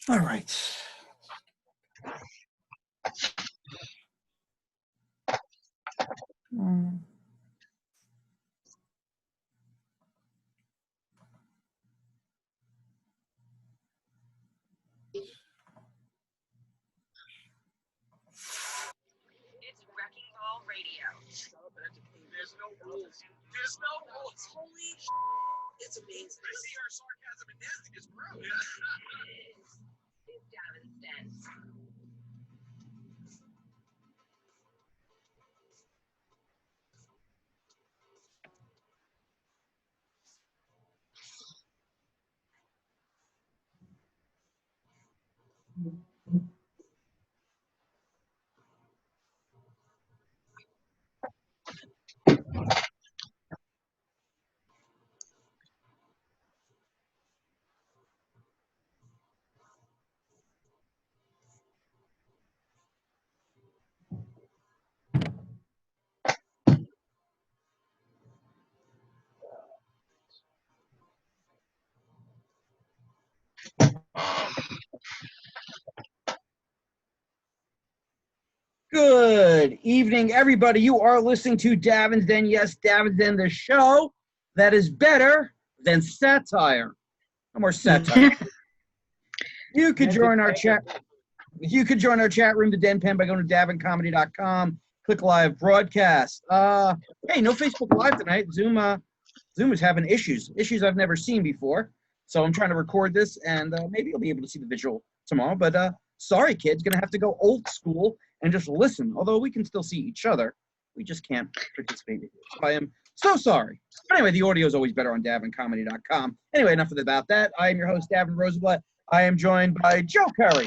All right. It's Wrecking Ball Radio. There's no rules. There's no rules. Holy it's amazing. I see our sarcasm and nastiness grow. It's Davin's Den. Good evening, everybody. You are listening to Davin's Den. Yes, Davin's Den, the show that is better than satire. No more satire. You could join our chat. You could join our chat room, the Den Pen, by going to davincomedy.com. Click live broadcast. Hey, no Facebook Live tonight. Zoom is having issues I've never seen before. So I'm trying to record this, and maybe you'll be able to see the visual tomorrow. But sorry, kids, gonna have to go old school and just listen. Although we can still see each other, we just can't participate. So I am so sorry. But anyway, the audio is always better on davincomedy.com. Anyway, enough about that. I am your host, Davin Rosenblatt. I am joined by Joe Curry.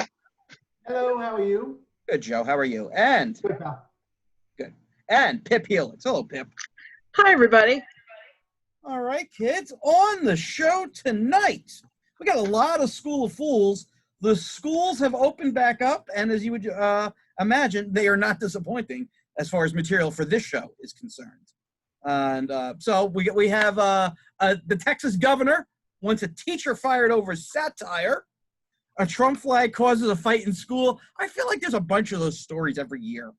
Hello, how are you? Good, Joe. How are you? And Good, pal. good. And Pip Helix. Hello, Pip. Hi, everybody. All right, kids. On the show tonight, we got a lot of School of Fools. The schools have opened back up, and as you would imagine, they are not disappointing as far as material for this show is concerned. And so we have the Texas governor wants a teacher fired over satire. A Trump flag causes a fight in school. I feel like there's a bunch of those stories every year.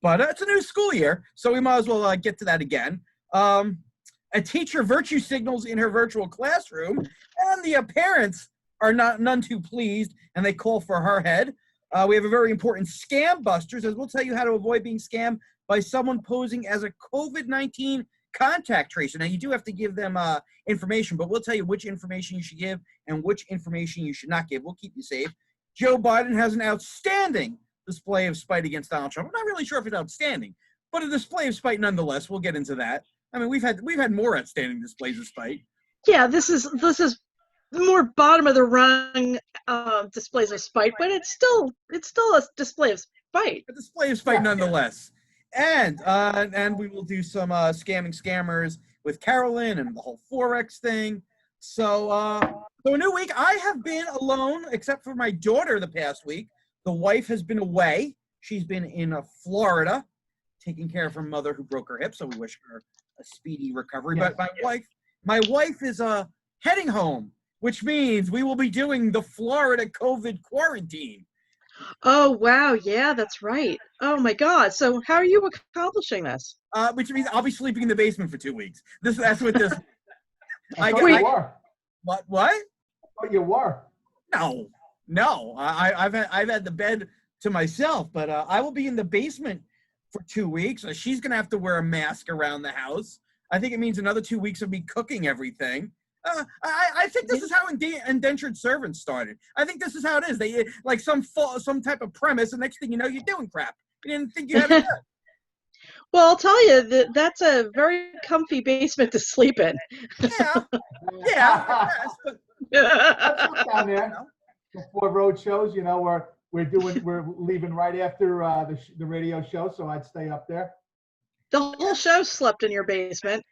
But it's a new school year, so we might as well get to that again. A teacher virtue signals in her virtual classroom, and the parents are none too pleased, and they call for her head. We have a very important scam busters, as we'll tell you how to avoid being scammed by someone posing as a COVID-19 contact tracer. Now, you do have to give them information, but we'll tell you which information you should give and which information you should not give. We'll keep you safe. Joe Biden has an outstanding display of spite against Donald Trump. I'm not really sure if it's outstanding, but a display of spite nonetheless. We'll get into that. I mean, we've had more outstanding displays of spite. Yeah, this is more bottom of the rung displays of spite, but it's still a display of spite. A display of spite nonetheless. And we will do some scamming scammers with Carolyn and the whole Forex thing. So a new week. I have been alone, except for my daughter the past week. The wife has been away. She's been in Florida, taking care of her mother who broke her hip. So we wish her a speedy recovery. Yes. But my wife is heading home, which means we will be doing the Florida COVID quarantine. Oh, wow. Yeah, that's right. Oh, my God. So how are you accomplishing this? Which means I'll be sleeping in the basement for 2 weeks. That's what this. I thought you were. What? I thought you were. No. I've had the bed to myself, but I will be in the basement for 2 weeks. She's gonna have to wear a mask around the house. I think it means another 2 weeks of me cooking everything. I think this is how indentured servants started. I think this is how it is. They like some type of premise, and next thing you know, you're doing crap. You didn't think you had it. Well, I'll tell you that's a very comfy basement to sleep in. Yeah. That's down there. Before road shows, you know, we're leaving right after the radio show, so I'd stay up there. The whole show slept in your basement.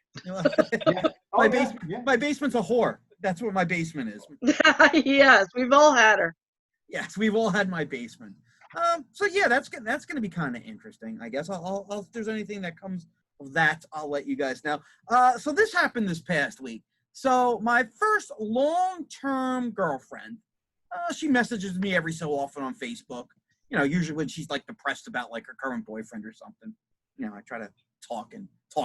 My basement's a whore. That's what my basement is. Yes, we've all had her. Yes, we've all had my basement. So yeah, that's going to be kind of interesting. I guess I'll if there's anything that comes of that, I'll let you guys know. So this happened this past week. So my first long-term girlfriend She messages me every so often on Facebook. You know, usually when she's like depressed about like her current boyfriend or something. You know, I try to talk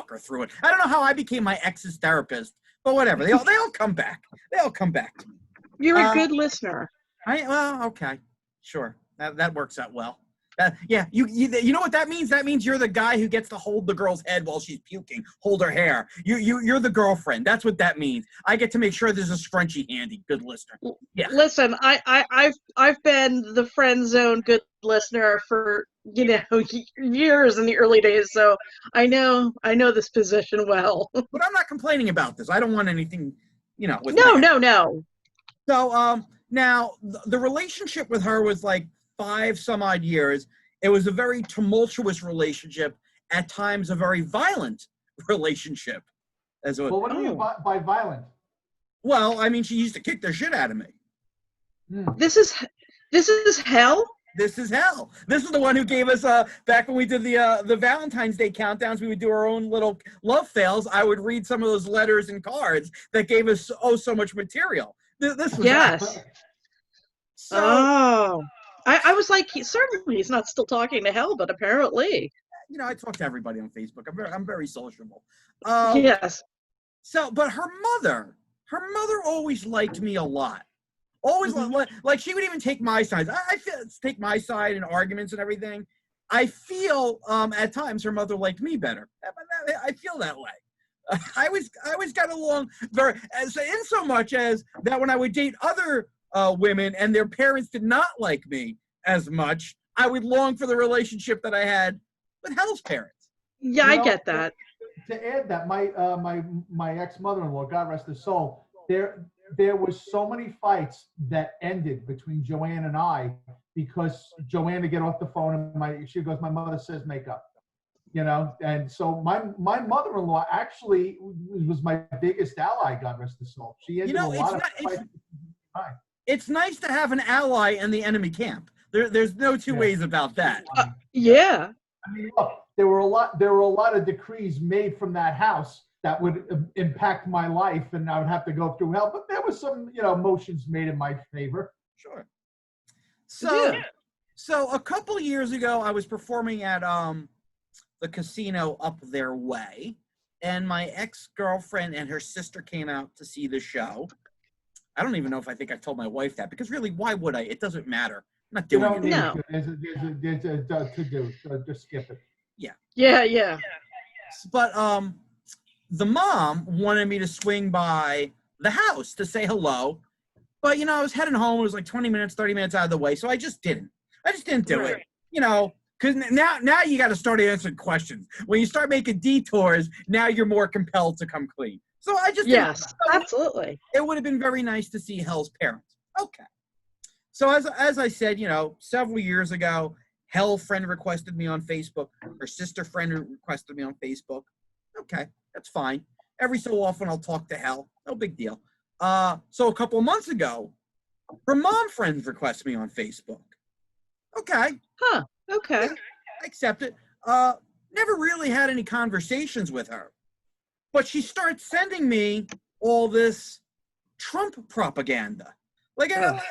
her through it. I don't know how I became my ex's therapist, but whatever. They all come back. They all come back to me. You're a good listener. Well, okay, sure. That works out well. Yeah, you know what that means? That means you're the guy who gets to hold the girl's head while she's puking, hold her hair. You're the girlfriend. That's what that means. I get to make sure there's a scrunchie handy. Good listener. Yeah. Listen, I've been the friend zone good listener for years in the early days, so I know this position well. But I'm not complaining about this. I don't want anything, with No. So now the relationship with her was like 5 some odd years. It was a very tumultuous relationship, at times a very violent relationship. Well, what do you mean by violent? Well, I mean, she used to kick the shit out of me. This is hell. This is hell. This is the one who gave us back when we did the Valentine's Day countdowns. We would do our own little love fails. I would read some of those letters and cards that gave us so much material. This was yes. So, I was like, certainly he's not still talking to hell, but apparently. I talk to everybody on Facebook. I'm very sociable. Yes. So, but her mother always liked me a lot. Always like she would even take my side. I feel take my side in arguments and everything. I feel at times her mother liked me better. I feel that way. I always got along very, in so much as that when I would date other women and their parents did not like me as much, I would long for the relationship that I had with Hell's parents. Yeah, I get that. To add that, my ex-mother-in-law, God rest his soul, there was so many fights that ended between Joanne and I because Joanne would get off the phone and she goes, my mother says make up. And so my mother-in-law actually was my biggest ally, God rest his soul. She ended a lot of fights. It's nice to have an ally in the enemy camp. There's no two ways about that. Yeah. I mean, look, there were a lot of decrees made from that house that would impact my life, and I would have to go through hell. But there was some, motions made in my favor. Sure. So a couple of years ago, I was performing at the casino up their way, and my ex-girlfriend and her sister came out to see the show. I don't even know if I think I told my wife that, because really, why would I? It doesn't matter. I'm not doing it. No. There's a to-do. Just skip it. Yeah. But the mom wanted me to swing by the house to say hello. But, I was heading home. It was like 20 minutes, 30 minutes out of the way. So I just didn't. Do it. Because now you got to start answering questions. When you start making detours, now you're more compelled to come clean. So I just yes, absolutely. It would have been very nice to see Hell's parents. Okay. So as I said, several years ago, Hell friend requested me on Facebook. Her sister friend requested me on Facebook. Okay, that's fine. Every so often I'll talk to Hell. No big deal. So a couple of months ago, her mom friends request me on Facebook. Okay. Huh. Okay. I accept it. Never really had any conversations with her. But she starts sending me all this Trump propaganda. Like a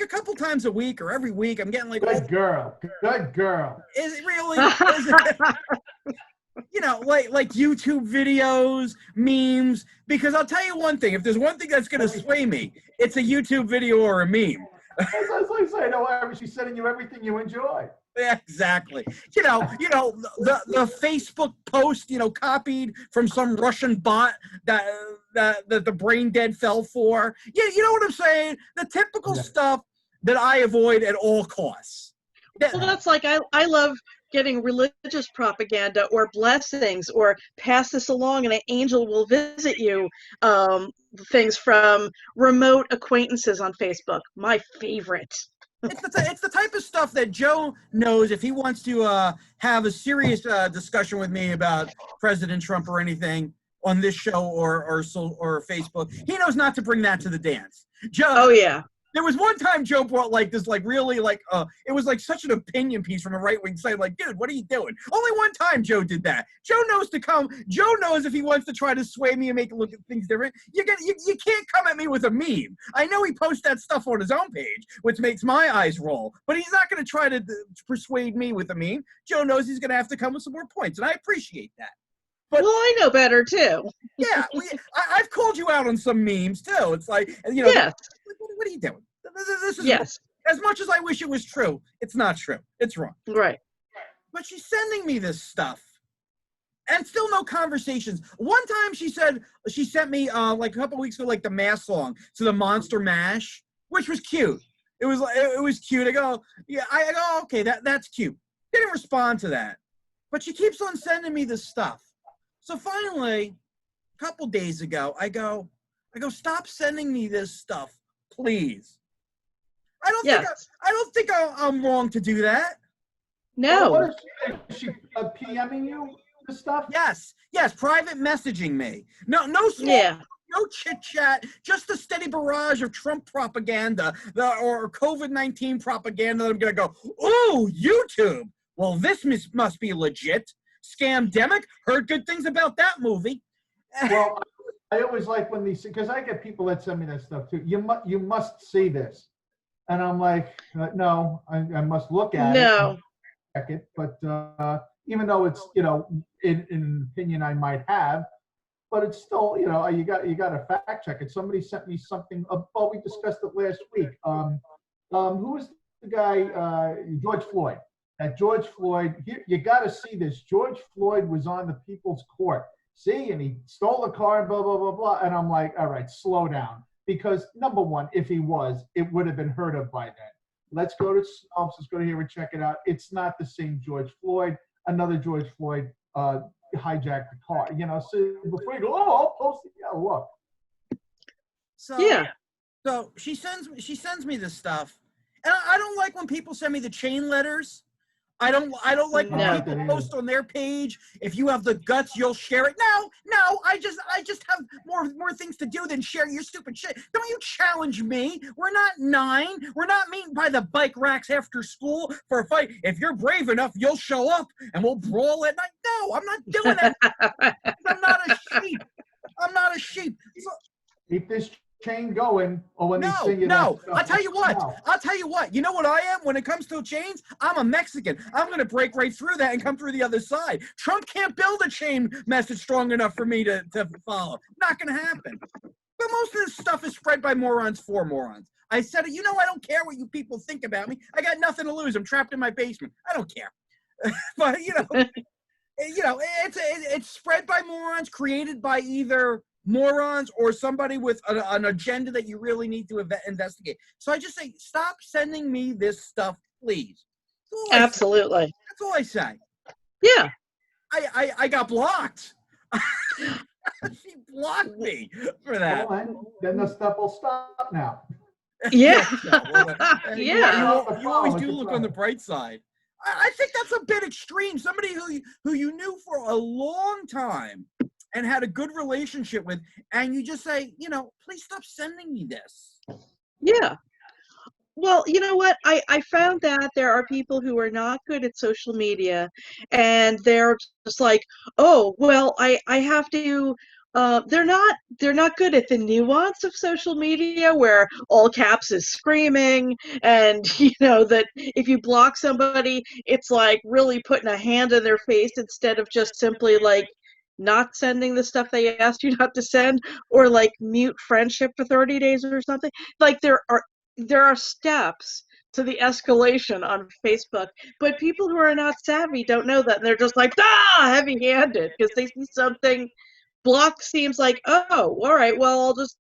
couple times a week or every week, I'm getting like... Good girl. Is it really? Like YouTube videos, memes. Because I'll tell you one thing. If there's one thing that's going to sway me, it's a YouTube video or a meme. As I say, she's sending you everything you enjoy. Yeah, exactly. The Facebook post, copied from some Russian bot that the brain dead fell for. Yeah, you know what I'm saying? The typical stuff that I avoid at all costs. Well, that's like I love getting religious propaganda or blessings or pass this along and an angel will visit you. Things from remote acquaintances on Facebook. My favorite. It's the type of stuff that Joe knows if he wants to have a serious discussion with me about President Trump or anything on this show or Facebook. He knows not to bring that to the dance. Joe. Oh yeah. There was one time Joe brought like this, like really like it was like such an opinion piece from a right wing site. Like, dude, what are you doing? Only one time Joe did that. Joe knows to come. Joe knows if he wants to try to sway me and make it look at things different. You can't come at me with a meme. I know he posts that stuff on his own page, which makes my eyes roll. But he's not going to try to persuade me with a meme. Joe knows he's going to have to come with some more points, and I appreciate that. But, well, I know better too. Yeah, I've called you out on some memes too. It's like, you know, Yes. what are you doing? This is Yes. as much as I wish it was true, it's not true. It's wrong. Right. But she's sending me this stuff, and still no conversations. One time she sent me like a couple weeks ago, like the Mash song to the Monster Mash, which was cute. It was cute. I go, yeah. I go, okay, that's cute. Didn't respond to that, but she keeps on sending me this stuff. So finally, a couple days ago, I go, stop sending me this stuff, please. I don't think I'm wrong to do that. No. What is she PMing you the stuff? Yes, private messaging me. No small, Yeah. no chit chat, just a steady barrage of Trump propaganda or COVID-19 propaganda that I'm gonna go, ooh, YouTube. Well, this must be legit. Scamdemic. Heard good things about that movie. Well, I always like when these, because I get people that send me that stuff too. You must see this, and I'm like, no, I must look at it. No. Check it, but even though it's, you know, in an opinion I might have, but it's still, you know, you got to fact check it. Somebody sent me something. Oh, we discussed it last week. Who was the guy? George Floyd. That George Floyd, you got to see this. George Floyd was on the People's Court. See, and he stole the car and blah, blah, blah, blah. And I'm like, all right, slow down. Because number one, if he was, it would have been heard of by then. Let's go to Snopes. Let's go to here and check it out. It's not the same George Floyd. Another George Floyd hijacked the car. You know, so before you go, oh, I'll post it. Yeah, look. So she sends me this stuff. And I don't like when people send me the chain letters. I don't like when people post on their page. If you have the guts, you'll share it. No, I just have more things to do than share your stupid shit. Don't you challenge me. We're not 9. We're not meeting by the bike racks after school for a fight. If you're brave enough, you'll show up and we'll brawl at night. No, I'm not doing that. I'm not a sheep. So, keep this chain going, or when they sing it. No. I'll tell you what. You know what I am when it comes to chains? I'm a Mexican. I'm gonna break right through that and come through the other side. Trump can't build a chain message strong enough for me to follow. Not gonna happen. But most of this stuff is spread by morons for morons. I said it. You know, I don't care what you people think about me. I got nothing to lose. I'm trapped in my basement. I don't care. But it's spread by morons, created by either morons or somebody with an agenda that you really need to investigate. So I just say, stop sending me this stuff, please. Absolutely. That's all I say. Yeah. I got blocked. She blocked me for that. Well, then the stuff will stop now. Yeah. You always do look on the bright side. I think that's a bit extreme. Somebody who you knew for a long time and had a good relationship with, and you just say, please stop sending me this. Yeah. Well, you know what? I found that there are people who are not good at social media, and they're just like, oh, well, I have to. They're not good at the nuance of social media, where all caps is screaming, and that if you block somebody, it's like really putting a hand in their face instead of just simply like not sending the stuff they asked you not to send, or like mute friendship for 30 days or something. Like there are steps to the escalation on Facebook, but people who are not savvy don't know that, and they're just like, heavy-handed, because they see something. Block seems like, oh, all right, well, I'll just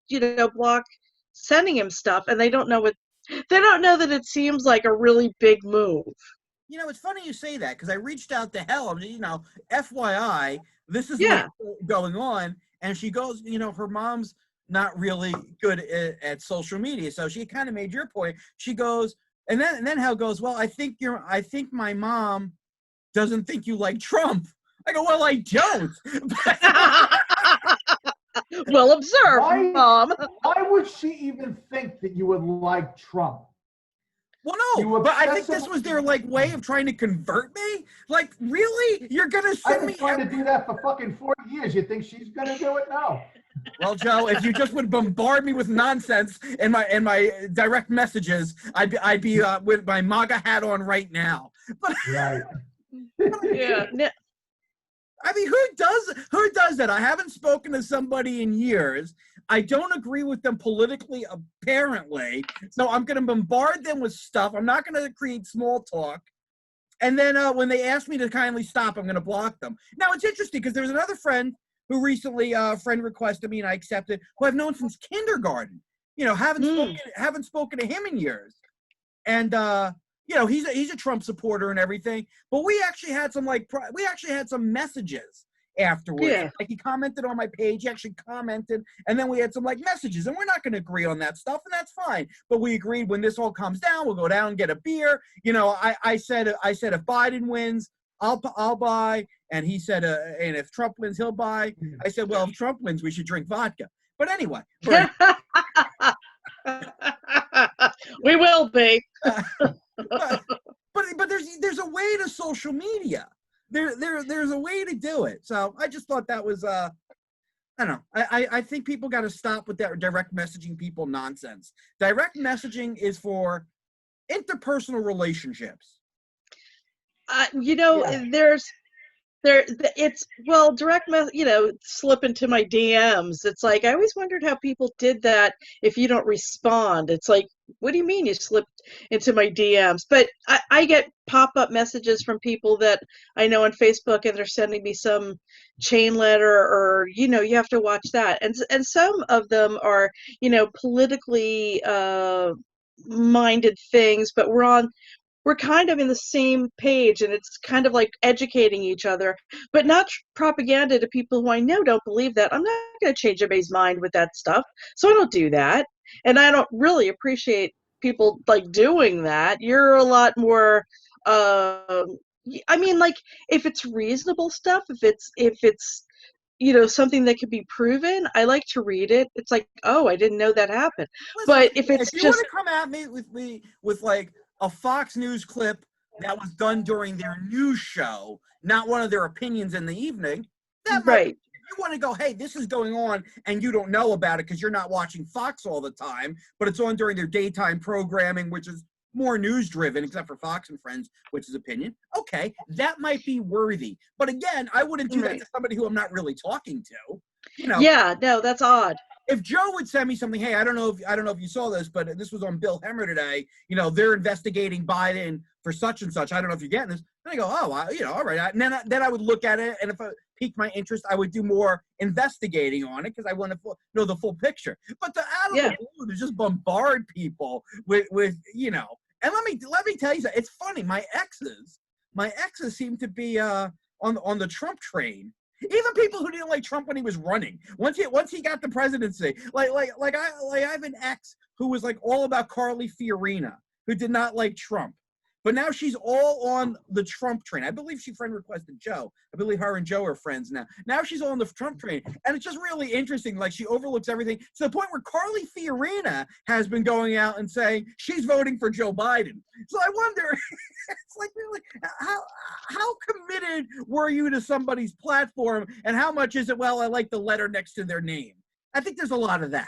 block sending him stuff, and they don't know that it seems like a really big move. It's funny you say that, because I reached out to Helen, FYI, this is what's going on, and she goes, her mom's not really good at social media, so she kind of made your point. She goes, and then Hal goes, well, I think my mom doesn't think you like Trump. I go, well, I don't. Well observed, Why- Mom. Why would she even think that you would like Trump? Well, You no, but I think this obsessive- was their like way of trying to convert me. Like, really? You're gonna I've send been me? trying to do that for fucking 40 years. You think she's gonna do it? No. Well, Joe, if you just would bombard me with nonsense in my direct messages, I'd be with my MAGA hat on right now. But Right. Yeah. I mean, who does that? I haven't spoken to somebody in years. I don't agree with them politically, apparently. So I'm going to bombard them with stuff. I'm not going to create small talk. And then when they ask me to kindly stop, I'm going to block them. Now, it's interesting because there's another friend who recently friend requested me and I accepted, who I've known since kindergarten. You know, haven't spoken to him in years. And you know, he's a Trump supporter and everything. But we actually had some messages afterwards. Yeah. Like he commented on my page, he actually commented, and then we had some like messages. And we're not going to agree on that stuff, and that's fine. But we agreed when this all comes down, we'll go down and get a beer. You know, I said if Biden wins, I'll buy, and he said, and if Trump wins, he'll buy. I said, well, if Trump wins, we should drink vodka. But anyway, We will be. but there's a way to social media. There's a way to do it. So I just thought that was I don't know. I think people got to stop with that direct messaging people nonsense. Direct messaging is for interpersonal relationships. You know, Yeah. it's direct slip into my DMs. It's like I always wondered how people did that if you don't respond. It's like, what do you mean you slipped into my DMs? But I get pop-up messages from people that I know on Facebook, and they're sending me some chain letter, or you have to watch that. And some of them are politically minded things, but we're kind of in the same page, and it's kind of like educating each other, but not propaganda to people who I know don't believe that. I'm not going to change anybody's mind with that stuff, so I don't do that. And I don't really appreciate people like doing that. You're a lot more I mean, like, if it's reasonable stuff, if it's something that could be proven, I like to read it. It's like, oh, I didn't know that happened. Listen, But if it's you just want to come at me with like a Fox News clip that was done during their news show, not one of their opinions in the evening, that might, right. if you want to go, hey, this is going on and you don't know about it because you're not watching Fox all the time, but it's on during their daytime programming, which is more news driven, except for Fox and Friends, which is opinion. Okay, that might be worthy. But again, I wouldn't do that to somebody who I'm not really talking to. Yeah, no, that's odd. If Joe would send me something, hey, I don't know if you saw this, but this was on Bill Hemmer today. They're investigating Biden for such and such. I don't know if you're getting this. Then I go, oh, all right. And then I would look at it, and if it piqued my interest, I would do more investigating on it because I want to know the full picture. But to out of the blue to just bombard people with and let me tell you something. It's funny. My exes seem to be on the Trump train. Even people who didn't like Trump when he was running, once he got the presidency, I have an ex who was like all about Carly Fiorina, who did not like Trump, but now she's all on the Trump train. I believe she friend requested Joe. I believe her and Joe are friends now. Now she's on the Trump train, and it's just really interesting. Like, she overlooks everything to the point where Carly Fiorina has been going out and saying she's voting for Joe Biden. So I wonder, it's like, really, how committed were you to somebody's platform, and how much is it, well, I like the letter next to their name? I think there's a lot of that.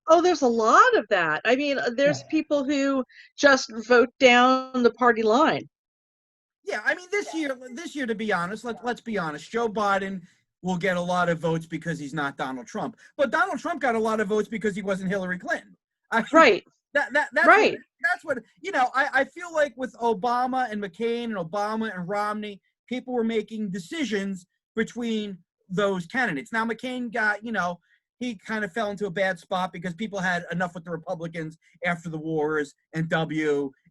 Oh, there's a lot of that. I mean, there's people who just vote down the party line. Yeah, I mean, this year, to be honest, let's be honest, Joe Biden will get a lot of votes because he's not Donald Trump. But Donald Trump got a lot of votes because he wasn't Hillary Clinton. Right. That's right. What I feel like with Obama and McCain and Obama and Romney, people were making decisions between those candidates. Now, McCain got, he kind of fell into a bad spot because people had enough with the Republicans after the wars and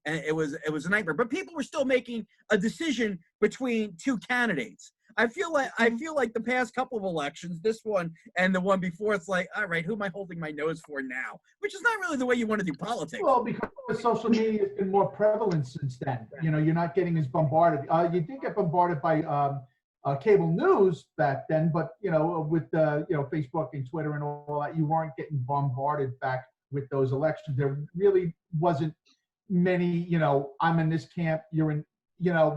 and it was a nightmare. But people were still making a decision between two candidates. I feel like the past couple of elections, this one and the one before, it's like, all right, who am I holding my nose for now? Which is not really the way you want to do politics. Well, because social media has been more prevalent since then. You're not getting as bombarded. You did get bombarded by cable news back then, but with Facebook and Twitter and all that, you weren't getting bombarded back with those elections. There really wasn't many, I'm in this camp, you're in,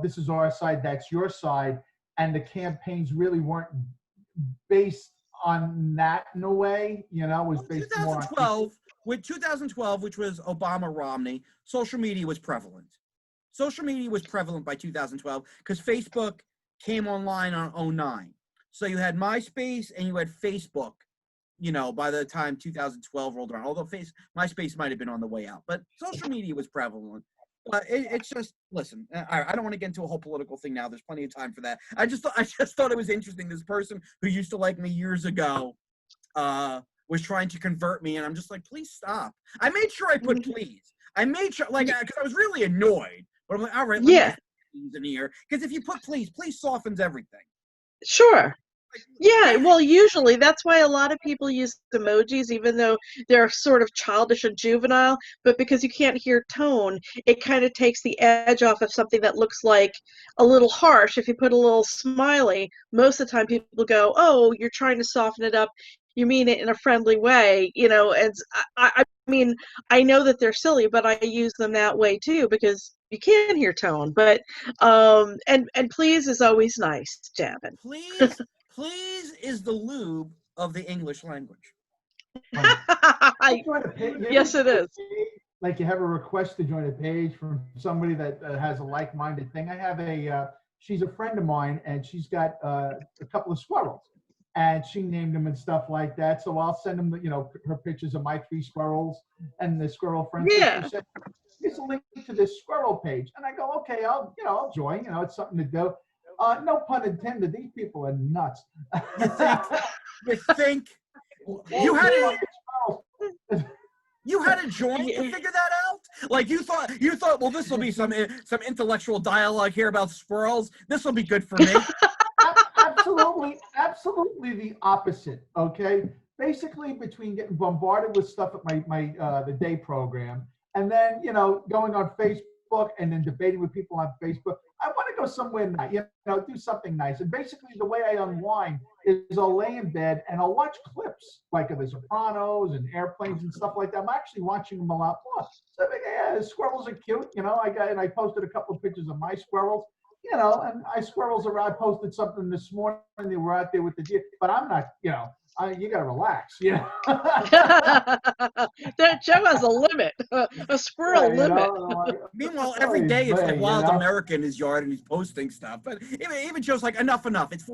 this is our side, that's your side, and the campaigns really weren't based on that in a way, it was based more on 2012, which was Obama Romney, social media was prevalent. Social media was prevalent by 2012 because Facebook came online on 2009. So you had MySpace and you had Facebook, by the time 2012 rolled around. Although MySpace might have been on the way out, but social media was prevalent. But it's just, listen, I don't want to get into a whole political thing now. There's plenty of time for that. I just thought it was interesting. This person who used to like me years ago was trying to convert me, and I'm just like, please stop. I made sure I put please. I made sure, because I was really annoyed. But I'm like, all right, let me put please in here. Because if you put please softens everything. Sure. Yeah, well, usually that's why a lot of people use emojis, even though they're sort of childish and juvenile. But because you can't hear tone, it kind of takes the edge off of something that looks like a little harsh. If you put a little smiley, most of the time people go, oh, you're trying to soften it up. You mean it in a friendly way, and I mean, I know that they're silly, but I use them that way too because you can hear tone. But and please is always nice, Davin. Please is the lube of the English language. Yes, it is. Like you have a request to join a page from somebody that has a like-minded thing. I have she's a friend of mine, and she's got a couple of squirrels, and she named them and stuff like that. So I'll send them, her pictures of my 3 squirrels and the squirrel friends. Yeah. She said, here's a link to this squirrel page, and I go, okay, I'll join. It's something to do. No pun intended. These people are nuts. You think you had to join to figure that out? Like you thought, well, this will be some intellectual dialogue here about squirrels. This will be good for me. Absolutely the opposite. Okay, basically between getting bombarded with stuff at my the day program, and then going on Facebook and then debating with people on Facebook. I want to go somewhere nice, do something nice. And basically the way I unwind is I'll lay in bed and I'll watch clips like of The Sopranos and Airplanes and stuff like that. I'm actually watching them a lot more. So I think, the squirrels are cute. I posted a couple of pictures of my squirrels, and squirrels around. I posted something this morning. They were out there with the deer, but I'm not, you got to relax. Yeah. That Joe has a limit, a squirrel limit. Meanwhile, every day it's like Wild America in his yard and he's posting stuff. But even Joe's like, enough. It's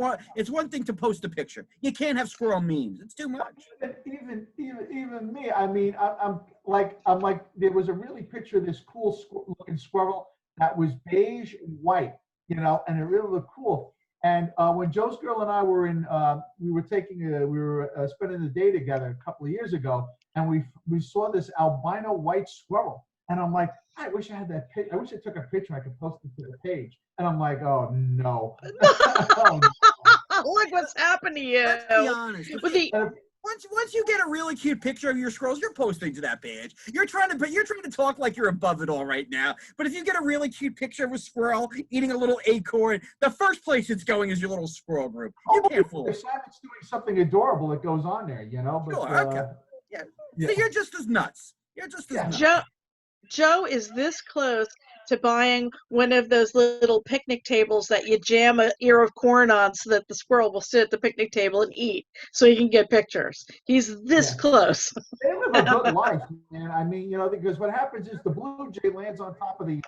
one thing to post a picture. You can't have squirrel memes. It's too much. Even me. I mean, I'm like, there was a really picture of this cool looking squirrel that was beige and white, and it really looked cool. And when Joe's girl and I were we were spending the day together a couple of years ago, and we saw this albino white squirrel, and I'm like, I wish I had that picture. I wish I took a picture. I could post it to the page. And I'm like, oh no. Oh, no. Look what's happened to you. Let's be honest. Once you get a really cute picture of your squirrels, you're posting to that page. You're trying to talk like you're above it all right now. But if you get a really cute picture of a squirrel eating a little acorn, the first place it's going is your little squirrel group. You can't fool it. If it's doing something adorable, it goes on there, But, sure, okay. Yeah. So you're just as nuts. You're just as nuts. Joe is this close to buying one of those little picnic tables that you jam an ear of corn on so that the squirrel will sit at the picnic table and eat so you can get pictures. He's this close. They live a good life, man. I mean, because what happens is the blue jay lands on top of the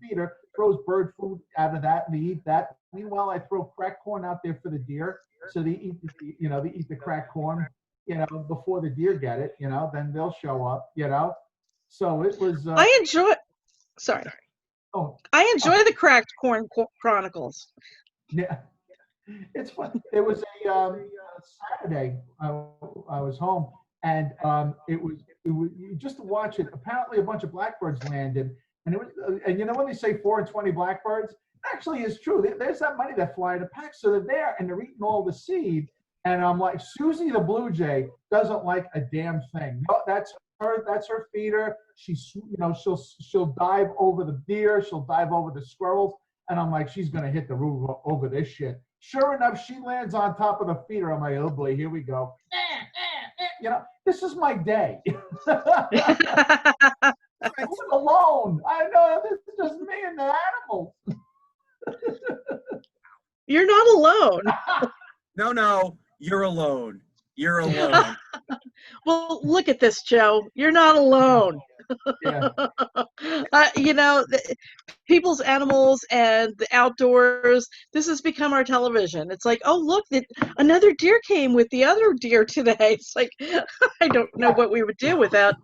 feeder, throws bird food out of that, and they eat that. Meanwhile, I throw cracked corn out there for the deer, so they eat the cracked corn, before the deer get it, then they'll show up, So it was. I enjoy the Cracked Corn Chronicles. Yeah, it's fun. It was a Saturday. I was home, and it was just to watch it. Apparently, a bunch of blackbirds landed, and it was. And when they say 4 and 20 blackbirds, it actually is true. There's that many that fly in a pack, so they're there and they're eating all the seed. And I'm like, Susie the blue jay doesn't like a damn thing. No, that's her feeder. She'll dive over the deer. She'll dive over the squirrels. And I'm like, she's gonna hit the roof over this shit. Sure enough, she lands on top of the feeder. I'm like, oh boy, here we go. You know, this is my day. I'm alone. I know this is just me and the animals. You're not alone. No, you're alone. You're alone. Well, look at this, Joe. You're not alone. Yeah. You know, people's animals and the outdoors, this has become our television. It's like, oh, look, another deer came with the other deer today. It's like, I don't know what we would do without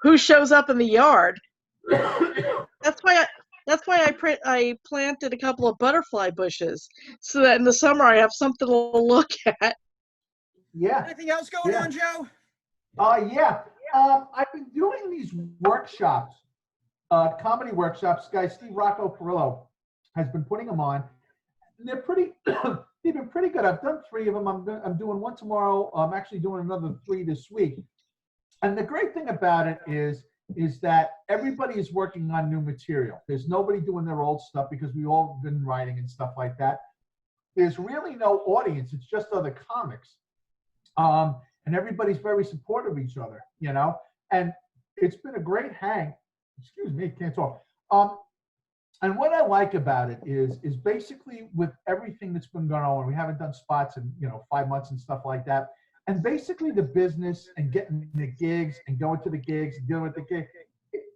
who shows up in the yard. That's why I planted a couple of butterfly bushes so that in the summer I have something to look at. Yeah. Anything else going on, Joe? Yeah. I've been doing these workshops, comedy workshops. Guy Steve Rocco Perillo has been putting them on. They're pretty. They've been pretty good. I've done 3 of them. I'm doing one tomorrow. I'm actually doing another 3 this week. And the great thing about it is that everybody is working on new material. There's nobody doing their old stuff because we've all been writing and stuff like that. There's really no audience. It's just other comics. And everybody's very supportive of each other, you know, and it's been a great hang. Excuse me, can't talk. And what I like about it is basically with everything that's been going on, we haven't done spots in, 5 months and stuff like that. And basically the business and getting the gigs and going to the gigs and dealing with the gigs,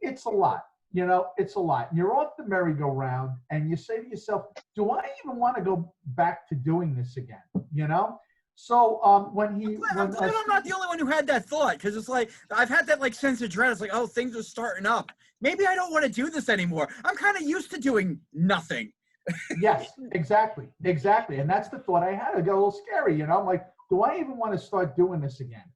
it's a lot, it's a lot. And you're off the merry-go-round and you say to yourself, do I even want to go back to doing this again, So I'm not the only one who had that thought, because it's like I've had that like sense of dread. It's like, oh, things are starting up. Maybe I don't want to do this anymore. I'm kind of used to doing nothing. Yes, exactly. And that's the thought I had. It got a little scary, I'm like, do I even want to start doing this again?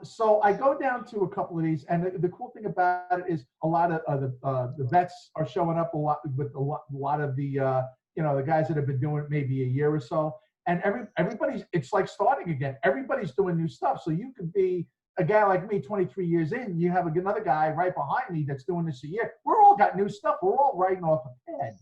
So I go down to a couple of these, and the cool thing about it is a lot of the vets are showing up a lot with a lot of the the guys that have been doing it maybe a year or so. And everybody's, it's like starting again. Everybody's doing new stuff. So you could be a guy like me, 23 years in, you have another guy right behind me that's doing this a year. We're all got new stuff. We're all writing off a pad,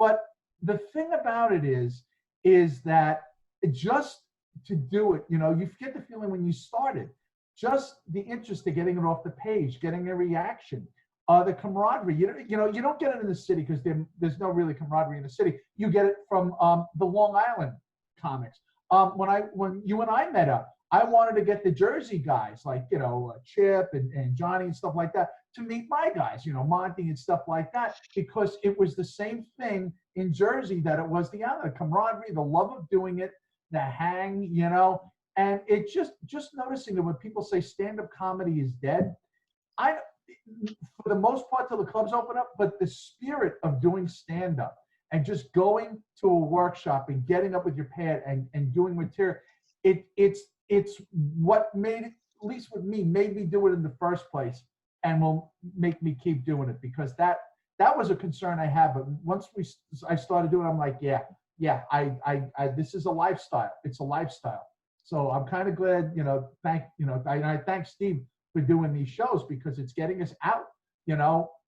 But the thing about it is that just to do it, you get the feeling when you started, just the interest of getting it off the page, getting a reaction, the camaraderie. You don't get it in the city because there's no really camaraderie in the city. You get it from the Long Island comics. When you and I met up, I wanted to get the Jersey guys like Chip and Johnny and stuff like that to meet my guys, Monty and stuff like that, because it was the same thing in Jersey that it was the camaraderie, the love of doing it, the hang, and it just noticing that when people say stand-up comedy is dead, for the most part till the clubs open up, but the spirit of doing stand-up and just going to a workshop and getting up with your pad and doing material, it's what made it, at least with me, made me do it in the first place and will make me keep doing it, because that was a concern I had. But once I started doing it, I'm like, I this is a lifestyle. It's a lifestyle. So I'm kind of glad, I thank Steve for doing these shows, because it's getting us out,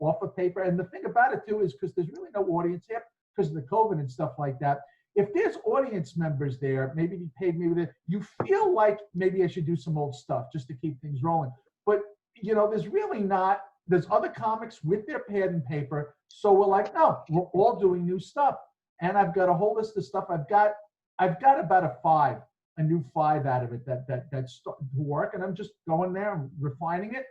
off of paper. And the thing about it too is because there's really no audience here because of the COVID and stuff like that. If there's audience members there, maybe they paid me with it, you feel like maybe I should do some old stuff just to keep things rolling. But there's really not. There's other comics with their pad and paper. So we're like, no, we're all doing new stuff. And I've got a whole list of stuff. I've got about a new 5 out of it that's starting to work, and I'm just going there and refining it,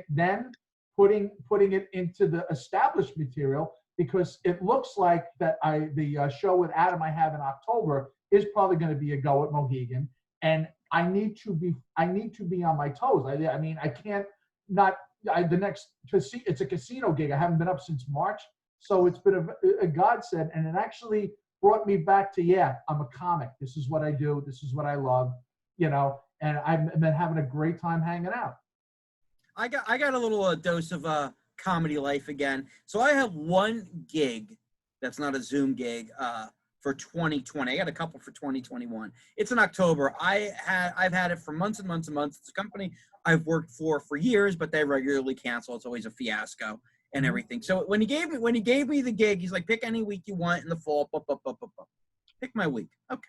then putting it into the established material, because it looks like that the show with Adam I have in October is probably going to be a go at Mohegan, and I need to be on my toes. I mean, I can't not. The next it's a casino gig. I haven't been up since March, so it's been a godsend, and it actually brought me back to, I'm a comic. This is what I do. This is what I love, and I've been having a great time hanging out. I got a little dose of comedy life again. So I have one gig that's not a Zoom gig for 2020. I got a couple for 2021. It's in October. I've had it for months and months and months. It's a company I've worked for years, but they regularly cancel. It's always a fiasco. and everything. So when he gave me the gig, he's like, pick any week you want in the fall. Pick my week. Okay.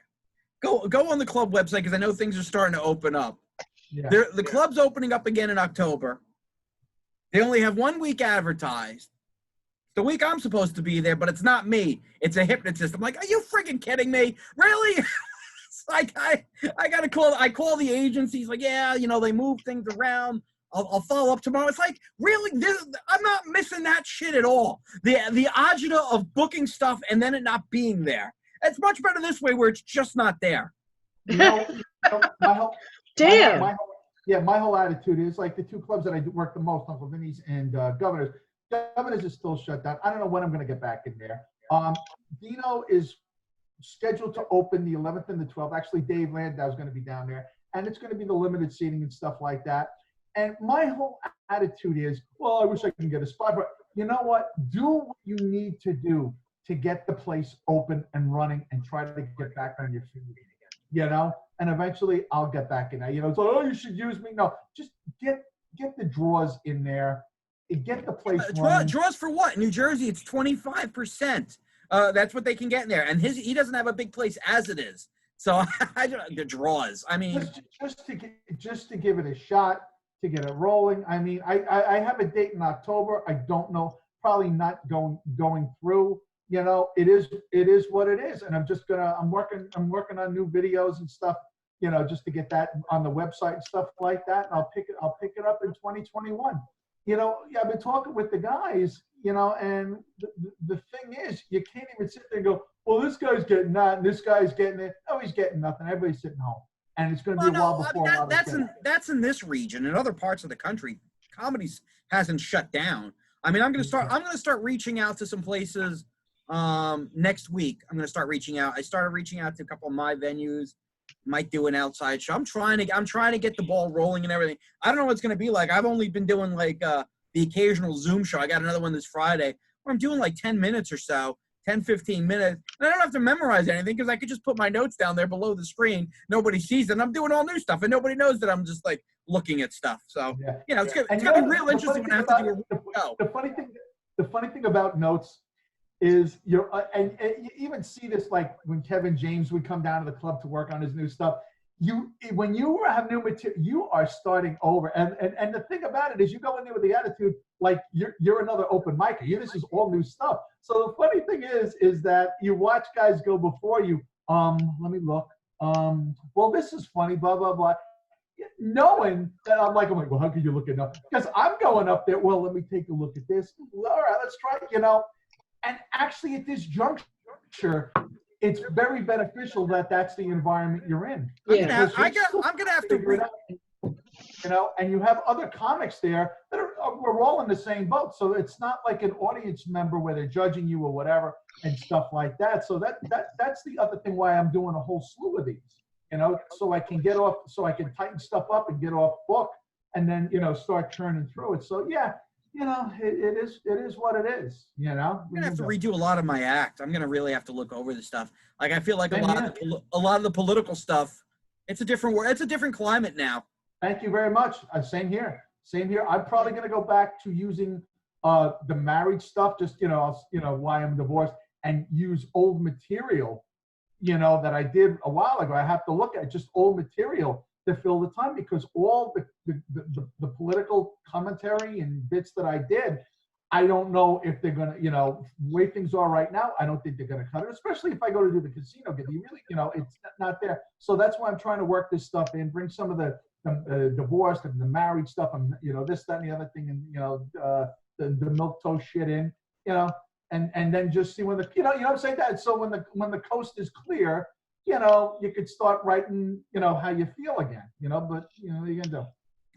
Go on the club website because I know things are starting to open up. Yeah. The club's opening up again in October. They only have 1 week advertised. The week I'm supposed to be there, but it's not me. It's a hypnotist. I'm like, are you freaking kidding me? Really? It's like I got to call. I call the agency. He's like, yeah, they move things around. I'll follow up tomorrow. It's like, really? I'm not missing that shit at all. The agita of booking stuff and then it not being there. It's much better this way where it's just not there. My Damn. My whole attitude is like the two clubs that I do work the most, Uncle Vinny's and Governor's. Governor's is still shut down. I don't know when I'm going to get back in there. Dino is scheduled to open the 11th and the 12th. Actually, Dave Landau is going to be down there, and it's going to be the limited seating and stuff like that. And my whole attitude is, well, I wish I could get a spot, but you know what? Do what you need to do to get the place open and running and try to get back on your feet again, and eventually I'll get back in there. It's like, oh, you should use me. No, just get the draws in there. Get the place running. Draws for what? In New Jersey, it's 25%. That's what they can get in there. And he doesn't have a big place as it is. So the draws. I mean, just to give it a shot, to get it rolling. I mean, I have a date in October. I don't know. Probably not going through. It is what it is. And I'm working on new videos and stuff. Just to get that on the website and stuff like that. And I'll pick it up in 2021. I've been talking with the guys, and the thing is, you can't even sit there and go, well, this guy's getting that, and this guy's getting it. No, he's getting nothing. Everybody's sitting home. And it's going to be a while before that's in this region. In other parts of the country, comedy hasn't shut down. I mean, I'm going to start reaching out to some places next week. I'm going to start reaching out. I started reaching out to a couple of my venues. Might do an outside show. I'm trying to get the ball rolling and everything. I don't know what it's going to be like. I've only been doing like the occasional Zoom show. I got another one this Friday where I'm doing like 10 minutes or so, 10, 15 minutes. And I don't have to memorize anything because I could just put my notes down there below the screen. Nobody sees it. And I'm doing all new stuff and nobody knows that I'm just like looking at stuff. So, it's going to be real interesting when I have to do a show. The funny thing about notes is and you even see this like when Kevin James would come down to the club to work on his new stuff. When you have new material, you are starting over. And the thing about it is you go in there with the attitude like you're another open micer. This is all new stuff. So the funny thing is that you watch guys go before you. Let me look. Well, this is funny. Blah blah blah. Knowing that I'm like, well, how could you look at that? Because I'm going up there. Well, let me take a look at this. All right, let's try it. And actually, at this juncture, it's very beneficial that that's the environment you're in. Yeah. I'm gonna have to figure it out. And you have other comics there that we're all in the same boat. So it's not like an audience member where they're judging you or whatever and stuff like that. So that's the other thing why I'm doing a whole slew of these. So I can tighten stuff up and get off book, and then start churning through it. So yeah. It is what it is, I'm gonna have to redo a lot of my act. I'm gonna really have to look over the stuff. Like I feel like a lot of the political stuff, it's a different world. It's a different climate now. Thank you very much. Same here. I'm probably gonna go back to using the marriage stuff, just why I'm divorced, and use old material, that I did a while ago. I have to look at just old material to fill the time, because all the political commentary and bits that I did, I don't know if they're gonna, the way things are right now, I don't think they're gonna cut it, especially if I go to do the casino gig. You really, it's not there. So that's why I'm trying to work this stuff in, bring some of the divorce and the marriage stuff, and this, that, and the other thing, and the milk toast shit in, and then just see when the, you know what I'm saying, that. So when the coast is clear, you could start writing, how you feel again, but what are you gonna do?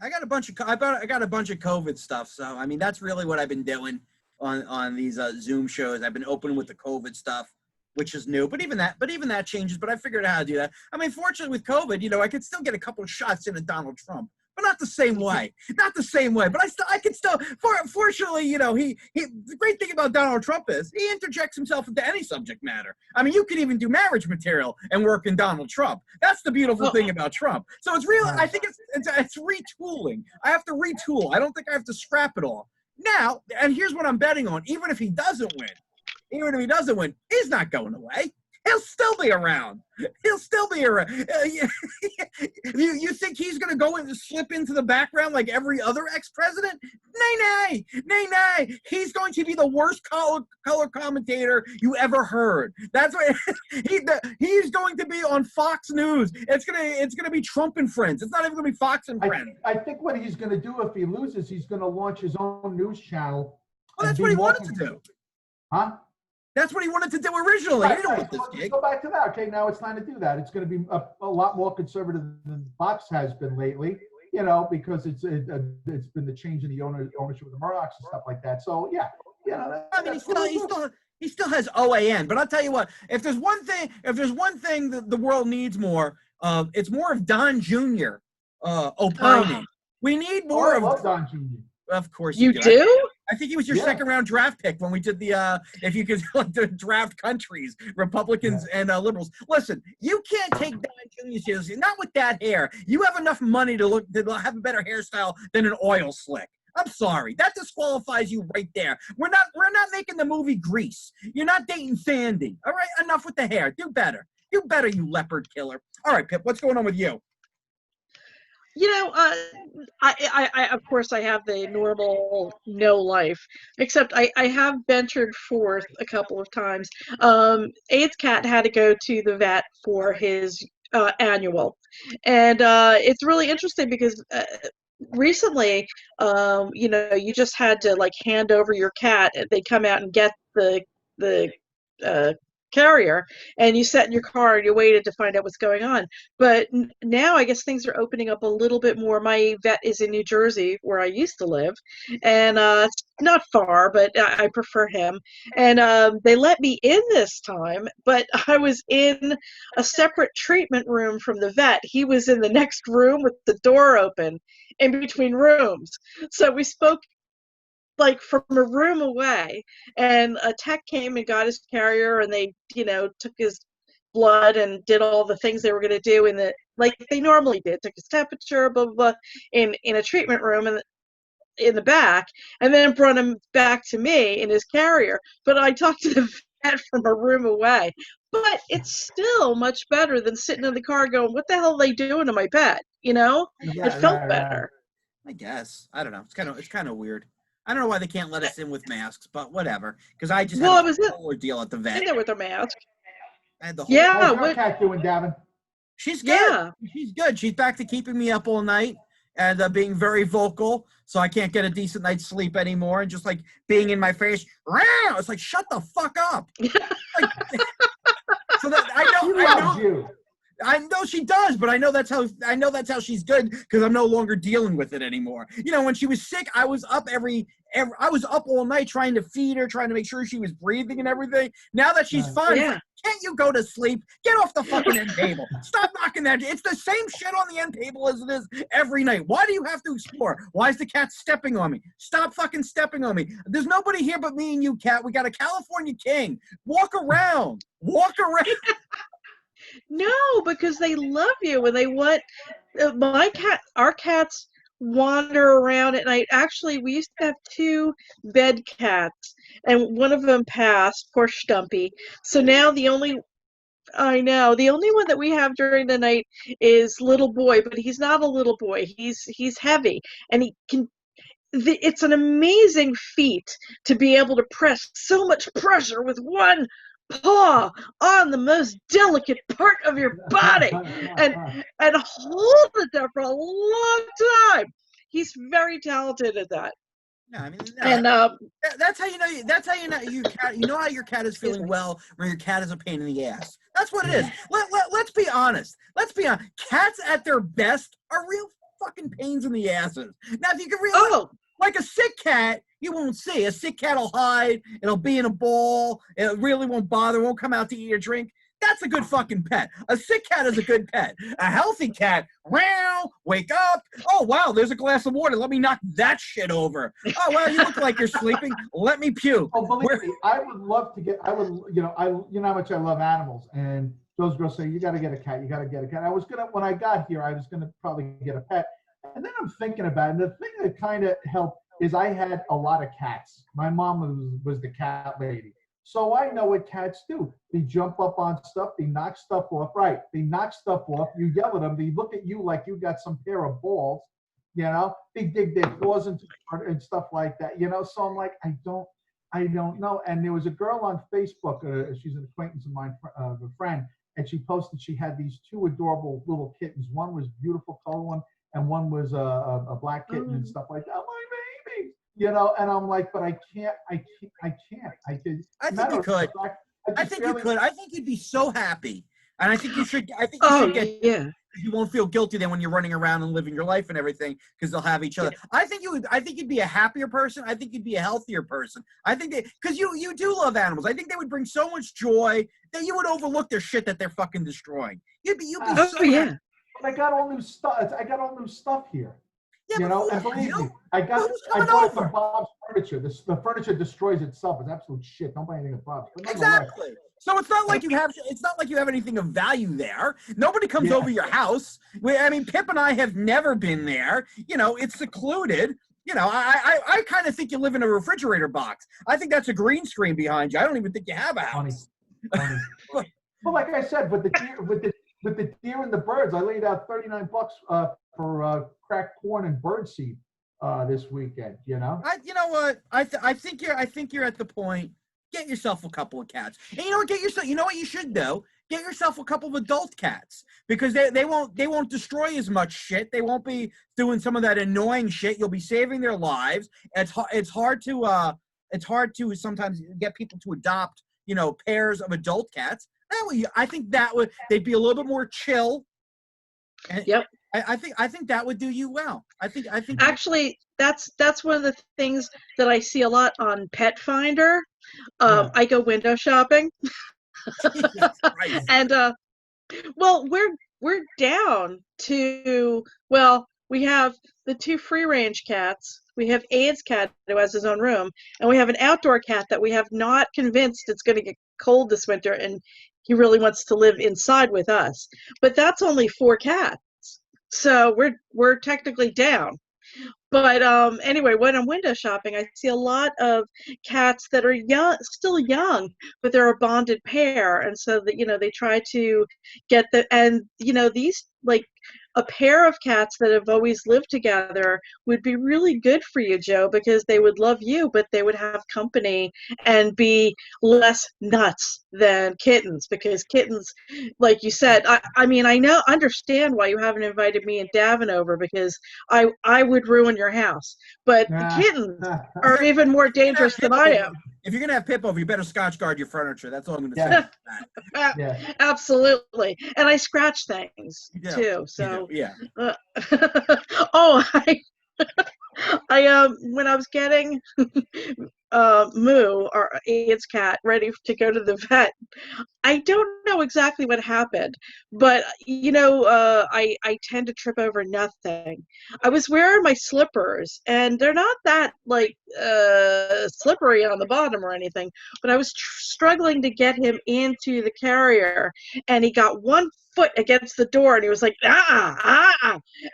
I got a bunch of COVID stuff. So, I mean, that's really what I've been doing on these Zoom shows. I've been open with the COVID stuff, which is new, but even that changes, but I figured out how to do that. I mean, fortunately with COVID, I could still get a couple of shots in at Donald Trump, but not the same way, but I could still, fortunately, the great thing about Donald Trump is he interjects himself into any subject matter. I mean, you could even do marriage material and work in Donald Trump. That's the beautiful thing about Trump. So it's really, I think it's retooling. I have to retool. I don't think I have to scrap it all. Now, and here's what I'm betting on. Even if he doesn't win, he's not going away. He'll still be around. He'll still be around. You think he's going to go and slip into the background like every other ex-president? Nay. He's going to be the worst color commentator you ever heard. That's what he's going to be on Fox News. It's gonna be Trump and Friends. It's not even going to be Fox and Friends. I think what he's going to do if he loses, he's going to launch his own news channel. Well, that's what he wanted to do. Huh? That's what he wanted to do originally. He didn't want this gig. Go back to that. Okay, now it's time to do that. It's going to be a lot more conservative than Fox has been lately, because it's been the change in the ownership of the Murdochs and stuff like that. So, yeah. I mean, he still has OAN. But I'll tell you what, if there's one thing that the world needs more, it's more of Don Jr. Opining. We need more of Don Jr. Of course you do. I think he was your second round draft pick when we did the if you could the draft countries, Republicans and liberals. Listen, you can't take Don Jr. seriously. Not with that hair. You have enough money to have a better hairstyle than an oil slick. I'm sorry. That disqualifies you right there. We're not making the movie Grease. You're not dating Sandy. All right, enough with the hair. Do better. Do better, you leopard killer. All right, Pip, what's going on with you? I of course I have the normal no life, except I have ventured forth a couple of times. AIDS Cat had to go to the vet for his annual, and it's really interesting because recently, you just had to like hand over your cat, and they come out and get the carrier, and you sat in your car and you waited to find out what's going on. But now I guess things are opening up a little bit more. My vet is in New Jersey, where I used to live, and it's not far, but I prefer him. And they let me in this time, but I was in a separate treatment room from the vet. He was in the next room with the door open in between rooms. So we spoke like from a room away, and a tech came and got his carrier, and they took his blood and did all the things they were going to do like they normally did, took his temperature, blah blah blah, in a treatment room and in the back, and then brought him back to me in his carrier. But I talked to the vet from a room away. But it's still much better than sitting in the car going, what the hell are they doing to my pet? It felt better. I guess. I don't know. It's kind of weird. I don't know why they can't let us in with masks, but whatever. Because I just had a whole ordeal at the vet. In there with a mask. I had the whole How's your cat doing, Davin? She's good. Yeah. She's good. She's back to keeping me up all night and being very vocal, so I can't get a decent night's sleep anymore, and just like being in my face. It's like, shut the fuck up. So that I know she does, but I know that's how she's good, because I'm no longer dealing with it anymore. When she was sick, I was up I was up all night trying to feed her, trying to make sure she was breathing and everything. Now that she's fine, it's like, can't you go to sleep? Get off the fucking end table. Stop knocking that. It's the same shit on the end table as it is every night. Why do you have to explore? Why is the cat stepping on me? Stop fucking stepping on me. There's nobody here but me and you, cat. We got a California king. Walk around. No, because they love you and they want our cats wander around at night. Actually, we used to have 2 bed cats, and one of them passed, poor Stumpy. So now the only one that we have during the night is Little Boy, but he's not a little boy. He's heavy, and he can. It's an amazing feat to be able to press so much pressure with one paw on the most delicate part of your body and hold it there for a long time. He's very talented at that. No, I mean, and that's how you know. That's how you know your cat. You know how your cat is feeling well when your cat is a pain in the ass. That's what it is. Let's be honest. Cats at their best are real fucking pains in the asses. Now, if you can really, like a sick cat, you won't see. A sick cat will hide. It'll be in a ball. It really won't bother. Won't come out to eat or drink. That's a good fucking pet. A sick cat is a good pet. A healthy cat, wake up. Oh, wow, there's a glass of water. Let me knock that shit over. Oh, well, you look like you're sleeping. Let me puke. Oh, believe me, I would love to get, you know how much I love animals. And those girls say, you got to get a cat. You got to get a cat. When I got here, I was going to probably get a pet. And then I'm thinking about it. And the thing that kind of helped is I had a lot of cats. My mom was the cat lady. So I know what cats do. They jump up on stuff. They knock stuff off. Right. They knock stuff off. You yell at them. They look at you like you got some pair of balls. You know, they dig their claws into and stuff like that. You know, so I'm like, I don't know. And there was a girl on Facebook. She's an acquaintance of mine, a friend, and she posted she had these two adorable little kittens. One was beautiful color one, and one was a black kitten and stuff like that. My baby. You know, and I'm like, but I can't. I could. I think you could. I think you could. I think you'd be so happy, and I think you should. I think you should get. Yeah. You won't feel guilty then when you're running around and living your life and everything because they'll have each other. Yeah. I think you'd be a happier person. I think you'd be a healthier person. I think because you do love animals. I think they would bring so much joy that you would overlook their shit that they're fucking destroying. You'd be so yeah. happy. But I got all new stuff. I got all new stuff here. Yeah, you know, and believe me, I bought it from Bob's Furniture. The furniture destroys itself. It's absolute shit. Don't buy anything at Bob's. Exactly. So it's not like you have anything of value there. Nobody comes over your house. I mean, Pip and I have never been there. You know, it's secluded. You know, I kind of think you live in a refrigerator box. I think that's a green screen behind you. I don't even think you have a house. Funny. Well, like I said, with the deer and the birds, I laid out $39 for cracked corn and birdseed this weekend. You know. You know what? I think you're at the point. Get yourself a couple of cats. And you know what? You know what you should do? Get yourself a couple of adult cats because they won't destroy as much shit. They won't be doing some of that annoying shit. You'll be saving their lives. It's hard to sometimes get people to adopt, you know, pairs of adult cats. I think they'd be a little bit more chill. And yep. I think that would do you well. I think actually that's one of the things that I see a lot on Pet Finder. I go window shopping. And well, we're down to, well, we have the two free range cats. We have Aid's cat who has his own room, and we have an outdoor cat that we have not convinced it's going to get cold this winter, and he really wants to live inside with us. But that's only 4 cats, so we're technically down. But anyway, when I'm window shopping, I see a lot of cats that are still young, but they're a bonded pair, and so that, you know, they try to get these, like, a pair of cats that have always lived together would be really good for you, Joe, because they would love you, but they would have company and be less nuts than kittens, because kittens, like you said, I mean, understand why you haven't invited me and Davin over, because I would ruin your house, but the kittens are even more dangerous than I am. If you're gonna have Pip over, you better Scotch guard your furniture. That's all I'm gonna say. Absolutely, and I scratch things too. So I when I was getting Moo, our Aid's cat, ready to go to the vet, I don't know exactly what happened, but you know, I tend to trip over nothing. I was wearing my slippers, and they're not that like slippery on the bottom or anything, but I was struggling to get him into the carrier, and he got one foot against the door, and he was like,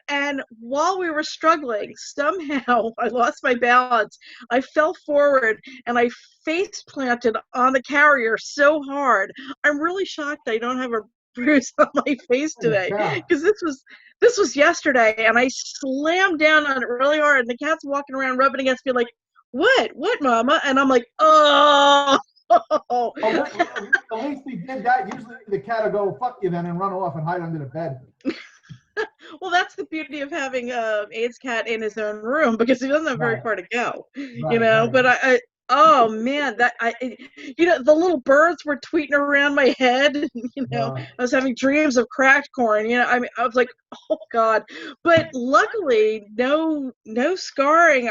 and while we were struggling, somehow I lost my balance. I fell forward and I face planted on the carrier so hard. I'm really shocked I don't have a bruise on my face today, because this was yesterday, and I slammed down on it really hard, and the cat's walking around rubbing against me like, what mama? And I'm like, oh. At least he did that. Usually the cat will go, fuck you then, and run off and hide under the bed. Well, that's the beauty of having Aid's cat in his own room, because he doesn't have very far to go, you know. Right. But I oh man, you know, the little birds were tweeting around my head. You know, I was having dreams of cracked corn. You know, I mean, I was like, oh God. But luckily, no scarring.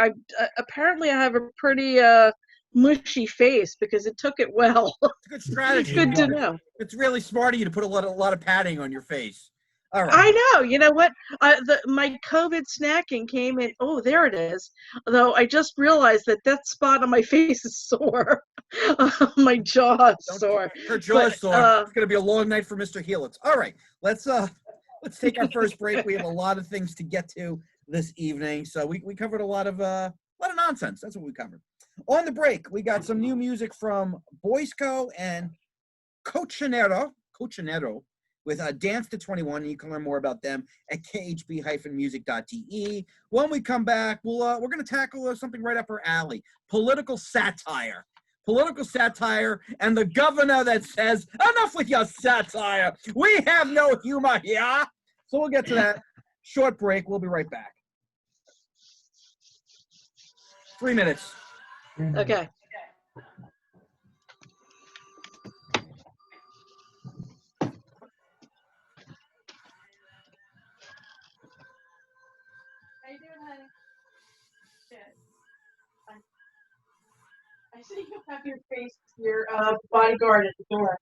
Apparently I have a pretty mushy face, because it took it well. It's a good strategy. Good to know. It's really smart of you to put a lot of padding on your face. All right. I know. You know what? My COVID snacking came in. Oh, there it is. Though I just realized that spot on my face is sore. My jaw is sore. Her jaw is sore. It's going to be a long night for Mr. Helitz. All right. Let's take our first break. We have a lot of things to get to this evening. So we covered a lot of nonsense. That's what we covered. On the break, we got some new music from Boysco and Cochinero with Dance to 21. You can learn more about them at khb-music.de. When we come back, we're going to tackle something right up our alley: political satire. Political satire, and the governor that says, enough with your satire. We have no humor here. So we'll get to that. Short break. We'll be right back. 3 minutes. Okay. How you doing, honey? Good. I see you have your bodyguard at the door.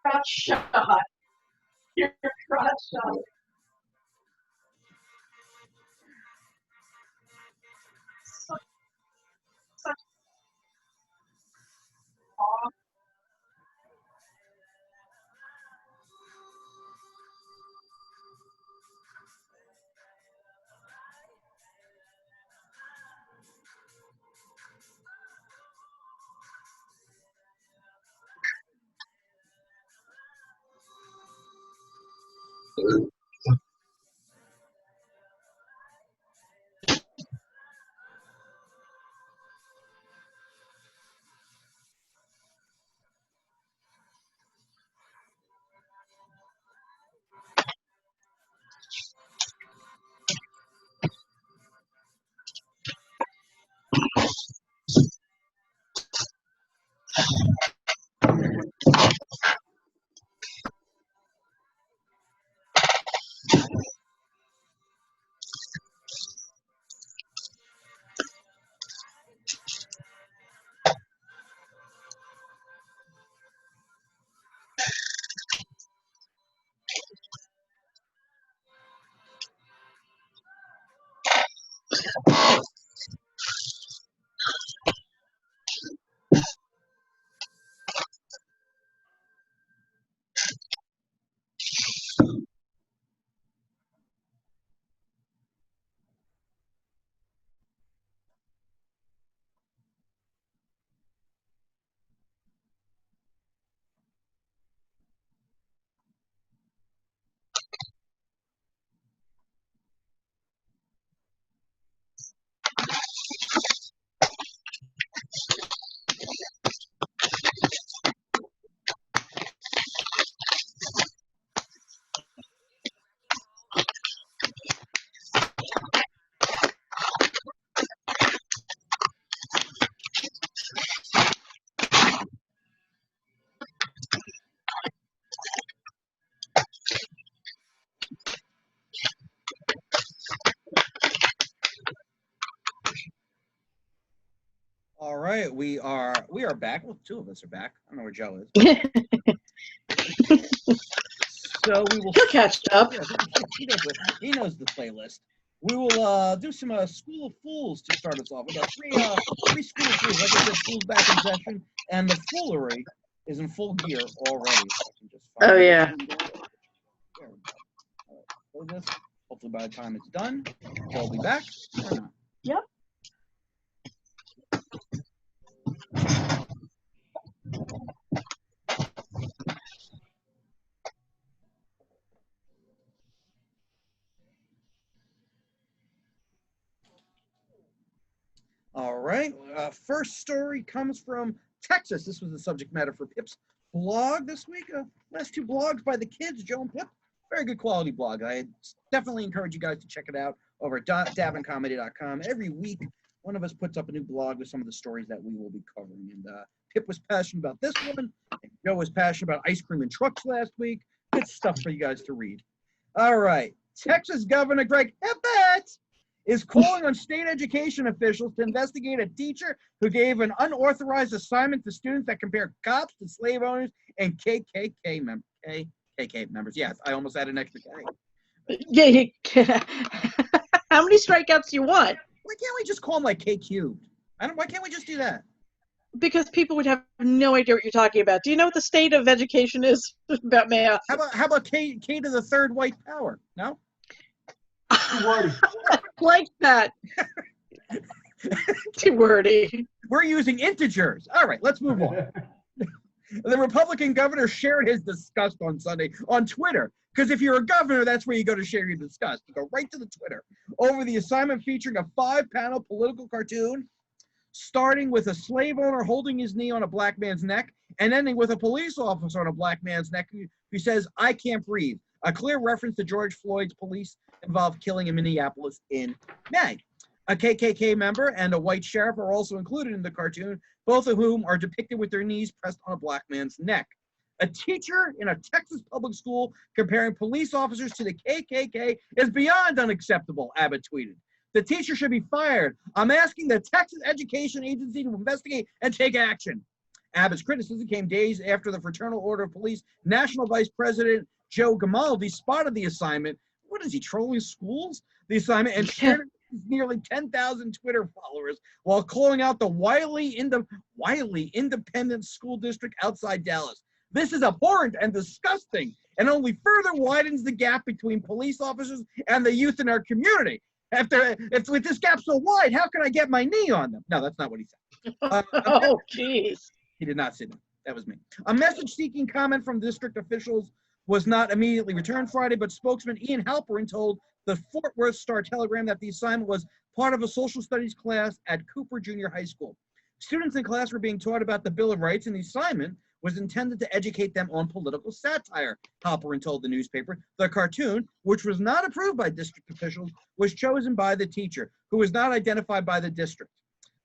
Crotch shot. Your crotch shot. we are back. Well, two of us are back. I don't know where Joe is. So we will. He'll catch up. Yeah, he knows the playlist. We will do some School of Fools to start us off. We got three School of Fools. Like I said, school's back in session, and the foolery is in full gear already. So I can just Oh, yeah. There we go. All right, play this. Hopefully by the time it's done, Joe will be back. Or not. Yep. All right. First story comes from Texas. This was the subject matter for Pip's blog this week. Last two blogs by the kids, Joe and Pip. Very good quality blog. I definitely encourage you guys to check it out over at davincomedy.com. Every week, one of us puts up a new blog with some of the stories that we will be covering. And Pip was passionate about this one. And Joe was passionate about ice cream and trucks last week. Good stuff for you guys to read. All right. Texas Governor Greg Abbott is calling on state education officials to investigate a teacher who gave an unauthorized assignment to students that compare cops to slave owners and KKK members. Yes, I almost had an extra K. Yeah. How many strikeouts do you want? Why can't we just call them like K cubed? Why can't we just do that? Because people would have no idea what you're talking about. Do you know what the state of education is about math? How about K to the third white power? No? Too wordy. Like that. Too wordy. We're using integers. All right, let's move on. The Republican governor shared his disgust on Sunday on Twitter. Because if you're a governor, that's where you go to share your disgust. You go right to the Twitter over the assignment featuring a 5-panel political cartoon, starting with a slave owner holding his knee on a black man's neck and ending with a police officer on a black man's neck who says, "I can't breathe." A clear reference to George Floyd's police-involved killing in Minneapolis in May. A KKK member and a white sheriff are also included in the cartoon, both of whom are depicted with their knees pressed on a black man's neck. A teacher in a Texas public school comparing police officers to the KKK is beyond unacceptable, Abbott tweeted. The teacher should be fired. I'm asking the Texas Education Agency to investigate and take action. Abbott's criticism came days after the Fraternal Order of Police National Vice President Joe Gamaldi spotted the assignment. What is he, trolling schools? The assignment and shared it with nearly 10,000 Twitter followers while calling out the Wiley Independent School District outside Dallas. This is abhorrent and disgusting and only further widens the gap between police officers and the youth in our community. If with this gap so wide, how can I get my knee on them? No, that's not what he said. Oh, jeez. He did not say that. That was me. A message-seeking comment from district officials was not immediately returned Friday, but spokesman Ian Halperin told the Fort Worth Star-Telegram that the assignment was part of a social studies class at Cooper Junior High School. Students in class were being taught about the Bill of Rights, and the assignment was intended to educate them on political satire, Halperin told the newspaper. The cartoon, which was not approved by district officials, was chosen by the teacher, who was not identified by the district.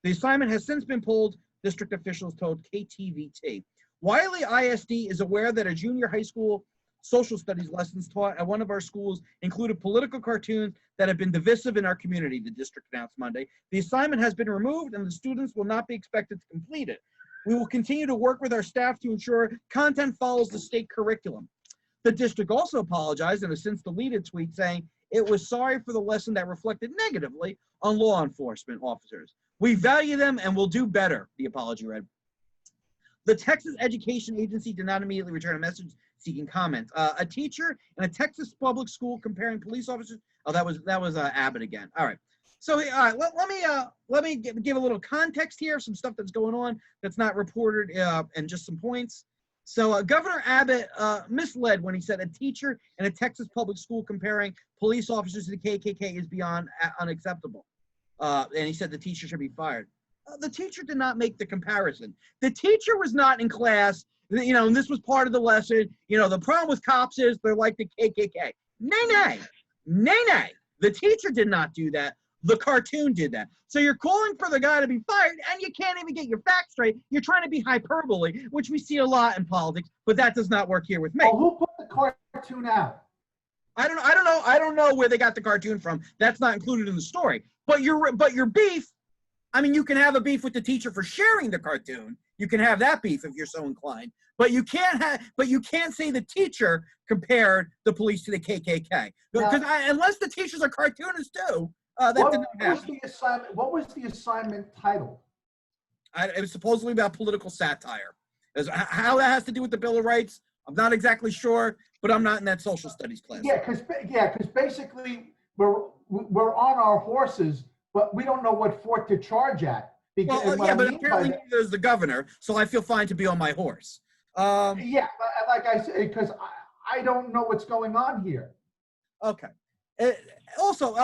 The assignment has since been pulled, district officials told KTVT. Wiley ISD is aware that a junior high school social studies lessons taught at one of our schools included political cartoons that have been divisive in our community, the district announced Monday. The assignment has been removed and the students will not be expected to complete it. We will continue to work with our staff to ensure content follows the state curriculum. The district also apologized in a since deleted tweet saying it was sorry for the lesson that reflected negatively on law enforcement officers. We value them and will do better, the apology read. The Texas Education Agency did not immediately return a message seeking comment. A teacher in a Texas public school comparing police officers. Oh, that was Abbott again. All right. So, all right, let me give a little context here, some stuff that's going on that's not reported, and just some points. So, Governor Abbott misled when he said a teacher in a Texas public school comparing police officers to the KKK is beyond unacceptable. And he said the teacher should be fired. The teacher did not make the comparison. The teacher was not in class, and this was part of the lesson. The problem with cops is they're like the KKK. Nay. The teacher did not do that. The cartoon did that. So you're calling for the guy to be fired, and you can't even get your facts straight. You're trying to be hyperbole, which we see a lot in politics, but that does not work here with me. Oh, who put the cartoon out? I don't know where they got the cartoon from. That's not included in the story. But your beef I mean, you can have a beef with the teacher for sharing the cartoon. You can have that beef if you're so inclined. But you can't say the teacher compared the police to the KKK. Because unless the teachers are cartoonists too, that did not happen. What was the assignment titled? It was supposedly about political satire. How that has to do with the Bill of Rights, I'm not exactly sure, but I'm not in that social studies class. Yeah, because basically we're on our horses, but we don't know what fort to charge at. Well, yeah, but apparently neither is the governor, so I feel fine to be on my horse. Yeah, like I said, because I don't know what's going on here. Okay. Also,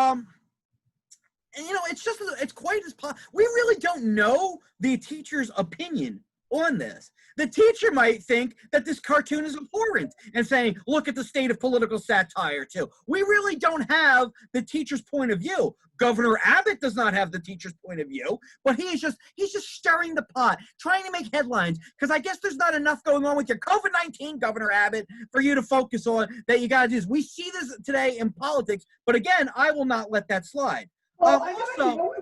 it's quite as we really don't know the teacher's opinion on this. The teacher might think that this cartoon is abhorrent and saying, look at the state of political satire too. We really don't have the teacher's point of view. Governor Abbott does not have the teacher's point of view, but he's just stirring the pot, trying to make headlines, because I guess there's not enough going on with your COVID-19, Governor Abbott, for you to focus on that you got to do this. We see this today in politics, but again, I will not let that slide. Well,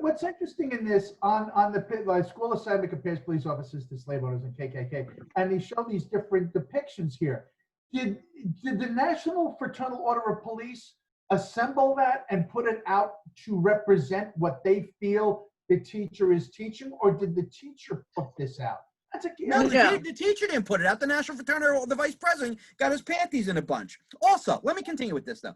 what's interesting in this on the school assignment compares police officers to slave owners and KKK, and they show these different depictions here. Did the National Fraternal Order of Police assemble that and put it out to represent what they feel the teacher is teaching, or did the teacher put this out? The teacher didn't put it out. The National Fraternal, the vice president, got his panties in a bunch. Also, let me continue with this, though.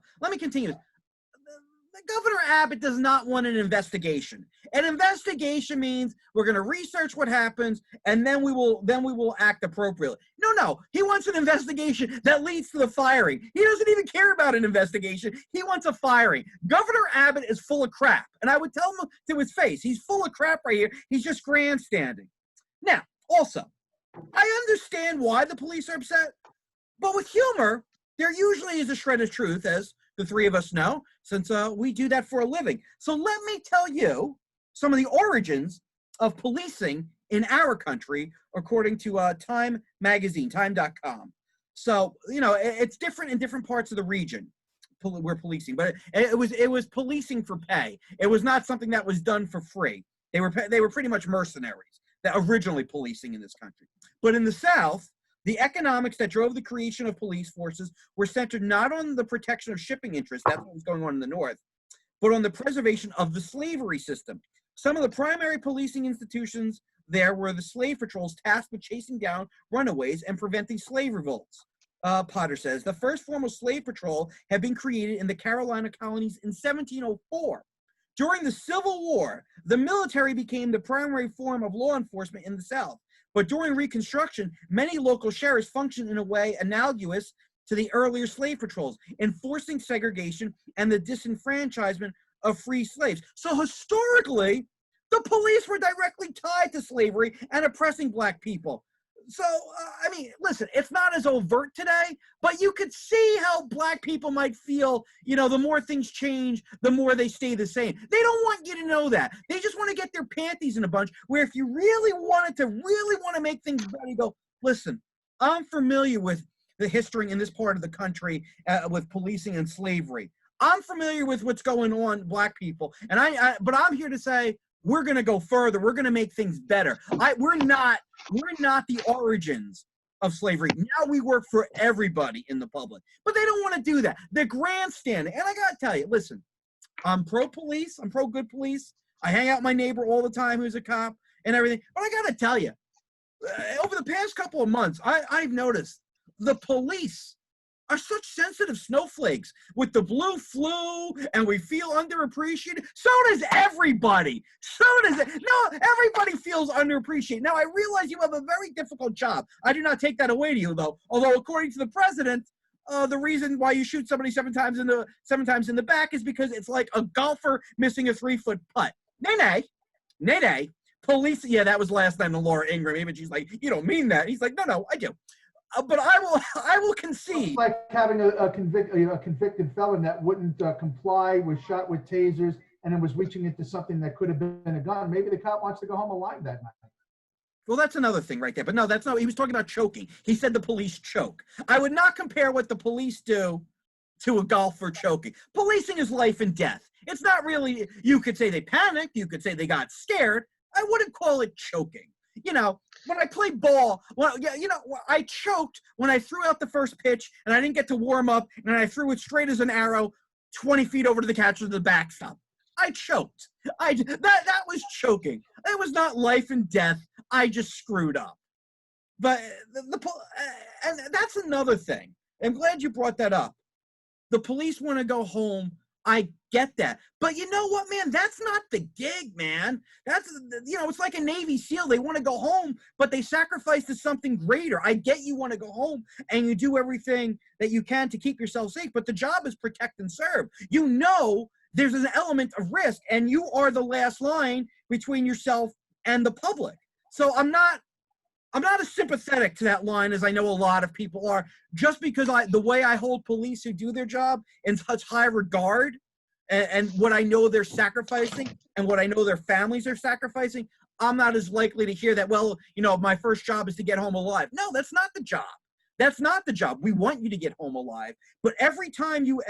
Governor Abbott does not want an investigation. An investigation means we're going to research what happens, and then we will act appropriately. No, he wants an investigation that leads to the firing. He doesn't even care about an investigation. He wants a firing. Governor Abbott is full of crap, and I would tell him to his face, he's full of crap right here. He's just grandstanding. Now, also, I understand why the police are upset, but with humor, there usually is a shred of truth, as the three of us know, since we do that for a living. So let me tell you some of the origins of policing in our country, according to Time magazine, time.com. So, it's different in different parts of the region. We're policing, but it was policing for pay. It was not something that was done for free. They were pretty much mercenaries that originally policing in this country. But in the South, the economics that drove the creation of police forces were centered not on the protection of shipping interests, that's what was going on in the North, but on the preservation of the slavery system. Some of the primary policing institutions there were the slave patrols tasked with chasing down runaways and preventing slave revolts. Potter says, the first formal slave patrol had been created in the Carolina colonies in 1704. During the Civil War, the military became the primary form of law enforcement in the South. But during Reconstruction, many local sheriffs functioned in a way analogous to the earlier slave patrols, enforcing segregation and the disenfranchisement of free slaves. So historically, the police were directly tied to slavery and oppressing black people. So, listen, it's not as overt today, but you could see how black people might feel, the more things change, the more they stay the same. They don't want you to know that. They just want to get their panties in a bunch, where if you really want to make things better, you go, listen, I'm familiar with the history in this part of the country with policing and slavery. I'm familiar with what's going on, black people, but I'm here to say, we're going to go further. We're going to make things better. We're not the origins of slavery. Now we work for everybody in the public. But they don't want to do that. They're grandstanding. And I got to tell you, listen, I'm pro-police. I'm pro-good police. I hang out with my neighbor all the time who's a cop and everything. But I got to tell you, over the past couple of months, I've noticed the police are such sensitive snowflakes with the blue flu, and we feel underappreciated. So does everybody. Everybody feels underappreciated. Now, I realize you have a very difficult job. I do not take that away to you, though. Although, according to the president, the reason why you shoot somebody seven times in the back is because it's like a golfer missing a 3-foot putt. Nay. Police, yeah, that was last night to Laura Ingraham. Even she's like, you don't mean that. He's like, no, I do. But I will concede. It's like having a convicted felon that wouldn't comply, was shot with tasers, and then was reaching into something that could have been a gun. Maybe the cop wants to go home alive that night. Well, that's another thing right there. But no, that's not. He was talking about choking. He said the police choke. I would not compare what the police do to a golfer choking. Policing is life and death. It's not really. You could say they panicked. You could say they got scared. I wouldn't call it choking. You know, when I played ball, I choked when I threw out the first pitch and I didn't get to warm up and I threw it straight as an arrow 20 feet over to the catcher to the backstop. I choked. That was choking. It was not life and death. I just screwed up. But and that's another thing. I'm glad you brought that up. The police want to go home. I get that. But you know what, man? That's not the gig, man. That's, it's like a Navy SEAL. They want to go home, but they sacrifice to something greater. I get you want to go home and you do everything that you can to keep yourself safe, but the job is protect and serve. You know there's an element of risk, and you are the last line between yourself and the public. So I'm not as sympathetic to that line as I know a lot of people are, just because the way I hold police who do their job in such high regard, and what I know they're sacrificing and what I know their families are sacrificing, I'm not as likely to hear that, well, my first job is to get home alive. No, that's not the job. That's not the job. We want you to get home alive. But every time you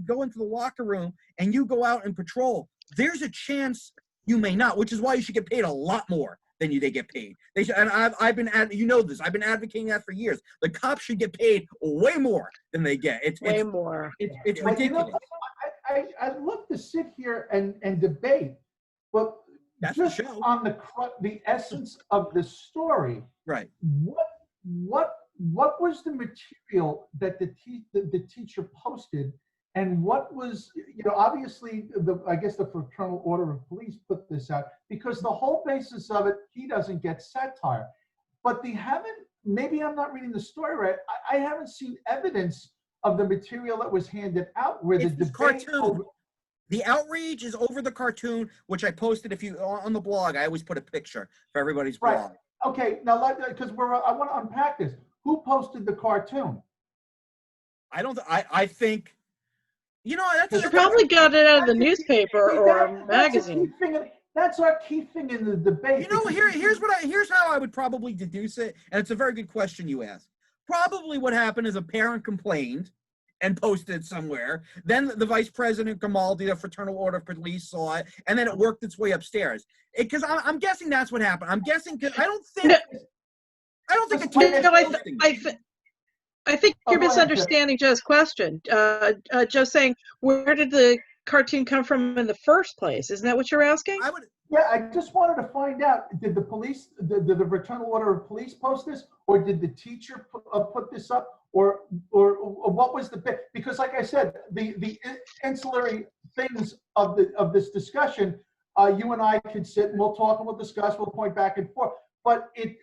go into the locker room and you go out and patrol, there's a chance you may not, which is why you should get paid a lot more than they get paid. They should, and I've been I've been advocating that for years. The cops should get paid way more than they get. It's more. It's ridiculous. I'd love to sit here and debate, but That's just the show. on the essence of the story, Right. What was the material that the teacher posted, and what was, obviously I guess the Fraternal Order of Police put this out because the whole basis of it, he doesn't get satire, but maybe I'm not reading the story right. I haven't seen evidence of the material that was handed out where It's the this debate cartoon. The outrage is over the cartoon, which I posted. If you on the blog, I always put a picture for everybody's blog. Right. Okay, now because I want to unpack this. Who posted the cartoon? I think, You probably got it out of the newspaper or magazine. That's our key thing in the debate. Here's how I would probably deduce it, and it's a very good question you asked. Probably what happened is a parent complained and posted it somewhere. Then the vice president, Gamaldi, the Fraternal Order of Police, saw it, and then it worked its way upstairs. Because I'm guessing that's what happened. I'm guessing because I don't think a teacher. I think you're misunderstanding Joe's question. Joe's saying, where did the cartoon come from in the first place? Isn't that what you're asking? Yeah, I just wanted to find out, did the police, did the Fraternal Order of Police post this, or did the teacher put this up, or what was the bit? Because like I said, the ancillary things of this discussion, you and I could sit and we'll talk and we'll discuss, we'll point back and forth. But it's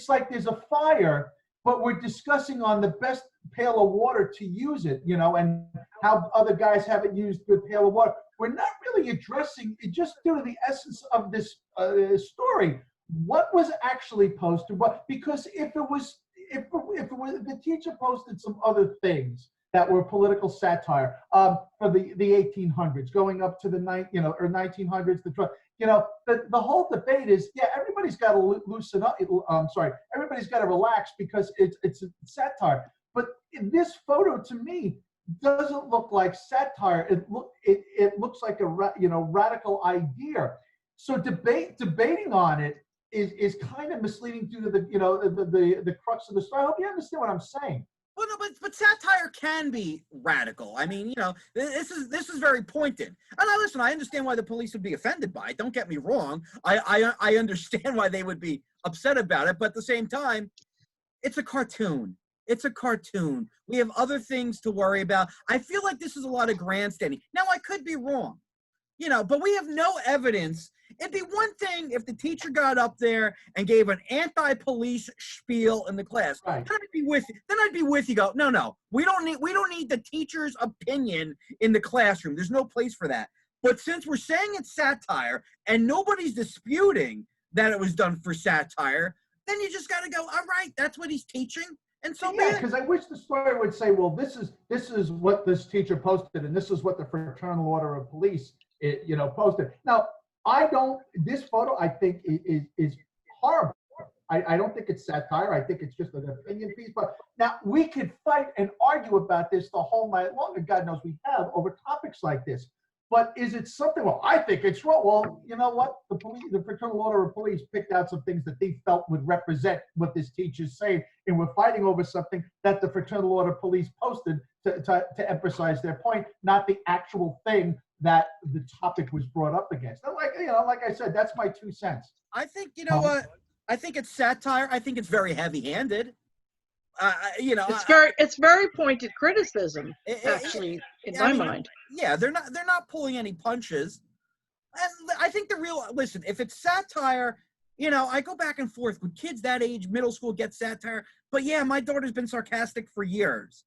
like there's a fire, but we're discussing on the best pail of water to use it, and how other guys haven't used good pail of water. We're not really addressing it, just due to the essence of this story. What was actually posted? Because if the teacher posted some other things that were political satire for the 1800s, going up to the 1900s, the whole debate is, everybody's got to loosen up. Everybody's got to relax because it's satire. But in this photo, to me, doesn't look like satire. It looks like a radical idea. So debating on it is kind of misleading due to the crux of the story. I hope you understand what I'm saying. Well, no, but satire can be radical. I mean, this is very pointed. And listen, I understand why the police would be offended by it. Don't get me wrong. I understand why they would be upset about it. But at the same time, it's a cartoon. It's a cartoon. We have other things to worry about. I feel like this is a lot of grandstanding. Now, I could be wrong, but we have no evidence. It'd be one thing if the teacher got up there and gave an anti-police spiel in the class. Right. Then I'd be with you. Go, no. We don't need the teacher's opinion in the classroom. There's no place for that. But since we're saying it's satire and nobody's disputing that it was done for satire, then you just got to go, all right, that's what he's teaching. And so because I wish the story would say, well, this is what this teacher posted, and this is what the Fraternal Order of Police, posted. Now, this photo, I think, is horrible. I don't think it's satire. I think it's just an opinion piece. But now we could fight and argue about this the whole night long, and God knows we have, over topics like this. But is it something? Well, I think it's wrong. Well, you know what? The Fraternal Order of Police picked out some things that they felt would represent what this teacher's saying, and we're fighting over something that the Fraternal Order of Police posted to emphasize their point, not the actual thing that the topic was brought up against. And like I said, that's my 2 cents. I think, you know what? I think it's satire. I think it's very heavy-handed. It's very pointed criticism, actually, in my mind. Yeah, they're not pulling any punches. And I think listen, if it's satire, I go back and forth with kids that age, middle school get satire. But yeah, my daughter's been sarcastic for years.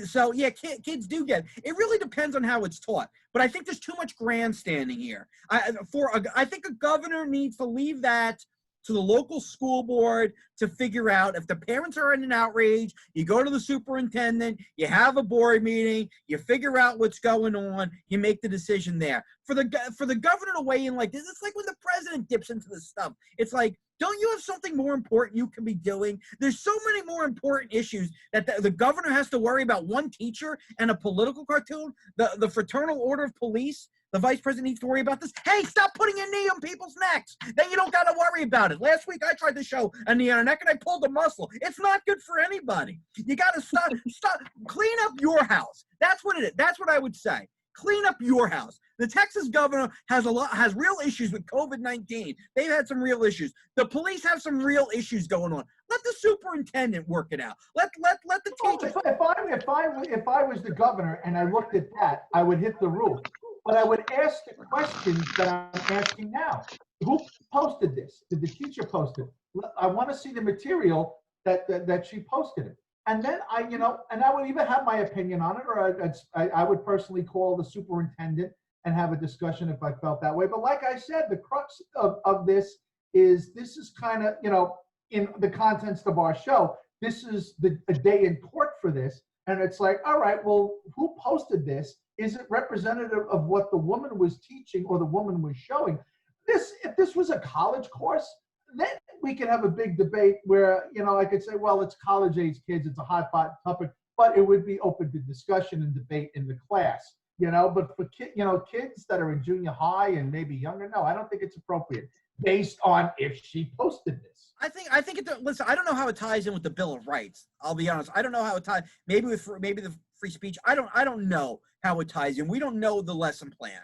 So yeah, kids do get it. It really depends on how it's taught. But I think there's too much grandstanding here. I think a governor needs to leave that to the local school board to figure out if the parents are in an outrage. You go to the superintendent, you have a board meeting, you figure out what's going on, you make the decision there. For the governor to weigh in like this, it's like when the president dips into this stuff. It's like, don't you have something more important you can be doing? There's so many more important issues that the governor has to worry about one teacher and a political cartoon. The Fraternal Order of Police, the vice president needs to worry about this. Hey, stop putting a knee on people's necks. Then you don't got to worry about it. Last week I tried to show a knee on a neck and I pulled a muscle. It's not good for anybody. You got to stop. Clean up your house. That's what it is. That's what I would say. Clean up your house. The Texas governor has real issues with COVID-19. They've had some real issues. The police have some real issues going on. Let the superintendent work it out. Let the teachers. If I was the governor and I looked at that, I would hit the roof. But I would ask the questions that I'm asking now. Who posted this? Did the teacher post it? I want to see the material that she posted it. And then I would even have my opinion on it, or I would personally call the superintendent and have a discussion if I felt that way. But like I said, the crux of this is kind of, in the contents of our show, this is a day in court for this. And it's like, all right, well, who posted this? Is it representative of what the woman was teaching or the woman was showing? If this was a college course, then we could have a big debate where, I could say, well, it's college-age kids, it's a hot topic, but it would be open to discussion and debate in the class, But for kids that are in junior high and maybe younger, no, I don't think it's appropriate based on if she posted this. Listen, I don't know how it ties in with the Bill of Rights. I'll be honest. I don't know how it ties. Maybe the free speech. I don't know how it ties in. We don't know the lesson plan.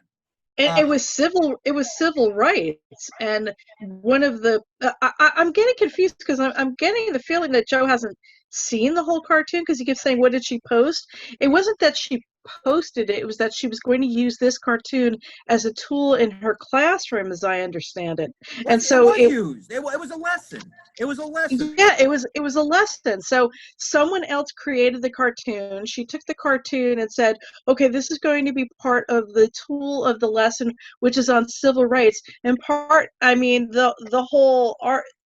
It was civil rights, and one of the I'm getting confused because I'm getting the feeling that Joe hasn't seen the whole cartoon because he keeps saying, "What did she post?" It wasn't that she posted it; it was that she was going to use this cartoon as a tool in her classroom, as I understand it. And so it was a lesson. It was a lesson. Yeah, it was a lesson. So someone else created the cartoon. She took the cartoon and said, "Okay, this is going to be part of the tool of the lesson, which is on civil rights." And the whole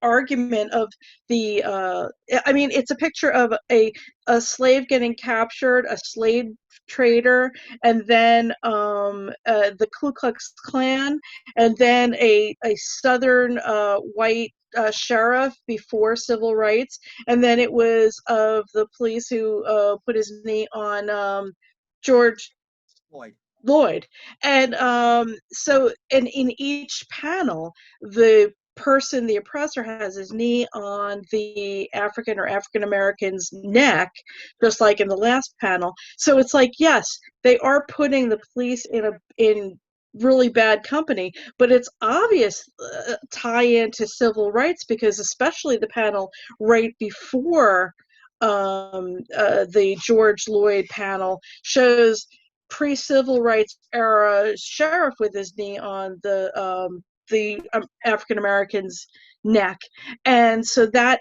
argument of it's a picture of a slave getting captured, a slave trader, and then the Ku Klux Klan, and then a southern white sheriff before civil rights, and then it was of the police who put his knee on George Floyd. And so in each panel, the oppressor has his knee on the African or African American's neck, just like in the last panel. So it's like, yes, they are putting the police in really bad company, but it's obvious tie into civil rights, because especially the panel right before the George Floyd panel shows pre-civil rights era sheriff with his knee on the African American's neck, and so that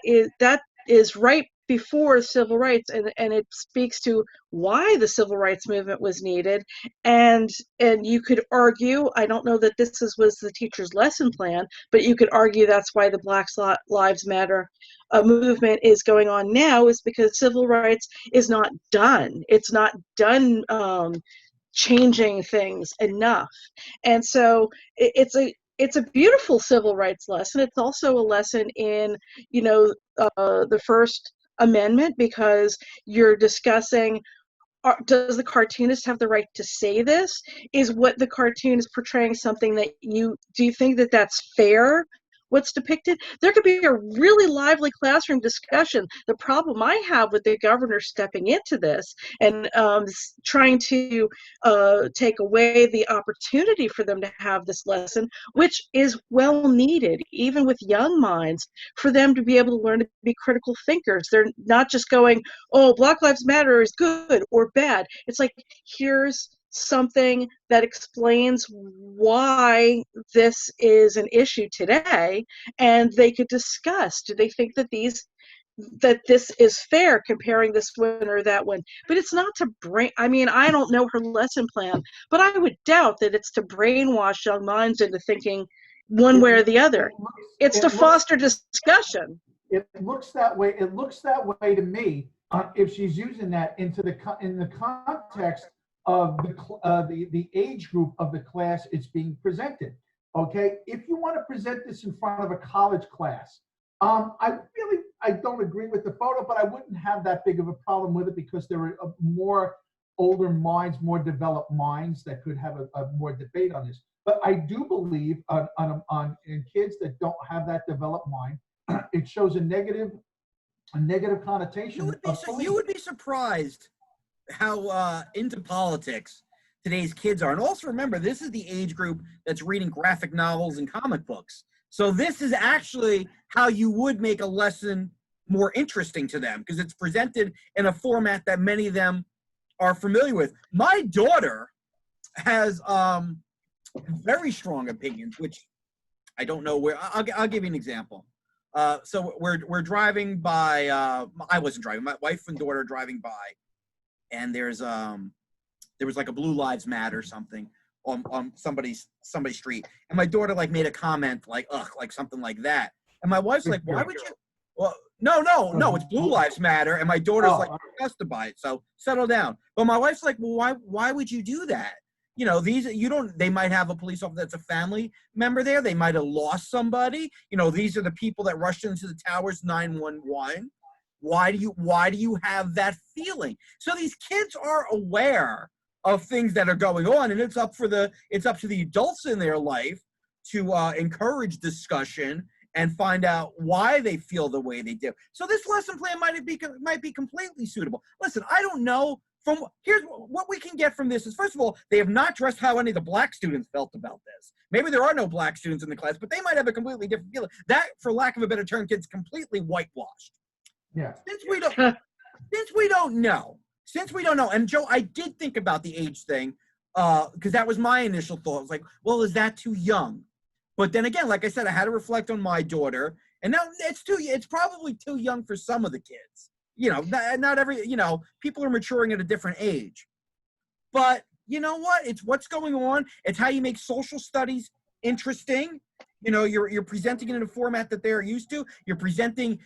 is right before civil rights, and it speaks to why the civil rights movement was needed. And you could argue, I don't know that this was the teacher's lesson plan, but you could argue that's why the Black Lives Matter movement is going on now, is because civil rights is not done. It's not done changing things enough. And so it's a beautiful civil rights lesson. It's also a lesson in, the First Amendment, because you're discussing does the cartoonist have the right to say this? Is what the cartoon is portraying something that do you think that that's fair? What's depicted? There could be a really lively classroom discussion. The problem I have with the governor stepping into this and trying to take away the opportunity for them to have this lesson, which is well needed, even with young minds, for them to be able to learn to be critical thinkers. They're not just going, oh, Black Lives Matter is good or bad. It's like, here's something that explains why this is an issue today, and they could discuss, do they think that this is fair, comparing this one or that one? But it's not to I mean, I don't know her lesson plan, but I would doubt that it's to brainwash young minds into thinking one way or the other. It's to foster discussion. It looks that way. It looks that way to me. If she's using that in the context of the age group of the class it's being presented. Okay, if you want to present this in front of a college class, I don't agree with the photo, but I wouldn't have that big of a problem with it because there are more older minds, more developed minds that could have a more debate on this. But I do believe in kids that don't have that developed mind, it shows a negative connotation. You would be surprised how into politics today's kids are. And also remember, this is the age group that's reading graphic novels and comic books. So this is actually how you would make a lesson more interesting to them, because it's presented in a format that many of them are familiar with. My daughter has very strong opinions, which I don't know where. I'll give you an example. So we're driving by. I wasn't driving. My wife and daughter are driving by, and there was like a Blue Lives Matter something on somebody's street, and my daughter like made a comment like ugh, like something like that, and my wife's like, why would you? Well, no, it's Blue Lives Matter, and my daughter's like disgusted by it. So settle down. But my wife's like, well, why would you do that? You know, they might have a police officer that's a family member there. They might have lost somebody. You know, these are the people that rushed into the towers, 911. Why do you have that feeling? So these kids are aware of things that are going on, and it's up to the adults in their life to encourage discussion and find out why they feel the way they do. So this lesson plan might be completely suitable. Listen, I don't know. Here's what we can get from this is, first of all, they have not addressed how any of the black students felt about this. Maybe there are no black students in the class, but they might have a completely different feeling. That, for lack of a better term, gets completely whitewashed. Yeah. Since we don't know, and Joe, I did think about the age thing because that was my initial thought. I was like, well, is that too young? But then again, like I said, I had to reflect on my daughter, and now it's probably too young for some of the kids. You know, not every, people are maturing at a different age. But you know what? It's what's going on. It's how you make social studies interesting. You know, you're presenting it in a format that they're used to. You're presenting,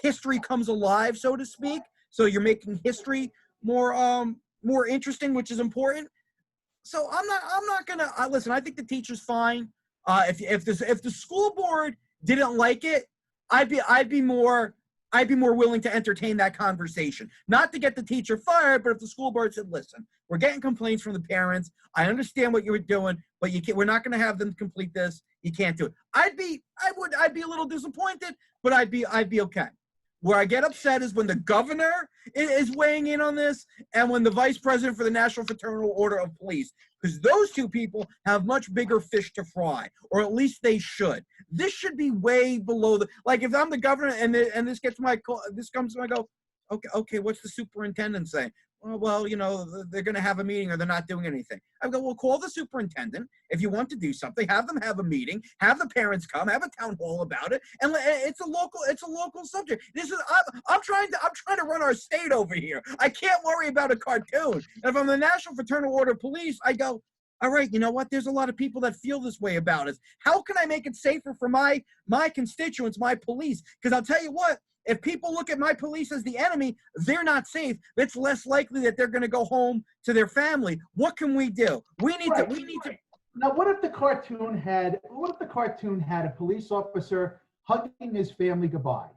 history comes alive, so to speak. So you're making history more interesting, which is important. So I'm not gonna listen. I think the teacher's fine. If the school board didn't like it, I'd be more willing to entertain that conversation. Not to get the teacher fired, but if the school board said, listen, we're getting complaints from the parents. I understand what you were doing, but we're not going to have them complete this. You can't do it. I'd be a little disappointed, but I'd be okay. Where I get upset is when the governor is weighing in on this and when the vice president for the National Fraternal Order of Police, because those two people have much bigger fish to fry, or at least they should. This should be way below like if I'm the governor and this gets my call, this comes to me, I go, okay, what's the superintendent saying? Well, they're going to have a meeting or they're not doing anything. I go, well, call the superintendent. If you want to do something, have them have a meeting, have the parents come, have a town hall about it. And it's a local subject. I'm trying to run our state over here. I can't worry about a cartoon. And if I'm the National Fraternal Order of Police, I go, all right, you know what? There's a lot of people that feel this way about us. How can I make it safer for my constituents, my police? Because I'll tell you what, if people look at my police as the enemy, they're not safe. It's less likely that they're going to go home to their family. What can we do? We need to. Now, what if the cartoon had a police officer hugging his family goodbye,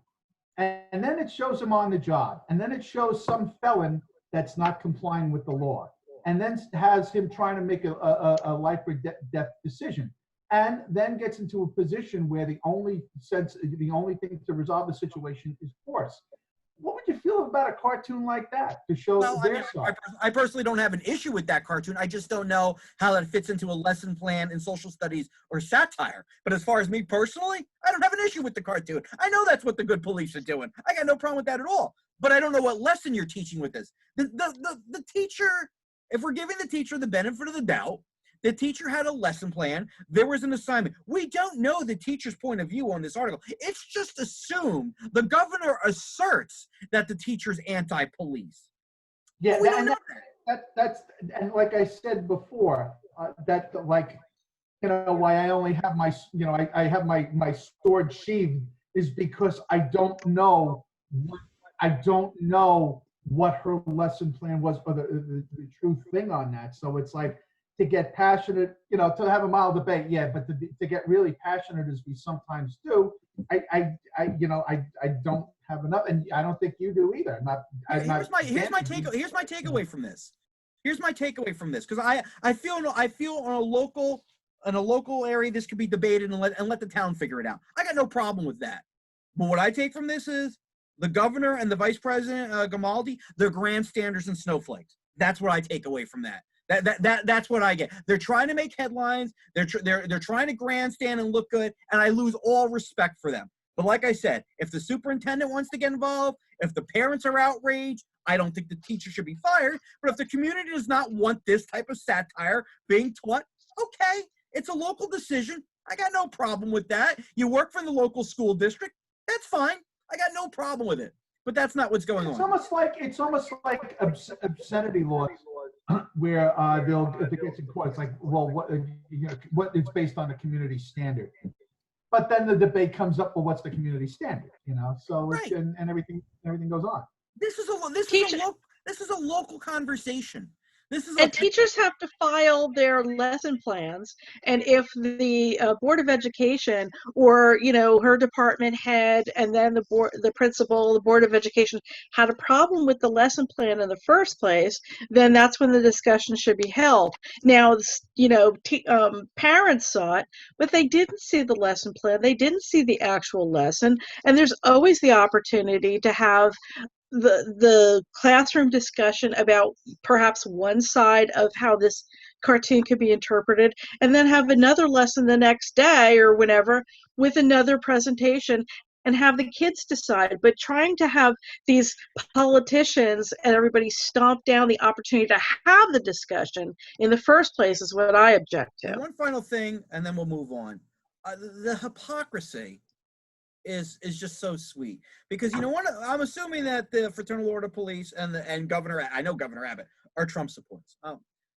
and then it shows him on the job, and then it shows some felon that's not complying with the law, and then has him trying to make a life or death decision, and then gets into a position where the only thing to resolve the situation is force. What would you feel about a cartoon like that to show Well, I their mean, side? I personally don't have an issue with that cartoon. I just don't know how that fits into a lesson plan in social studies or satire. But as far as me personally, I don't have an issue with the cartoon. I know that's what the good police are doing. I got no problem with that at all. But I don't know what lesson you're teaching with this. The teacher, if we're giving the teacher the benefit of the doubt, the teacher had a lesson plan. There was an assignment. We don't know the teacher's point of view on this article. It's just assumed. The governor asserts that the teacher's anti-police. Yeah, But we don't know that. that's and like I said before, that like, why I only have my, I have my sword sheathed is because I don't know what her lesson plan was, or the true thing on that. So it's like, to get passionate, to have a mild debate, yeah, but to get really passionate as we sometimes do, I don't have enough, and I don't think you do either. Here's my takeaway from this. Here's my takeaway from this, because I feel on a local area this could be debated and let the town figure it out. I got no problem with that. But what I take from this is the governor and the vice president Grimaldi, they're grandstanders and snowflakes. That's what I take away from that. That's what I get. They're trying to make headlines. They're trying to grandstand and look good, and I lose all respect for them. But like I said, if the superintendent wants to get involved, if the parents are outraged, I don't think the teacher should be fired. But if the community does not want this type of satire being taught, okay, it's a local decision. I got no problem with that. You work for the local school district, that's fine. I got no problem with it. But that's not what's going on. It's almost like obscenity laws, where if it gets in court, it's like, well, what it's based on a community standard. But then the debate comes up, well, what's the community standard? So it's, Right. and everything goes on. This is a local conversation. And teachers have to file their lesson plans. And if the Board of Education, or her department head, and then the principal, the Board of Education had a problem with the lesson plan in the first place, then that's when the discussion should be held. Now, parents saw it, but they didn't see the lesson plan. They didn't see the actual lesson. And there's always the opportunity to have the classroom discussion about perhaps one side of how this cartoon could be interpreted, and then have another lesson the next day or whenever with another presentation, and have the kids decide. But trying to have these politicians and everybody stomp down the opportunity to have the discussion in the first place is what I object to. And one final thing, and then we'll move on. The hypocrisy is just so sweet, because I'm assuming that the Fraternal Order of Police and Governor Abbott are Trump supporters.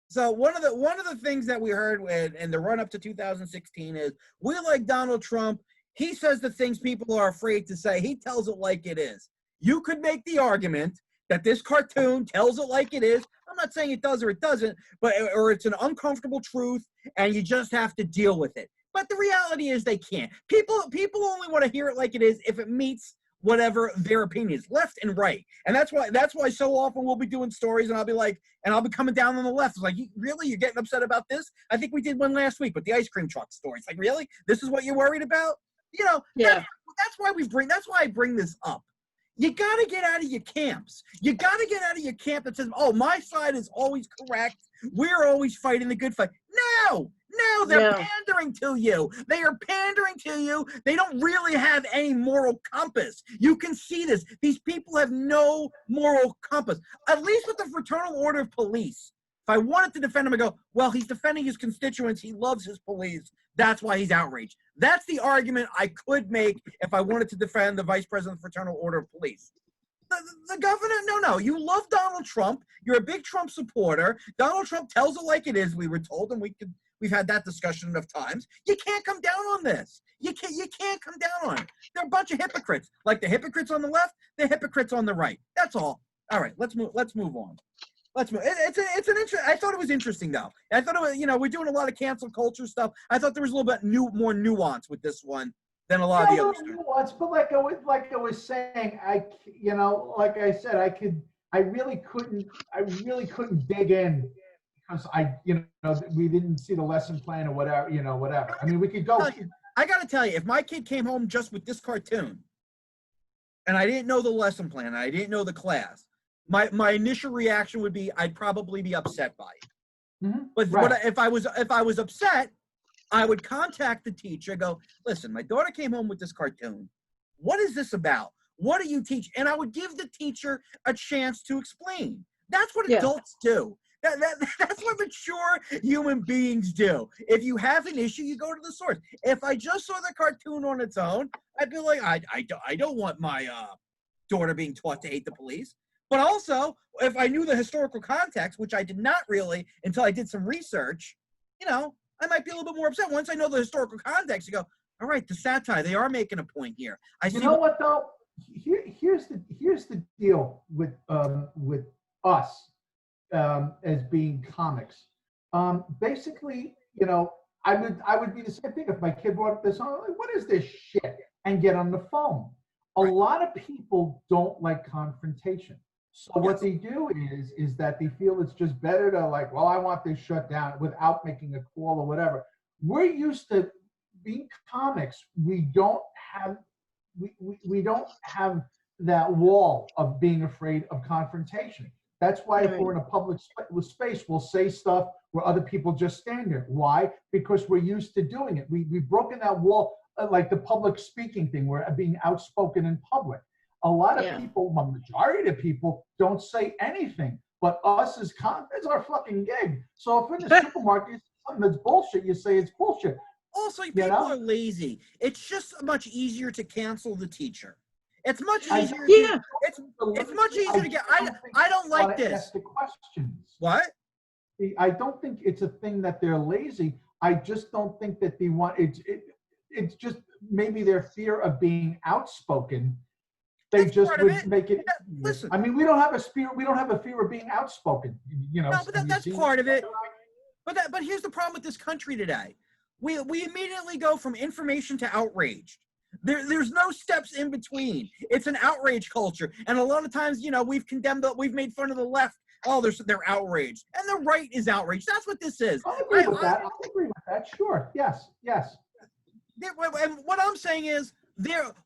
So one of the things that we heard in the run up to 2016 is, we like Donald Trump. He says the things people are afraid to say. He tells it like it is. You could make the argument that this cartoon tells it like it is. I'm not saying it does or it doesn't, or it's an uncomfortable truth and you just have to deal with it. But the reality is they can't. People only want to hear it like it is if it meets whatever their opinion is, left and right. And that's why so often we'll be doing stories and I'll be coming down on the left. It's like, really? You're getting upset about this? I think we did one last week with the ice cream truck story. It's like, really? This is what you're worried about? Yeah. That's why I bring this up. You got to get out of your camps. You got to get out of your camp that says, oh, my side is always correct. We're always fighting the good fight. No, they're pandering to you. They are pandering to you. They don't really have any moral compass. You can see this. These people have no moral compass. At least with the Fraternal Order of Police, if I wanted to defend him, I go, well, he's defending his constituents. He loves his police. That's why he's outraged. That's the argument I could make if I wanted to defend the vice president of the Fraternal Order of Police. The governor, no. You love Donald Trump. You're a big Trump supporter. Donald Trump tells it like it is, we were told, and we've had that discussion enough times. You can't come down on this. You can't come down on it. They're a bunch of hypocrites. Like the hypocrites on the left, the hypocrites on the right. That's all. All right, let's move on. Let's move. I thought it was interesting though. I thought it was, we're doing a lot of cancel culture stuff. I thought there was a little bit more nuance with this one than a lot of the others. Nuance, but like I was saying, like I said, I could I really couldn't dig in because we didn't see the lesson plan or whatever. I mean, we could go. I got to tell you, if my kid came home just with this cartoon and I didn't know the lesson plan, and I didn't know the class, my initial reaction would be I'd probably be upset by it. Mm-hmm. But Right. if I was upset, I would contact the teacher, go, listen, my daughter came home with this cartoon. What is this about? What do you teach? And I would give the teacher a chance to explain. That's what adults do. That's what mature human beings do. If you have an issue, you go to the source. If I just saw the cartoon on its own, I'd be like, I don't want my daughter being taught to hate the police. But also, if I knew the historical context, which I did not really until I did some research, I might be a little bit more upset. Once I know the historical context, you go, all right, the satire, they are making a point here. You know what though? Here's the deal with us as being comics. Basically, I would be the same thing if my kid brought up this. Like, what is this shit? And get on the phone. A lot of people don't like confrontation. So what they do is that they feel it's just better to like, well, I want this shut down without making a call or whatever. We're used to being comics. We don't have that wall of being afraid of confrontation. That's why if we're in a public space, we'll say stuff where other people just stand there. Why? Because we're used to doing it. We've broken that wall, like the public speaking thing, where being outspoken in public. A lot of people, the majority of people, don't say anything. But us as it's our fucking gig. So if in the supermarket, something that's bullshit, you say it's bullshit. Also, people are lazy. It's just much easier to cancel the teacher. It's much easier. It's much easier to get. I don't like this. Ask the questions. What? I don't think it's a thing that they're lazy. I just don't think that they want it's just maybe their fear of being outspoken. They just would make it. Listen, I mean, we don't have a fear of being outspoken. No, but that's part of it. But here's the problem with this country today. We immediately go from information to outraged. There's no steps in between. It's an outrage culture, and a lot of times, we've made fun of the left. Oh, they're outraged, and the right is outraged. That's what this is. I'll agree with that. Sure. Yes. And what I'm saying is,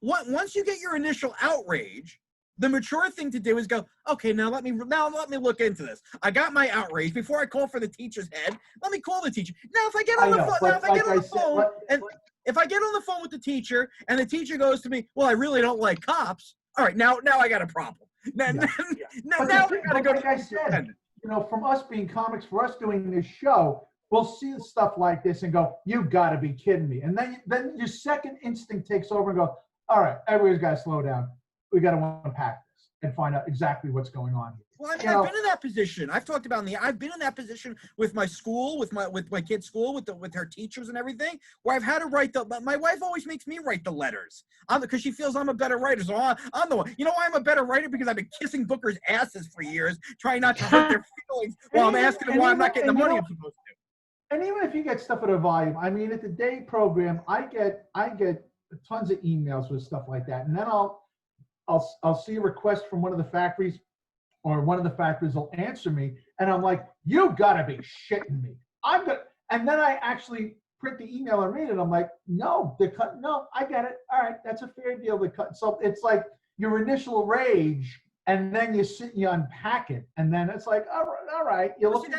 once you get your initial outrage, the mature thing to do is go, okay, now let me look into this. I got my outrage. Before I call for the teacher's head, let me call the teacher. Now, if I get on the phone, if I get on the phone with the teacher and the teacher goes to me, well, I really don't like cops. All right, now I got a problem. Now I got to go. Like I said, from us being comics, for us doing this show, we'll see stuff like this and go, you got to be kidding me. And then your second instinct takes over and go, all right, everybody's got to slow down. We got to unpack this and find out exactly what's going on here. Well, I mean, I've been in that position. I've talked about I've been in that position with my school, with my kid's school, with her teachers and everything, where I've had to write my wife always makes me write the letters because she feels I'm a better writer. So I'm the one. You know why I'm a better writer? Because I've been kissing bookers' asses for years, trying not to hurt their feelings while I'm asking them why I'm not getting the money I'm supposed to. And even if you get stuff at a volume, I mean, at the day program, I get tons of emails with stuff like that, and then I'll see a request from one of the factories, or one of the factories will answer me, and I'm like, you gotta be shitting me. And then I actually print the email and read it. I'm like, no, they're cut. No, I get it. All right, that's a fair deal to cut. So it's like your initial rage, and then you sit and you unpack it, and then it's like, all right.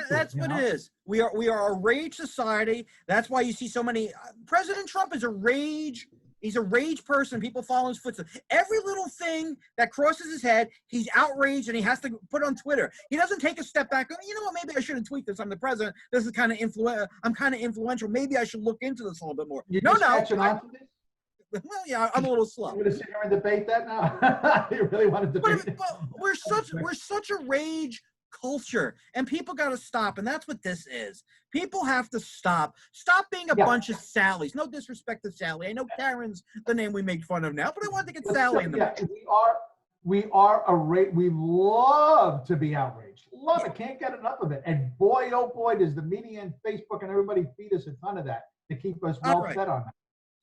That's what it is. We are a rage society. That's why you see so many. President Trump is a rage. He's a rage person. People follow his footsteps. Every little thing that crosses his head, he's outraged and he has to put on Twitter. He doesn't take a step back. You know what? Maybe I shouldn't tweet this. I'm the president. This is kind of I'm kind of influential. Maybe I should look into this a little bit more. Well, yeah, I'm a little slow. I'm going to sit here and debate that now. You really want to debate it? But we're such a rage culture, and people got to stop, and that's what this is. People have to stop being a bunch of Sallys. No disrespect to Sally. I know Karen's the name we make fun of now, but I want to get Sally in the mix. We love to be outraged. Love it. Can't get enough of it. And boy, oh boy, does the media and Facebook and everybody feed us a ton of that to keep us well set on that.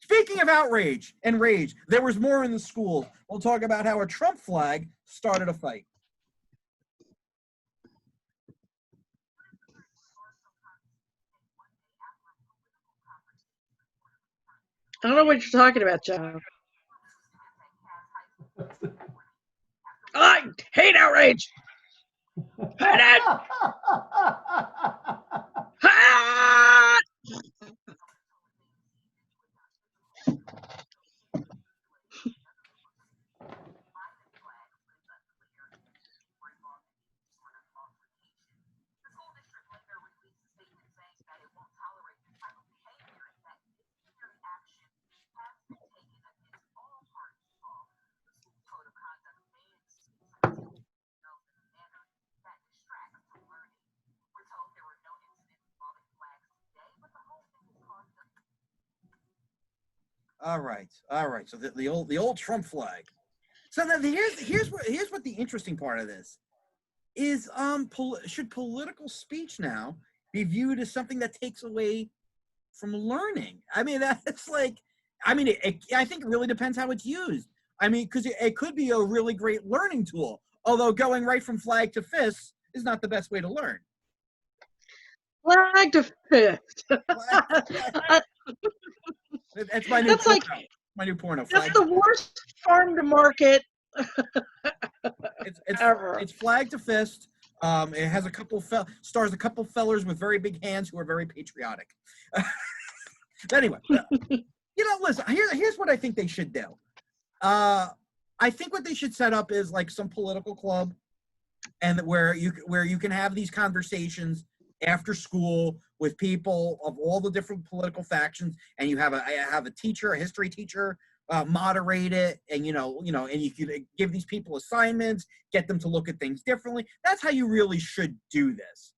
Speaking of outrage and rage, there was more in the schools. We'll talk about how a Trump flag started a fight. I don't know what you're talking about, Joe. I hate outrage. Hate it. Ah! All right, all right. So the old Trump flag. So now here's what the interesting part of this is. Should political speech now be viewed as something that takes away from learning? I mean, that's like, I mean, I think it really depends how it's used. I mean, because it could be a really great learning tool, although going right from flag to fist is not the best way to learn. Flag to fist. That's my new That's porno. like My new porno. that's Flag the worst farm to market it's ever. it's flag to fist. It has stars a couple fellers with very big hands who are very patriotic. Anyway, listen. Here's what I think they should do. I think what they should set up is like some political club, and where you can have these conversations after school with people of all the different political factions, and you have a teacher, a history teacher, moderate it, and and you can give these people assignments, get them to look at things differently. That's how you really should do this.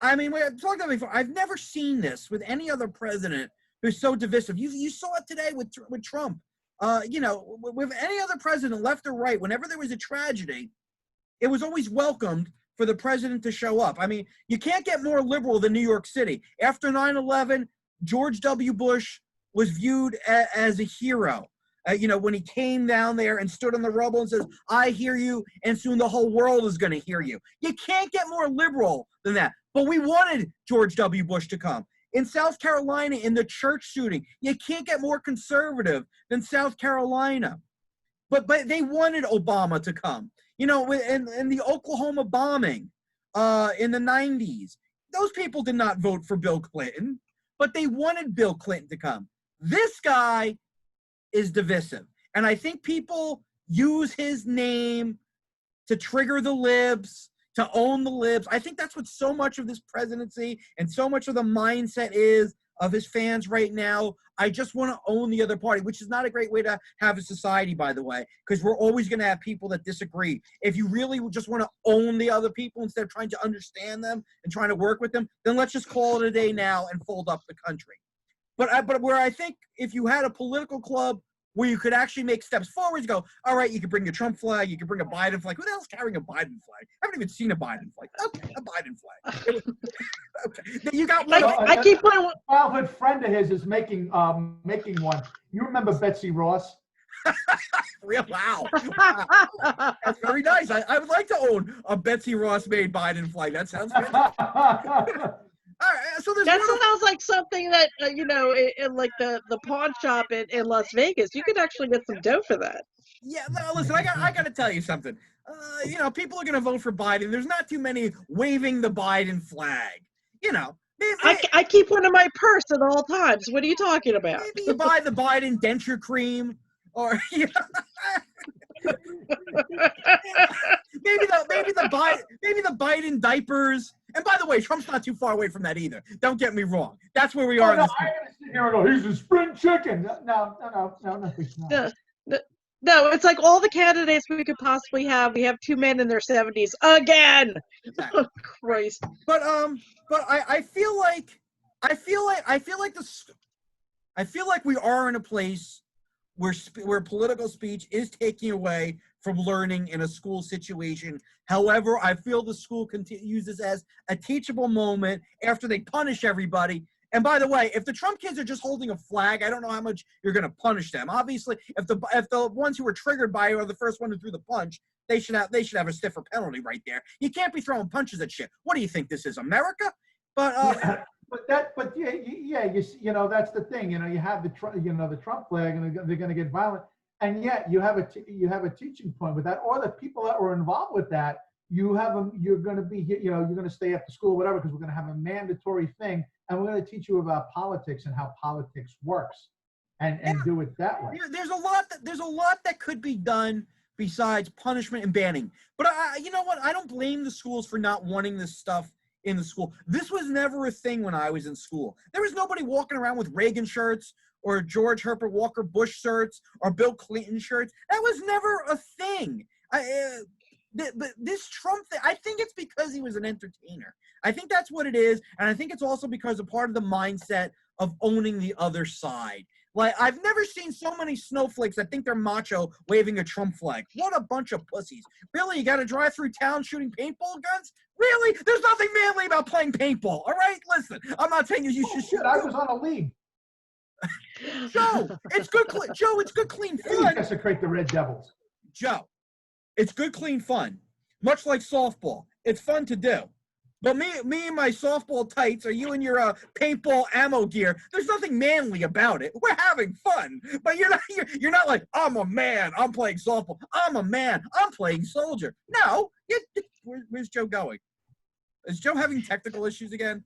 I mean, we talked about it before. I've never seen this with any other president who's so divisive. You saw it today with Trump. With any other president, left or right, whenever there was a tragedy, it was always welcomed for the president to show up. I mean, you can't get more liberal than New York City. After 9/11, George W. Bush was viewed as a hero. When he came down there and stood on the rubble and says, "I hear you, and soon the whole world is going to hear you." You can't get more liberal than that. But we wanted George W. Bush to come. In South Carolina, in the church shooting, you can't get more conservative than South Carolina. But they wanted Obama to come. In the Oklahoma bombing in the 90s, those people did not vote for Bill Clinton, but they wanted Bill Clinton to come. This guy is divisive. And I think people use his name to trigger the libs, to own the libs. I think that's what so much of this presidency and so much of the mindset is of his fans right now. I just want to own the other party, which is not a great way to have a society, by the way, because we're always going to have people that disagree. If you really just want to own the other people instead of trying to understand them and trying to work with them, then let's just call it a day now and fold up the country. But where I think if you had a political club where you could actually make steps forward, go, all right, you can bring your Trump flag, you can bring a Biden flag. Who the hell's carrying a Biden flag? I haven't even seen a Biden flag. Okay, a Biden flag. Okay, you got one. I keep putting one. A childhood friend of his is making one. You remember Betsy Ross? Real wow. That's very nice. I would like to own a Betsy Ross made Biden flag. That sounds fantastic. All right, so that sounds like something that in like the pawn shop in Las Vegas. You could actually get some dough for that. Yeah, no, listen, I got to tell you something. People are going to vote for Biden. There's not too many waving the Biden flag. I keep one in my purse at all times. What are you talking about? Maybe you buy the Biden denture cream, or maybe the Biden diapers. And by the way, Trump's not too far away from that either. Don't get me wrong. That's where we are. I'm going to sit here and go, he's a spring chicken. No, he's not. No, it's like all the candidates we could possibly have. We have two men in their 70s again. Exactly. Oh, Christ. But I feel like we are in a place where political speech is taking away from learning in a school situation. However, I feel the school can use this as a teachable moment after they punish everybody. And by the way, if the Trump kids are just holding a flag, I don't know how much you're going to punish them. Obviously, if the ones who were triggered by it are the first one who threw the punch, they should have a stiffer penalty right there. You can't be throwing punches at shit. What do you think this is, America? But but yeah, you know, that's the thing. You know, you have the Trump flag, and they're going to get violent, and yet you have a teaching point with that, or the people that were involved with that. You're going to be, you know, you're going to stay after school, whatever, because we're going to have a mandatory thing, and we're going to teach you about politics and how politics works, and do it that way. There's a lot that could be done besides punishment and banning. But you know what? I don't blame the schools for not wanting this stuff in the school. This was never a thing when I was in school. There was nobody walking around with Reagan shirts or George Herbert Walker Bush shirts or Bill Clinton shirts. That was never a thing. But this Trump thing, I think it's because he was an entertainer. I think that's what it is, and I think it's also because a part of the mindset of owning the other side. Like, I've never seen so many snowflakes that think they're macho waving a Trump flag. What a bunch of pussies. Really? You got to drive through town shooting paintball guns? Really? There's nothing manly about playing paintball, all right? Listen, I'm not saying you should shoot. I was on a league. Joe, it's good. Joe, it's good, clean fun. Desecrate the Red Devils. Joe, it's good, clean fun. Much like softball. It's fun to do. But me and my softball tights, or you and your paintball ammo gear, there's nothing manly about it. We're having fun. But you're not like, I'm a man, I'm playing softball. I'm a man, I'm playing soldier. No. Where's Joe going? Is Joe having technical issues again?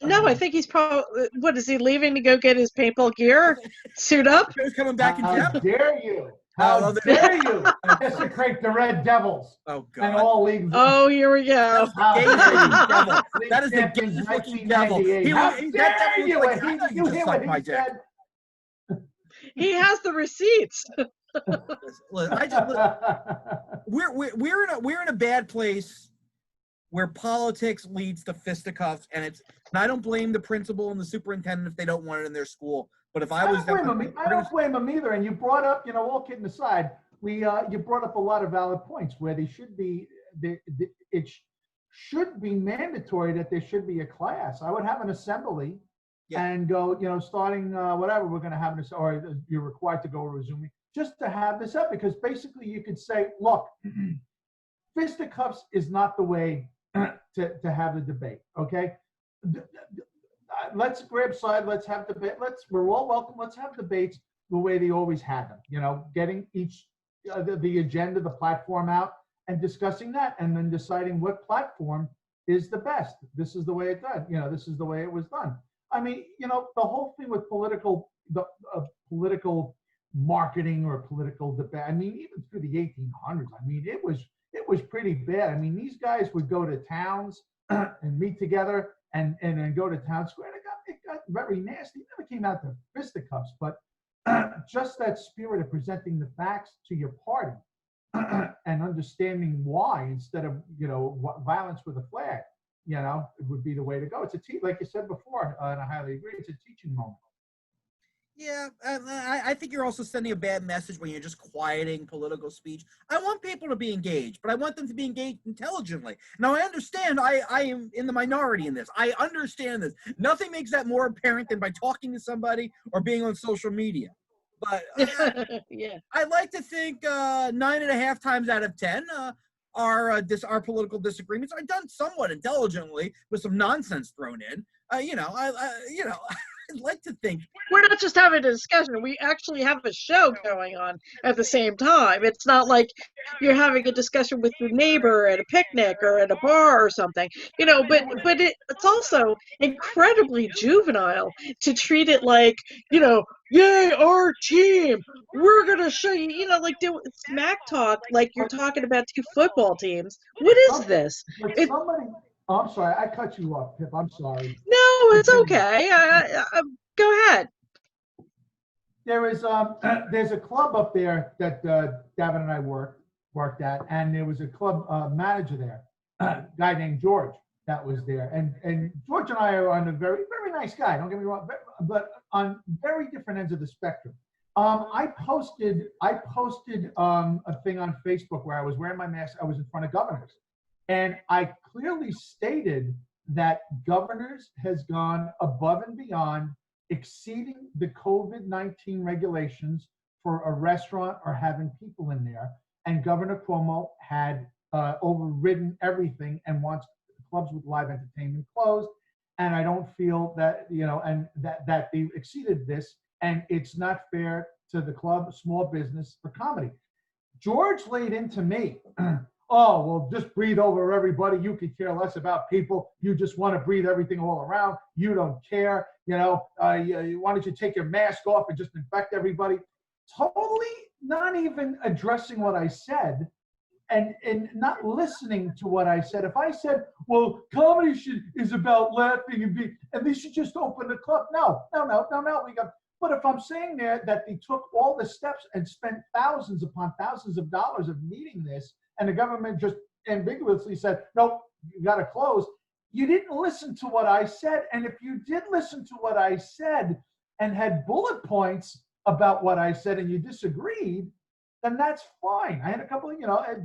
No, I think he's probably, what, is he leaving to go get his paintball gear? Suit up? Joe's coming back in town. How dare you? How dare you desecrate the Red Devils? Oh, God. And all leagues. Oh, here we go. That is the gayest looking devil. That devil you? like, I know you just sucked my dick. He has the receipts. We're in a bad place where politics leads to fisticuffs, and I don't blame the principal and the superintendent if they don't want it in their school. But if I was I don't blame them either. And you brought up, you know, all kidding aside, you brought up a lot of valid points where it should be mandatory that there should be a class. I would have an assembly and go, you know, starting whatever we're going to have, or you're required to go to Zoom, just to have this up, because basically you could say, look, fisticuffs is not the way to have the debate. Okay. Let's grab side. Let's have debate. We're all welcome. Let's have debates the way they always had them. You know, getting each the agenda, the platform out, and discussing that, and then deciding what platform is the best. This is the way it's done. You know, this is the way it was done. I mean, you know, the whole thing with political marketing or political debate. I mean, even through the 1800s. I mean, it was pretty bad. I mean, these guys would go to towns and meet together. And then go to town square. It got very nasty. It never came out to fisticuffs, but just that spirit of presenting the facts to your party and understanding why, instead of, you know, violence with a flag, you know, it would be the way to go. It's like you said before, and I highly agree. It's a teaching moment. Yeah, I think you're also sending a bad message when you're just quieting political speech. I want people to be engaged, but I want them to be engaged intelligently. Now, I understand I am in the minority in this. I understand this. Nothing makes that more apparent than by talking to somebody or being on social media. But Yeah, I like to think 9.5 times out of 10, our political disagreements are done somewhat intelligently with some nonsense thrown in. I'd like to think we're not just having a discussion. We actually have a show going on at the same time. It's not like you're having a discussion with your neighbor at a picnic or at a bar or something, you know. But it's also incredibly juvenile to treat it like, you know, yay, our team, we're gonna show you, you know, like do smack talk like you're talking about two football teams. What is this? Oh, I'm sorry, I cut you off, Pip. I'm sorry. No, it's okay. Go ahead. There's a club up there that Davin and I worked at, and there was a club manager there, a guy named George that was there, and George and I are on a very, very nice guy. Don't get me wrong, but on very different ends of the spectrum. I posted a thing on Facebook where I was wearing my mask. I was in front of governors. And I clearly stated that governors has gone above and beyond, exceeding the COVID-19 regulations for a restaurant or having people in there. And Governor Cuomo had overridden everything and wants clubs with live entertainment closed. and I don't feel that, and that they exceeded this, and it's not fair to the club, small business, for comedy. George laid into me, oh, well, just breathe over everybody. You could care less about people. You just want to breathe everything all around. You don't care. Why don't you take your mask off and just infect everybody? Totally not even addressing what I said, and not listening to what I said. If I said, well, comedy is about laughing and they should just open the club. No. But if I'm saying there that they took all the steps and spent thousands upon thousands of dollars of meeting this, and the government just ambiguously said, nope, you got to close, you didn't listen to what I said. And if you did listen to what I said and had bullet points about what I said and you disagreed, then that's fine. I had a couple of,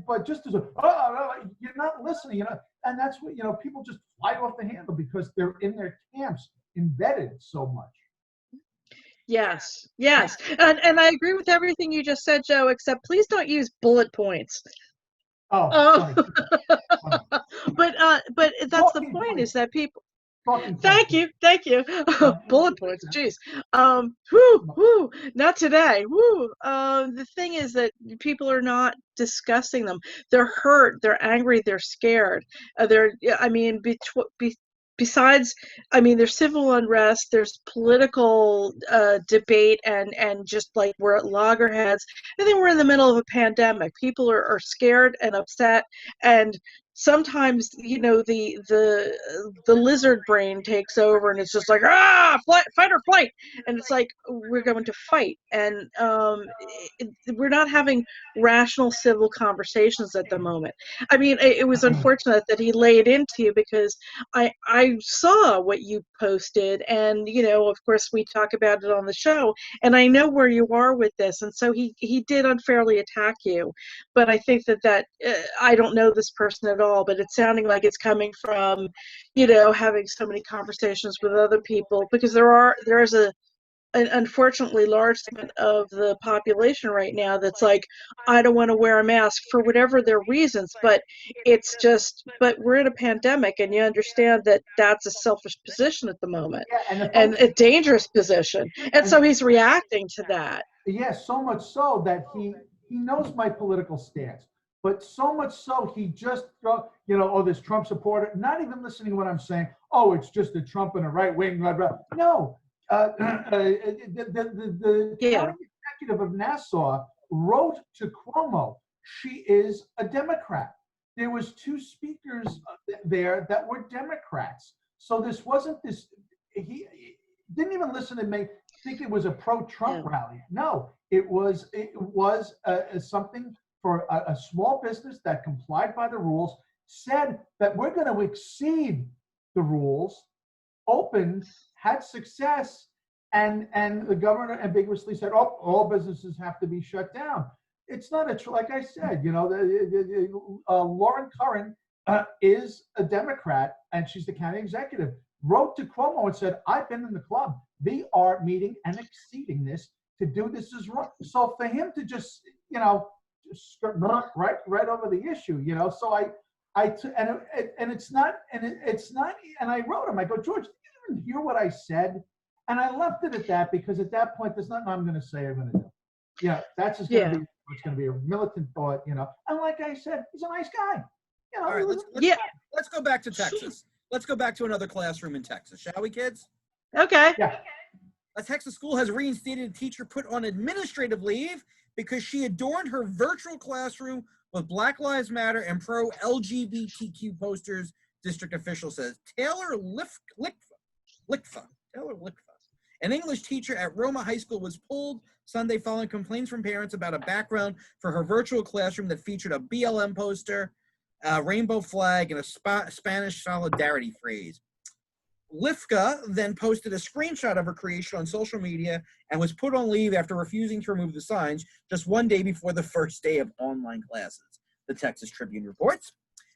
but just as you're not listening, and that's what, people just fly off the handle because they're in their camps embedded so much. Yes. And I agree with everything you just said, Joe, except please don't use bullet points. Oh, but that's the point, is that people. Thank you. Bullet points. Jeez. Not today. The thing is that people are not discussing them. They're hurt. They're angry. They're scared. Besides, there's civil unrest, there's political debate, and just like we're at loggerheads. I think we're in the middle of a pandemic. People are scared and upset, and sometimes the lizard brain takes over, and it's just like fight or flight, and it's like we're going to fight, and we're not having rational civil conversations at the moment. It was unfortunate that he laid into you, because I saw what you posted, and of course we talk about it on the show, and I know where you are with this, and so he did unfairly attack you. But I think that I don't know this person at all, but it's sounding like it's coming from having so many conversations with other people, because there is an unfortunately large segment of the population right now that's like, I don't want to wear a mask for whatever their reasons, but we're in a pandemic, and you understand that that's a selfish position at the moment, and a dangerous position, and so he's reacting to that. Yes, so much so that he knows my political stance, but so much so he just this Trump supporter, not even listening to what I'm saying. Oh, it's just a Trump and a right wing. No. The county executive of Nassau wrote to Cuomo. She is a Democrat. There was 2 speakers there that were Democrats. So this wasn't this. He didn't even listen to me. Think it was a pro-Trump rally. No, it was something for a small business that complied by the rules. Said that we're going to exceed the rules. Opened, had success, and the governor ambiguously said, "Oh, all businesses have to be shut down." It's not like I said. Lauren Curran is a Democrat, and she's the county executive. Wrote to Cuomo and said, "I've been in the club. They are meeting and exceeding this. To do this is wrong." So for him to just skirt right over the issue, So it's not, and I wrote him. I go, "George, did you even hear what I said?" And I left it at that, because at that point, there's nothing I'm going to say or going to do. That's just going to be, it's going to be a militant thought, And like I said, he's a nice guy. All right, let's go back to Texas. Let's go back to another classroom in Texas, shall we, kids? Okay. Yeah. A Texas school has reinstated a teacher put on administrative leave because she adorned her virtual classroom with Black Lives Matter and pro-LGBTQ posters, district official says. Taylor Lickfa, an English teacher at Roma High School, was pulled Sunday following complaints from parents about a background for her virtual classroom that featured a BLM poster, a rainbow flag, and a Spanish solidarity phrase. Lifka then posted a screenshot of her creation on social media and was put on leave after refusing to remove the signs just one day before the first day of online classes, the Texas Tribune reports.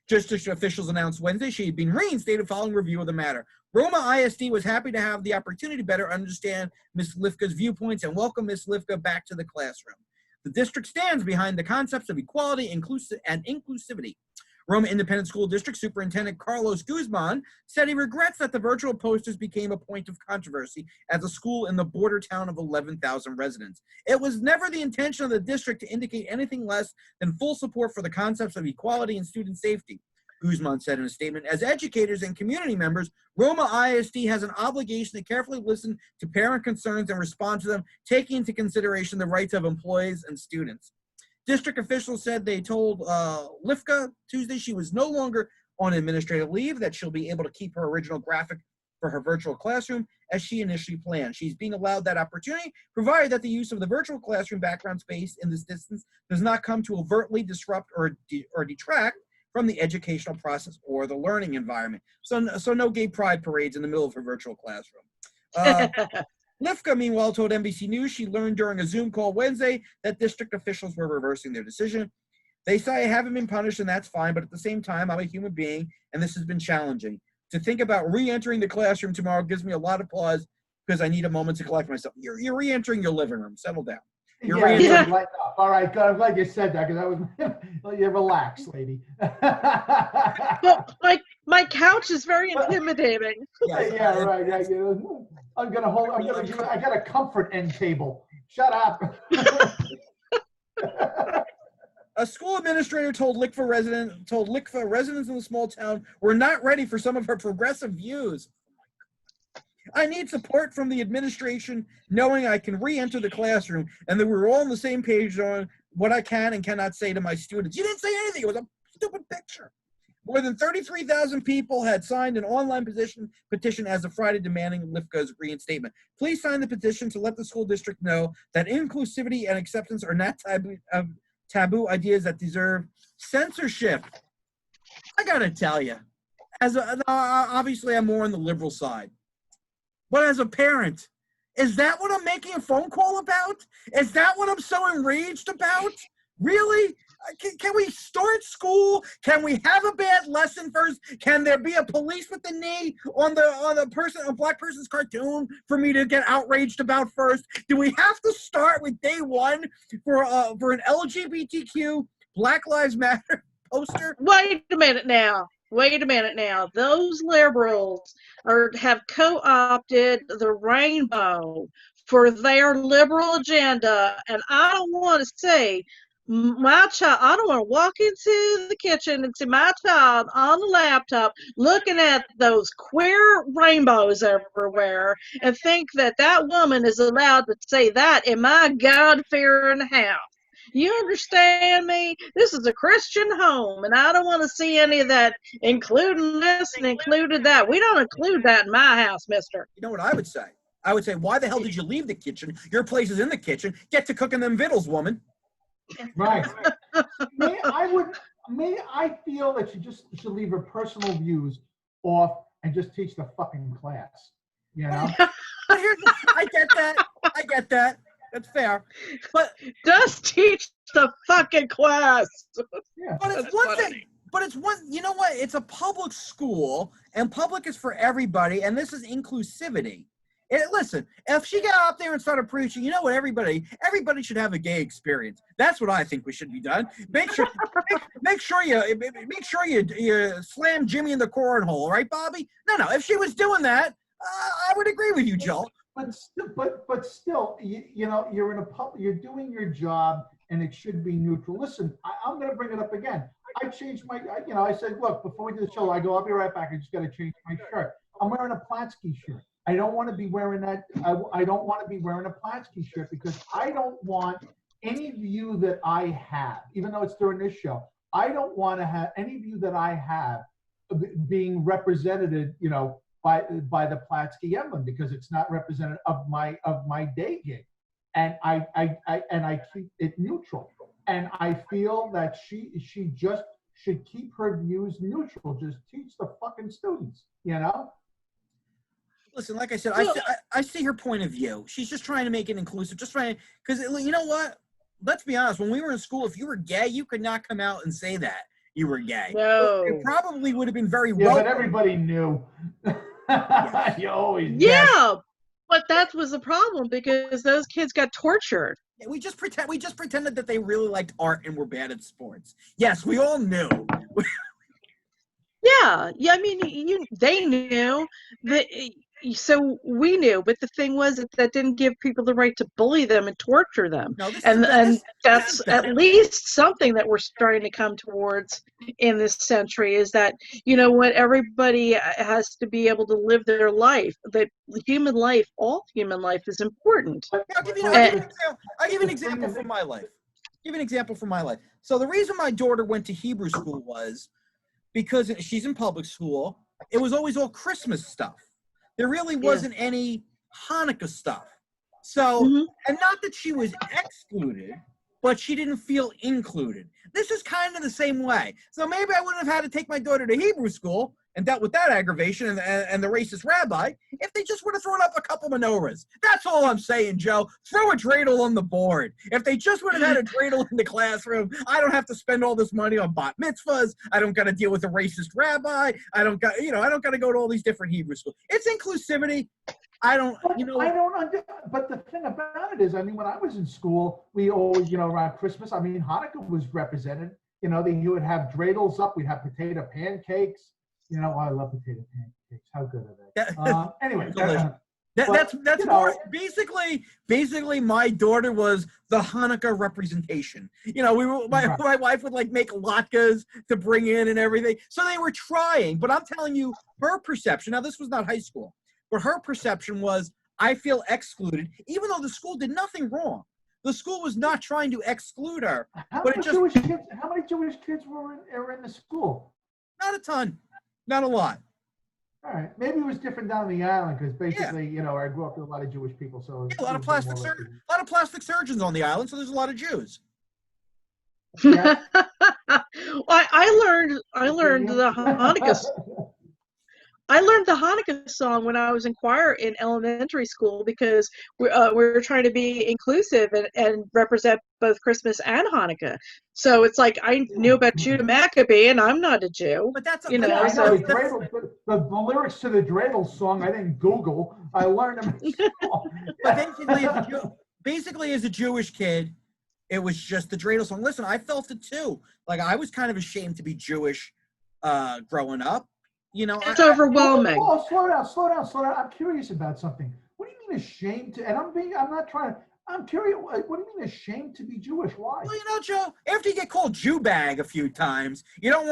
District officials announced Wednesday she had been reinstated following review of the matter. Roma ISD was happy to have the opportunity to better understand Ms. Lifka's viewpoints and welcome Ms. Lifka back to the classroom. The district stands behind the concepts of equality and inclusivity. Roma Independent School District Superintendent Carlos Guzman said he regrets that the virtual posters became a point of controversy at the school in the border town of 11,000 residents. It was never the intention of the district to indicate anything less than full support for the concepts of equality and student safety, Guzman said in a statement. As educators and community members, Roma ISD has an obligation to carefully listen to parent concerns and respond to them, taking into consideration the rights of employees and students. District officials said they told Lifka Tuesday she was no longer on administrative leave, that she'll be able to keep her original graphic for her virtual classroom as she initially planned. She's being allowed that opportunity, provided that the use of the virtual classroom background space in this distance does not come to overtly disrupt or detract from the educational process or the learning environment. So no gay pride parades in the middle of her virtual classroom. Lifka, meanwhile, told NBC News she learned during a Zoom call Wednesday that district officials were reversing their decision. They say I haven't been punished, and that's fine, but at the same time, I'm a human being, and this has been challenging. To think about re-entering the classroom tomorrow gives me a lot of pause because I need a moment to collect myself. You're re-entering your living room. Settle down. You're yeah. All right, good. I'm glad you said that because I was. You relax, lady. Well, my couch is very intimidating. Yeah, right. Yeah, I'm gonna hold. I got a comfort end table. Shut up. A school administrator told Likva residents in the small town were not ready for some of her progressive views. I need support from the administration, knowing I can re-enter the classroom and that we're all on the same page on what I can and cannot say to my students. You didn't say anything. It was a stupid picture. More than 33,000 people had signed an online petition as of Friday demanding Lifka's reinstatement. Please sign the petition to let the school district know that inclusivity and acceptance are not taboo ideas that deserve censorship. I gotta tell you, obviously I'm more on the liberal side. But as a parent, is that what I'm making a phone call about? Is that what I'm so enraged about? Really? Can we start school? Can we have a bad lesson first? Can there be a police with the knee on a black person's cartoon for me to get outraged about first? Do we have to start with day one for an LGBTQ Black Lives Matter poster? Wait a minute now. Those liberals have co-opted the rainbow for their liberal agenda, and I don't want to say my child. I don't want to walk into the kitchen and see my child on the laptop looking at those queer rainbows everywhere and think that that woman is allowed to say that in my God-fearing house. You understand me? This is a Christian home, and I don't want to see any of that, including this and included that. We don't include that in my house, mister. You know what I would say? I would say, why the hell did you leave the kitchen? Your place is in the kitchen. Get to cooking them vittles, woman. Right. I feel that she should leave her personal views off and just teach the fucking class. You know? I get that. That's fair. But just teach the fucking class. Yeah. But it's one thing. But it's one, you know what? It's a public school, and public is for everybody, and this is inclusivity. Listen, if she got up there and started preaching, you know what? Everybody should have a gay experience. That's what I think we should be done. Make sure you slam Jimmy in the cornhole, right, Bobby? No. If she was doing that, I would agree with you, Joel. But still, you know, you're in a you're doing your job, and it should be neutral. Listen, I'm going to bring it up again. I changed I said, look, before we do the show, I'll be right back. I just got to change my shirt. I'm wearing a Platsky shirt. I don't want to be wearing that. I don't want to be wearing a Platsky shirt because I don't want any view that I have, even though it's during this show. I don't want to have any view that I have being represented, you know, by the Platsky emblem because it's not representative of my day gig, and I keep it neutral. And I feel that she just should keep her views neutral. Just teach the fucking students, you know. Listen, like I said, I see her point of view. She's just trying to make it inclusive, because you know what? Let's be honest. When we were in school, if you were gay, you could not come out and say that you were gay. No. It probably would have been very well. Yeah, but everybody knew. You always yeah, but that was the problem because those kids got tortured. We just pretended that they really liked art and were bad at sports. Yes, we all knew. Yeah. I mean, they knew that, so we knew. But the thing was that didn't give people the right to bully them and torture them. No, this is And about and this. that's That's at better. least something that we're starting to come towards in this century. Is that, what, everybody has to be able to live their life. That human life, all human life, is important. But, Yeah, I'll give you. I'll but give you And an example. I'll give you an the thing example is, from my life. Give you an example from my life. So the reason my daughter went to Hebrew school was because she's in public school. It was always all Christmas stuff. There really yeah. wasn't any Hanukkah stuff. So, Mhm. and not that she was excluded, but she didn't feel included. This is kind of the same way. So maybe I wouldn't have had to take my daughter to Hebrew school and dealt with that aggravation and the racist rabbi if they just would have thrown up a couple menorahs. That's all I'm saying, Joe. Throw a dreidel on the board. If they just would have had a dreidel in the classroom, I don't have to spend all this money on bat mitzvahs. I don't got to deal with a racist rabbi. I don't got to go to all these different Hebrew schools. It's inclusivity. I don't, but the thing about it is, I mean, when I was in school, we always, around Christmas, I mean, Hanukkah was represented. You would have dreidels up. We'd have potato pancakes. I love potato pancakes. How good are they? Anyway, Delicious. but, That's more basically my daughter was the Hanukkah representation. My wife would like make latkes to bring in and everything. So they were trying, but I'm telling you, her perception. Now this was not high school, but her perception was I feel excluded, even though the school did nothing wrong. The school was not trying to exclude her, but it just how many Jewish kids were in the school? not a ton, not a lot. All right, maybe it was different down the island because Yeah. basically, I grew up with a lot of Jewish people, so Yeah, a lot of plastic surgeons on the island, so there's a lot of Jews. Yeah. I learned the Hanukkah. I learned the Hanukkah song when I was in choir in elementary school because we're trying to be inclusive and represent both Christmas and Hanukkah. So it's like I knew about Judah Maccabee, and I'm not a Jew. But that's Yeah, I know So the dreidel, the lyrics to the dreidel song. I didn't Google. I learned them in school. But basically, as a Jewish kid, it was just the dreidel song. Listen, I felt it too. Like I was kind of ashamed to be Jewish growing up. it's overwhelming. Oh, slow down. I'm curious about something. What do you mean ashamed to? And I'm not trying to. I'm curious. What do you mean ashamed to be Jewish? Why? Well, Joe, after you get called Jew bag a few times, you don't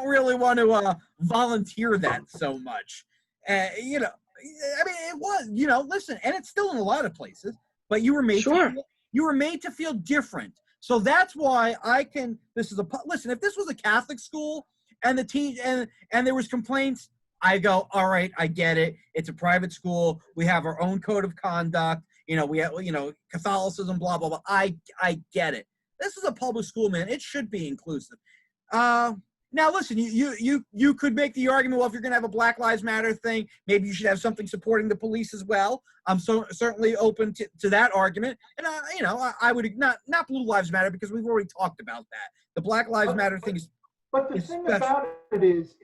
really want to volunteer that so much. I mean, it was, listen, and it's still in a lot of places, but you were made to feel different. So that's why listen, if this was a Catholic school and and there was complaints, I go, all right, I get it. It's a private school. We have our own code of conduct. We have, Catholicism, blah, blah, blah. I get it. This is a public school, man. It should be inclusive. Now, listen, you could make the argument, well, if you're going to have a Black Lives Matter thing, maybe you should have something supporting the police as well. I'm certainly open to that argument. And, I would not Blue Lives Matter because we've already talked about that. The Black Lives Matter thing is. But the thing about it is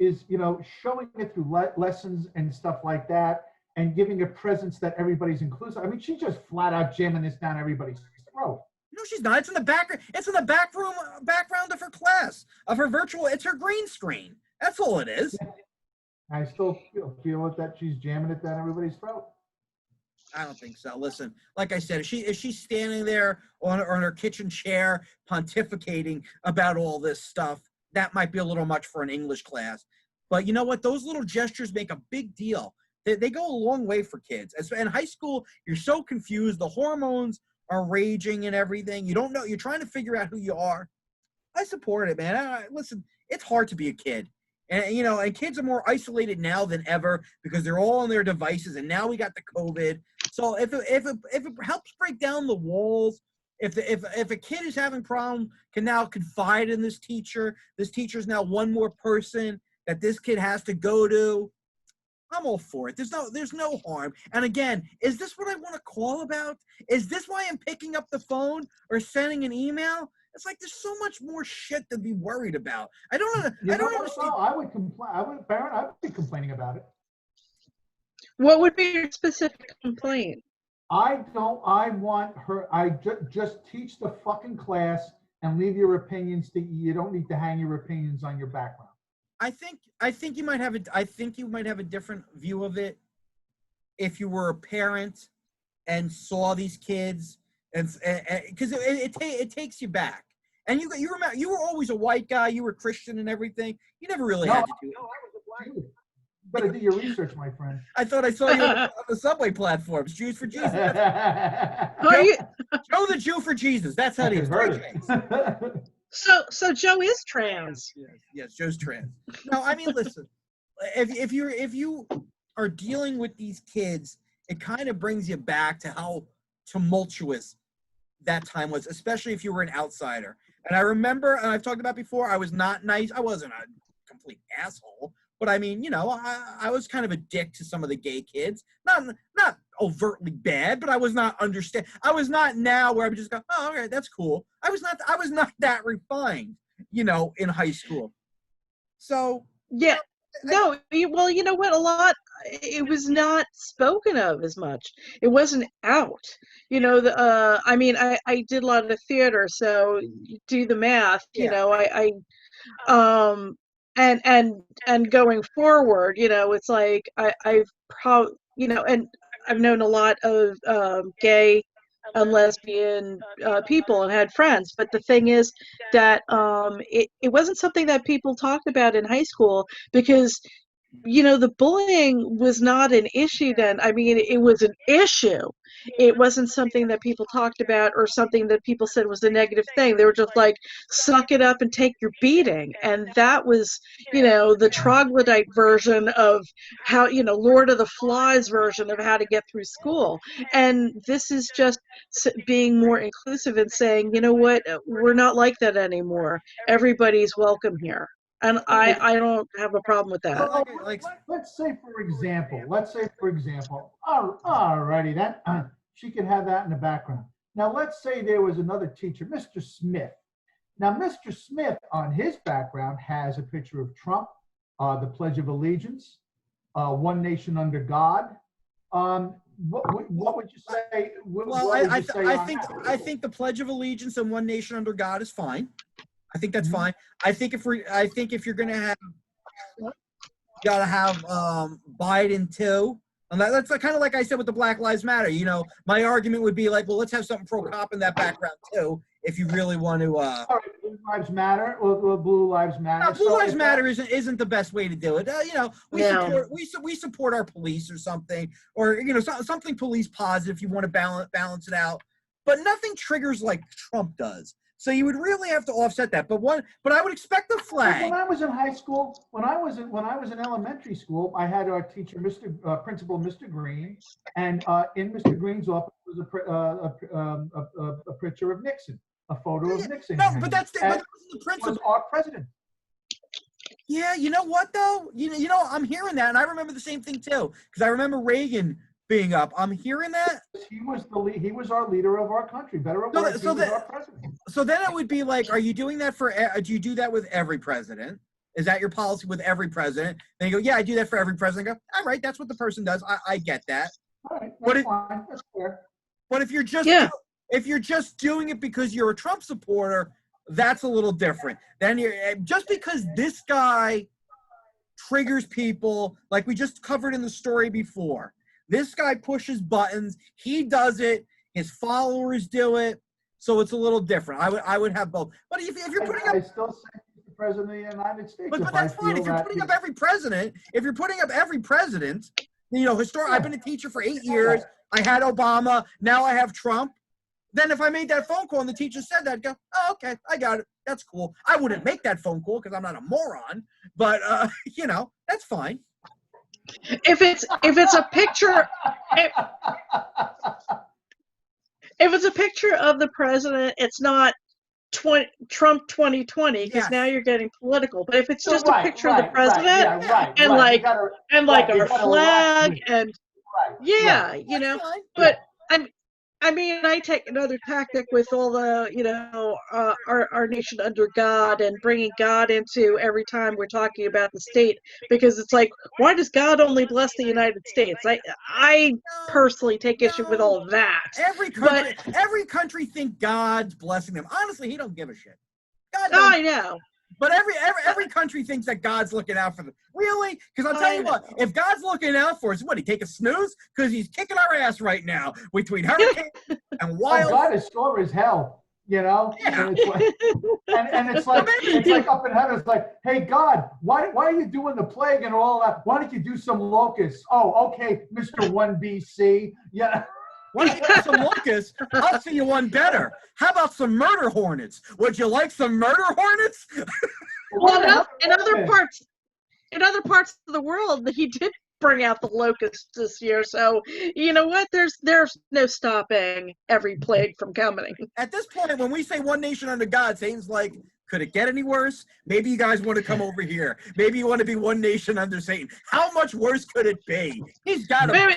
showing it through lessons and stuff like that, and giving a presence that everybody's inclusive. I mean, she's just flat out jamming this down everybody's throat. No, she's not. It's in the background. It's in the background of her class, of her virtual. It's her green screen. That's all it is. I still feel it that she's jamming it down everybody's throat. I don't think so. Listen, like I said, if she's standing there on her kitchen chair pontificating about all this stuff, that might be a little much for an English class. But you know what? Those little gestures make a big deal. They go a long way for kids. In high school, you're so confused. The hormones are raging and everything. You don't know. You're trying to figure out who you are. I support it, man. Listen, it's hard to be a kid. And, and kids are more isolated now than ever because they're all on their devices. And now we got the COVID. So if it helps break down the walls, if a kid is having problems, can now confide in this teacher. This teacher is now one more person that this kid has to go to. I'm all for it. There's no harm. And again, is this what I want to call about? Is this why I'm picking up the phone or sending an email? It's like there's so much more shit to be worried about. I don't understand. I would complain. Baron, I would be complaining about it. What would be your specific complaint? I want her. Just teach the fucking class and leave your opinions to. You don't need to hang your opinions on your background. I think you might have a different view of it if you were a parent and saw these kids, and because it takes you back. And you remember, you were always a white guy, you were Christian and everything. You never really had to do it. No, I was a black Jew. You better do your research, my friend. I thought I saw you on the subway platforms. Jews for Jesus. Are you? Joe the Jew for Jesus. That's how I it is. converted. So Joe is trans. Yes, Joe's trans. No, I mean, listen. If you are dealing with these kids, it kind of brings you back to how tumultuous that time was, especially if you were an outsider. And I remember, and I've talked about before, I was not nice. I wasn't a complete asshole, but I mean, I was kind of a dick to some of the gay kids. Not overtly bad, but I was not I was not now where I would just go, oh, okay, that's cool. I was not that refined, in high school. So Yeah. No, well, you know what? It was not spoken of as much. It wasn't out. I mean, I did a lot of theater, so you do the math. Yeah. And going forward, it's like I've and I've known a lot of gay and lesbian people and had friends, but the thing is that it wasn't something that people talked about in high school because the bullying was not an issue then. I mean, it was an issue. It wasn't something that people talked about or something that people said was a negative thing. They were just like, suck it up and take your beating. And that was, the troglodyte version of how, Lord of the Flies version of how to get through school. And this is just being more inclusive and saying, you know what, we're not like that anymore. Everybody's welcome here. And I don't have a problem with that. So, let's say, for example, alrighty then, she can have that in the background. Now, let's say there was another teacher, Mr. Smith. Now, Mr. Smith, on his background, has a picture of Trump, the Pledge of Allegiance, One Nation Under God. What would you say? I think the Pledge of Allegiance and One Nation Under God is fine. I think that's fine. I think if you're gonna have, you gotta have Biden too, and that's kind of like I said with the Black Lives Matter. My argument would be like, well, let's have something pro cop in that background too, if you really want to. All right, Blue Lives Matter or Blue Lives Matter. No, Blue Lives Matter isn't the best way to do it. We support our police or something, or something police positive if you want to balance it out. But nothing triggers like Trump does. So you would really have to offset that. But I would expect the flag. When I was in high school, when I was in elementary school, I had our teacher, Principal Mr. Green, and in Mr. Green's office was a picture of Nixon, a photo of Nixon. No, but that's the principal. Was our president. Yeah, you know what though? I'm hearing that, and I remember the same thing too, because I remember Reagan being up. I'm hearing that. He was our leader of our country. Better or worse, he was our president. So then it would be like, are you doing that do you do that with every president? Is that your policy with every president? Then you go, yeah, I do that for every president. I go, all right, that's what the person does. I get that. All right, that's fine. That's fair. But if you're just doing it because you're a Trump supporter, that's a little different. Then just because this guy triggers people, like we just covered in the story before. This guy pushes buttons. He does it. His followers do it. So it's a little different. I would have both. But if you're putting up, I still say he's the president of the United States. But that's fine. If you're putting up every president, I've been a teacher for 8 years. I had Obama. Now I have Trump. Then if I made that phone call and the teacher said that, I'd go, oh, okay, I got it. That's cool. I wouldn't make that phone call because I'm not a moron. But that's fine. If it's a picture, if it's a picture of the president, it's not Trump 2020 because now you're getting political. But if it's just a picture of the president and our flag and but I mean, I take another tactic with all the, our nation under God and bringing God into every time we're talking about the state, because it's like, why does God only bless the United States? I personally take issue with all of that. Every country think God's blessing them. Honestly, he don't give a shit. I know. But every country thinks that God's looking out for them. Really? Because I'll tell you what, if God's looking out for us, what, he take a snooze? Because he's kicking our ass right now between hurricanes and wild. Oh, God is sure as hell, you know? Yeah. And it's like, it's like up in heaven, it's like, hey, God, why are you doing the plague and all that? Why don't you do some locusts? Oh, okay, Mr. 1BC. Yeah. Why don't you do some locusts? I'll see you one better. How about some murder hornets? Would you like some murder hornets? Well, in other parts of the world, he did bring out the locusts this year. So you know what? There's no stopping every plague from coming. At this point, when we say one nation under God, Satan's like, could it get any worse? Maybe you guys want to come over here. Maybe you want to be one nation under Satan. How much worse could it be? He's got to.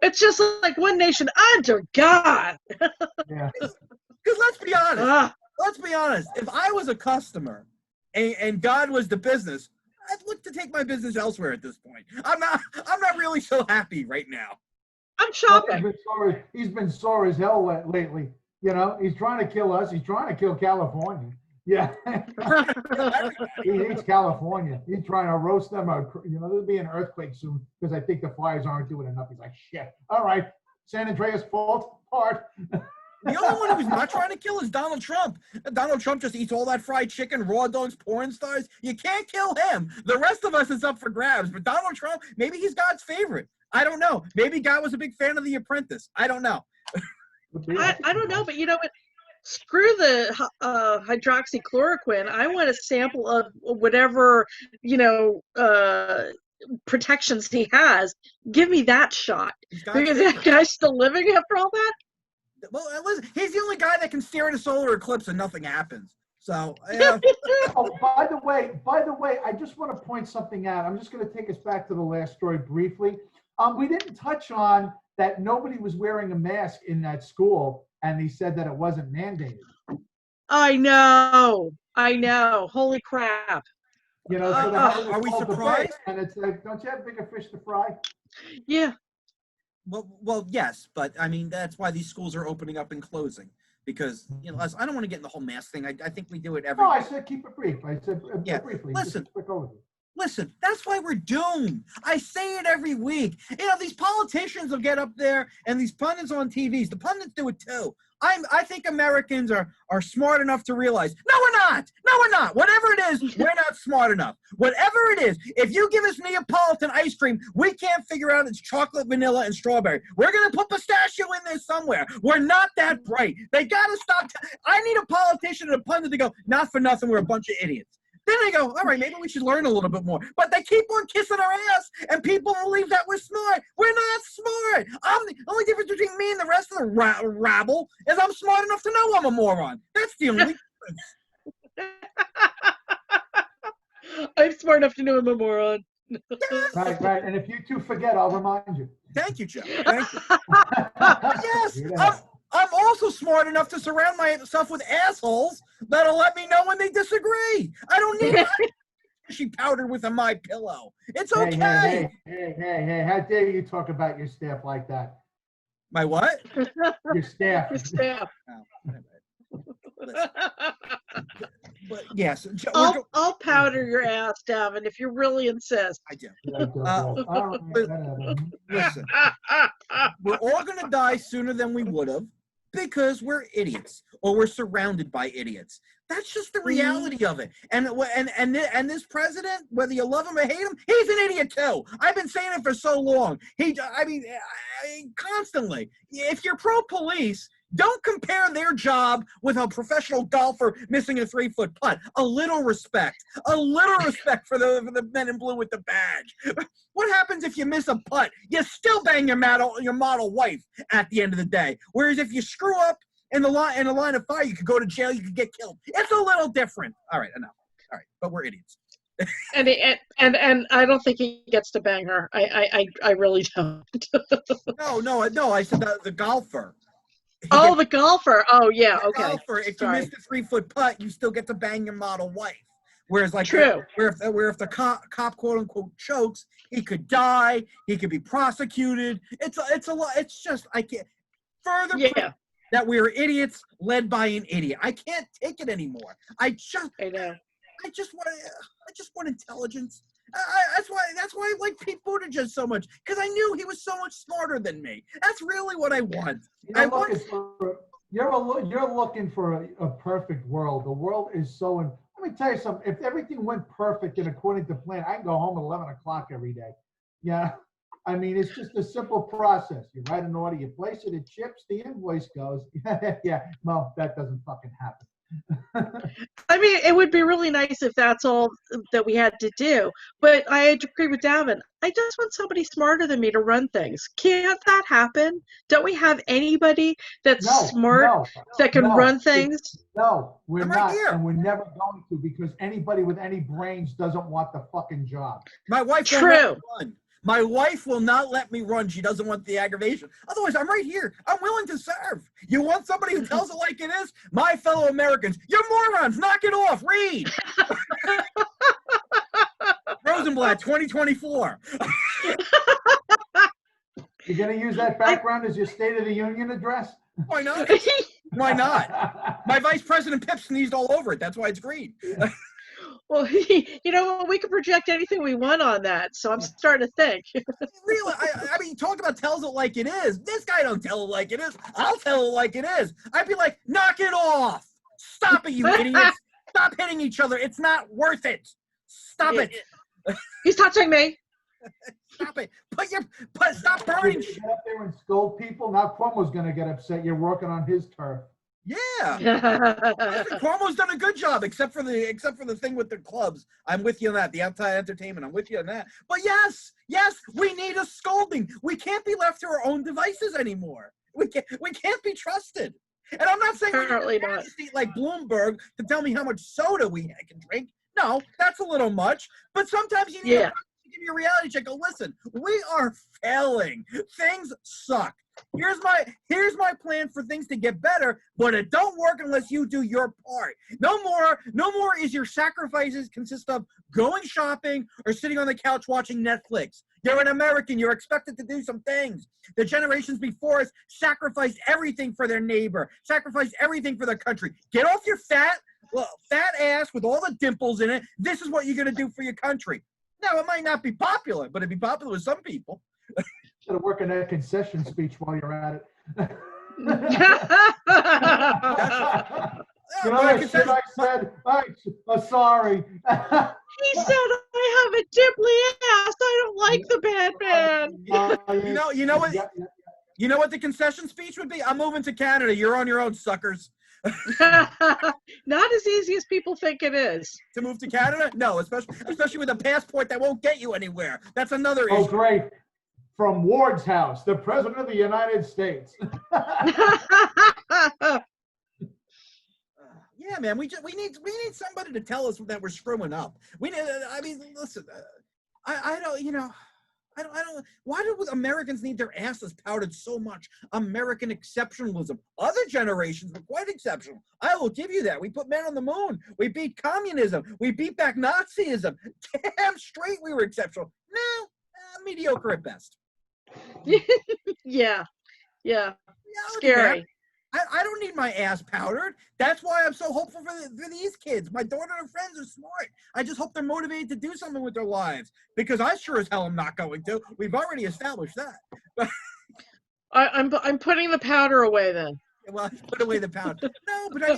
It's just like one nation under God. Yeah. Because let's be honest. Let's be honest. If I was a customer and God was the business, I'd look to take my business elsewhere at this point. I'm not really so happy right now. I'm shopping. He's been sore as hell lately. You know, he's trying to kill us. He's trying to kill California. Yeah. He hates California. He's trying to roast them out. You know, there'll be an earthquake soon because I think the fires aren't doing enough. He's like, shit. All right. San Andreas falls apart. The only one who's not trying to kill is Donald Trump. Donald Trump just eats all that fried chicken, raw dogs, porn stars. You can't kill him. The rest of us is up for grabs. But Donald Trump, maybe he's God's favorite. I don't know. Maybe God was a big fan of The Apprentice. I don't know. I don't know, but you know what? Screw the hydroxychloroquine. I want a sample of whatever, protections he has. Give me that shot. Because that guy's still living after all that? Well, listen, he's the only guy that can stare at a solar eclipse and nothing happens. So, yeah. Oh, by the way, I just want to point something out. I'm just going to take us back to the last story briefly. We didn't touch on that nobody was wearing a mask in that school, and he said that it wasn't mandated. I know. Holy crap. You know, so are we surprised? And it's like, don't you have bigger fish to fry? Yeah. Well, yes, but I mean that's why these schools are opening up and closing because I don't want to get in the whole mask thing. I think we do it every. No, I said keep it brief. I said briefly. Listen, just a quick overview. Listen, that's why we're doomed. I say it every week. These politicians will get up there and these pundits on TVs. The pundits do it too. I think Americans are smart enough to realize, no, we're not. No, we're not. Whatever it is, we're not smart enough. Whatever it is, if you give us Neapolitan ice cream, we can't figure out it's chocolate, vanilla, and strawberry. We're going to put pistachio in there somewhere. We're not that bright. They got to stop. I need a politician and a pundit to go, not for nothing, we're a bunch of idiots. Then they go, all right, maybe we should learn a little bit more. But they keep on kissing our ass, and people believe that we're smart. We're not smart. The only difference between me and the rest of the rabble is I'm smart enough to know I'm a moron. That's the only difference. I'm smart enough to know I'm a moron. Right. And if you two forget, I'll remind you. Thank you, Joe. Thank you. Yes, I'm also smart enough to surround myself with assholes that'll let me know when they disagree. I don't need she powdered with a My Pillow. It's okay. Hey, how dare you talk about your staff like that? My what? Your staff. Your staff. But yes, I'll powder your ass, Davin, if you really insist. I do. Listen, we're all going to die sooner than we would have because we're idiots or we're surrounded by idiots. That's just the reality of it. And this president, whether you love him or hate him, he's an idiot too. I've been saying it for so long. Constantly. If you're pro-police, don't compare their job with a professional golfer missing a 3-foot putt. A little respect for the men in blue with the badge. What happens if you miss a putt? You still bang your model wife at the end of the day. Whereas if you screw up in the line of fire, you could go to jail. You could get killed. It's a little different. All right, enough. All right, but we're idiots. And I don't think he gets to bang her. I really don't. No. I said the golfer. The golfer. Oh, yeah, okay. Golfer, if you miss the 3-foot putt, you still get to bang your model wife. Whereas, like, true. Where if the cop quote unquote chokes, he could die. He could be prosecuted. It's a lot. It's just I can't further. Yeah. that we are idiots led by an idiot. I can't take it anymore. I know. I just want intelligence. That's why I like Pete Buttigieg so much, because I knew he was so much smarter than me. That's really what I want. You're looking for a perfect world. The world is so. Let me tell you something. If everything went perfect and according to plan, I can go home at 11 o'clock every day. Yeah. I mean, it's just a simple process. You write an order, you place it, it ships, the invoice goes. Yeah. Well, that doesn't fucking happen. I mean, it would be really nice if that's all that we had to do. But I agree with Davin. I just want somebody smarter than me to run things. Can't that happen? Don't we have anybody that's smart that can run things? No, we're I'm not, right here. and we're never going to, because anybody with any brains doesn't want the fucking job. My wife won't let me run. My wife will not let me run. She doesn't want the aggravation. Otherwise, I'm right here. I'm willing to serve. You want somebody who tells it like it is? My fellow Americans, you're morons. Knock it off. Read. Rosenblatt, 2024. You're going to use that background as your State of the Union address? Why not? Why not? My Vice President Pip sneezed all over it. That's why it's green. Well, you know, we can project anything we want on that. So I'm starting to think. Really, I mean, talk about tells it like it is. This guy don't tell it like it is. I'll tell it like it is. I'd be like, knock it off. Stop it, you idiots. Stop hitting each other. It's not worth it. Stop it. He's touching me. Stop it. Stop burning. You get up there and scold people. Now Cuomo's going to get upset. You're working on his turf. Yeah. Cuomo's done a good job, except for the thing with the clubs. I'm with you on that. The anti-entertainment. I'm with you on that. But yes, we need a scolding. We can't be left to our own devices anymore. We can't be trusted. And I'm not saying Apparently we not. need like Bloomberg to tell me how much soda we can drink. No, that's a little much. But sometimes you need to give you a reality check. Go, listen, we are failing. Things suck. Here's my plan for things to get better, but it don't work unless you do your part. No more is your sacrifices consist of going shopping or sitting on the couch watching Netflix. You're an American. You're expected to do some things. The generations before us sacrificed everything for their neighbor, sacrificed everything for their country. Get off your fat ass with all the dimples in it. This is what you're going to do for your country. Now, it might not be popular, but it'd be popular with some people. Should have worked on that concession speech while you're at it. You know that shit I said? Sorry. He said, I have a dimply ass. I don't like the bad man. You know what? You know what the concession speech would be? I'm moving to Canada. You're on your own, suckers. Not as easy as people think it is. To move to Canada? No, especially with a passport that won't get you anywhere. That's another issue. Oh, great. From Ward's house, the President of the United States. Yeah, man, we need somebody to tell us that we're screwing up. We need. I mean, listen, I don't. Why do Americans need their asses powdered so much? American exceptionalism. Other generations were quite exceptional. I will give you that. We put men on the moon. We beat communism. We beat back Nazism. Damn straight, we were exceptional. No, mediocre at best. Yeah. Scary. I don't need my ass powdered. That's why I'm so hopeful for these kids. My daughter and her friends are smart. I just hope they're motivated to do something with their lives, because I sure as hell am not going to. We've already established that. I'm putting the powder away then. Well, put away the powder. No, but I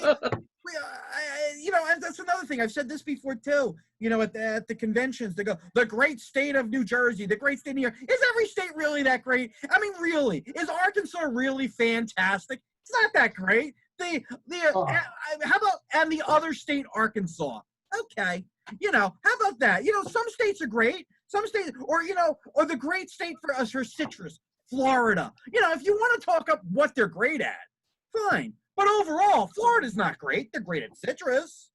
mean, and that's another thing. I've said this before too. At the conventions, they go, the great state of New Jersey, the great state of New York. Is every state really that great? I mean, really, is Arkansas really fantastic? It's not that great. How about and the other state, Arkansas? Okay, how about that? Some states are great. Some states, or the great state for us for citrus, Florida. If you want to talk up what they're great at, fine. But overall, Florida's not great. They're great at citrus.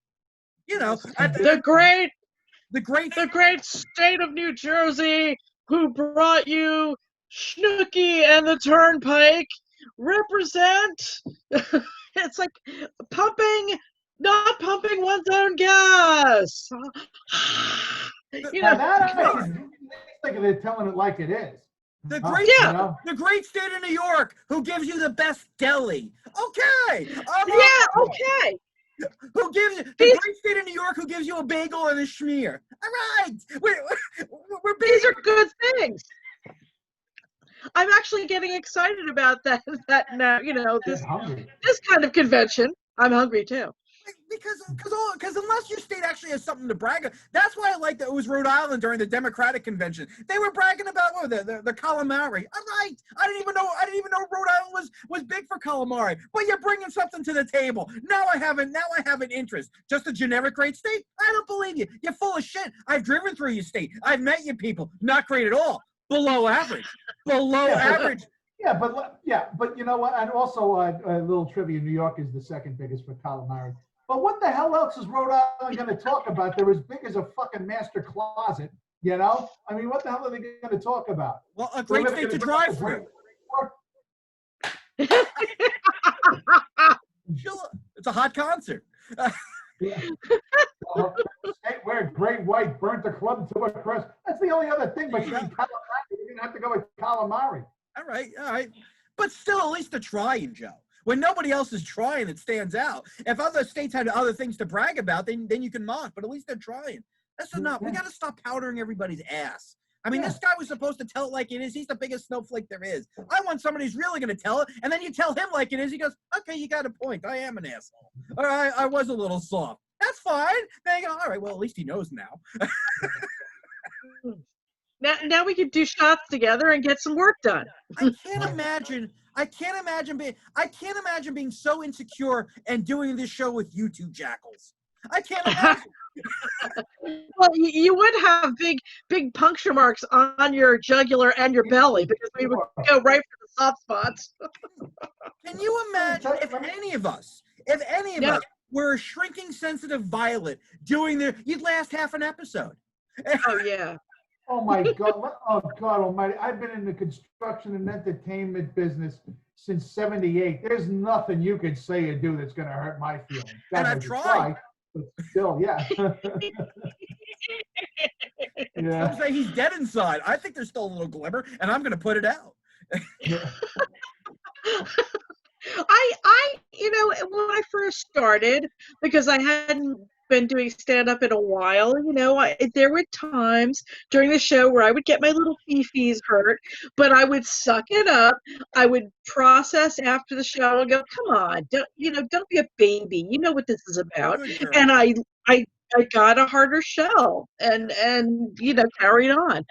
The great state of New Jersey, who brought you Schnooky and the Turnpike, represent. It's like not pumping one's own gas. They're telling it like it is. The Huh? great, You Yeah. know? the great state of New York, who gives you the best deli. Okay, Yeah, okay. who gives you the These, great state of New York, who gives you a bagel and a schmear. All right, we're these being are good things. I'm actually getting excited about that now, Getting hungry. this kind of convention. I'm hungry too. because unless your state actually has something to brag about, that's why I like that it was Rhode Island during the Democratic convention. They were bragging about the calamari. All right, I didn't even know Rhode Island was big for calamari. But you're bringing something to the table. Now I have an interest. Just a generic great state? I don't believe you. You're full of shit. I've driven through your state. I've met you people. Not great at all. Below average. Below Yeah, but- average. But you know what? And also, a little trivia: New York is the second biggest for calamari. But what the hell else is Rhode Island going to talk about? They're as big as a fucking master closet. You know? I mean, what the hell are they going to talk about? Well, a great state to drive through. Sure. It's a hot concert. Yeah. Hey, we're great white, burnt the club to a crisp. That's the only other thing. But calamari, you're going to have to go with calamari. All right. But still, at least they're trying, Joe. When nobody else is trying, it stands out. If other states had other things to brag about, then you can mock, but at least they're trying. That's enough. We got to stop powdering everybody's ass. I mean, this guy was supposed to tell it like it is. He's the biggest snowflake there is. I want somebody who's really going to tell it, and then you tell him like it is. He goes, okay, you got a point. I am an asshole. All right, I was a little soft. That's fine. Then you go, all right, well, at least he knows now. Now we can do shots together and get some work done. I can't imagine being so insecure and doing this show with you two jackals. I can't imagine. Well, you would have big puncture marks on your jugular and your belly because we would go right for the soft spots. Can you imagine if any of us were a shrinking sensitive violet doing you'd last half an episode. Oh yeah. Oh my God! Oh God Almighty! I've been in the construction and entertainment business since '78. There's nothing you could say or do that's going to hurt my feelings. And I've tried. But still, yeah. Some say he's dead inside. I think there's still a little glimmer, and I'm going to put it out. I when I first started, because I hadn't been doing stand-up in a while, there were times during the show where I would get my little fifis hurt, but I would suck it up. I would process after the show and go, come on, don't be a baby. You know what this is about. And I got a harder shell and carried on.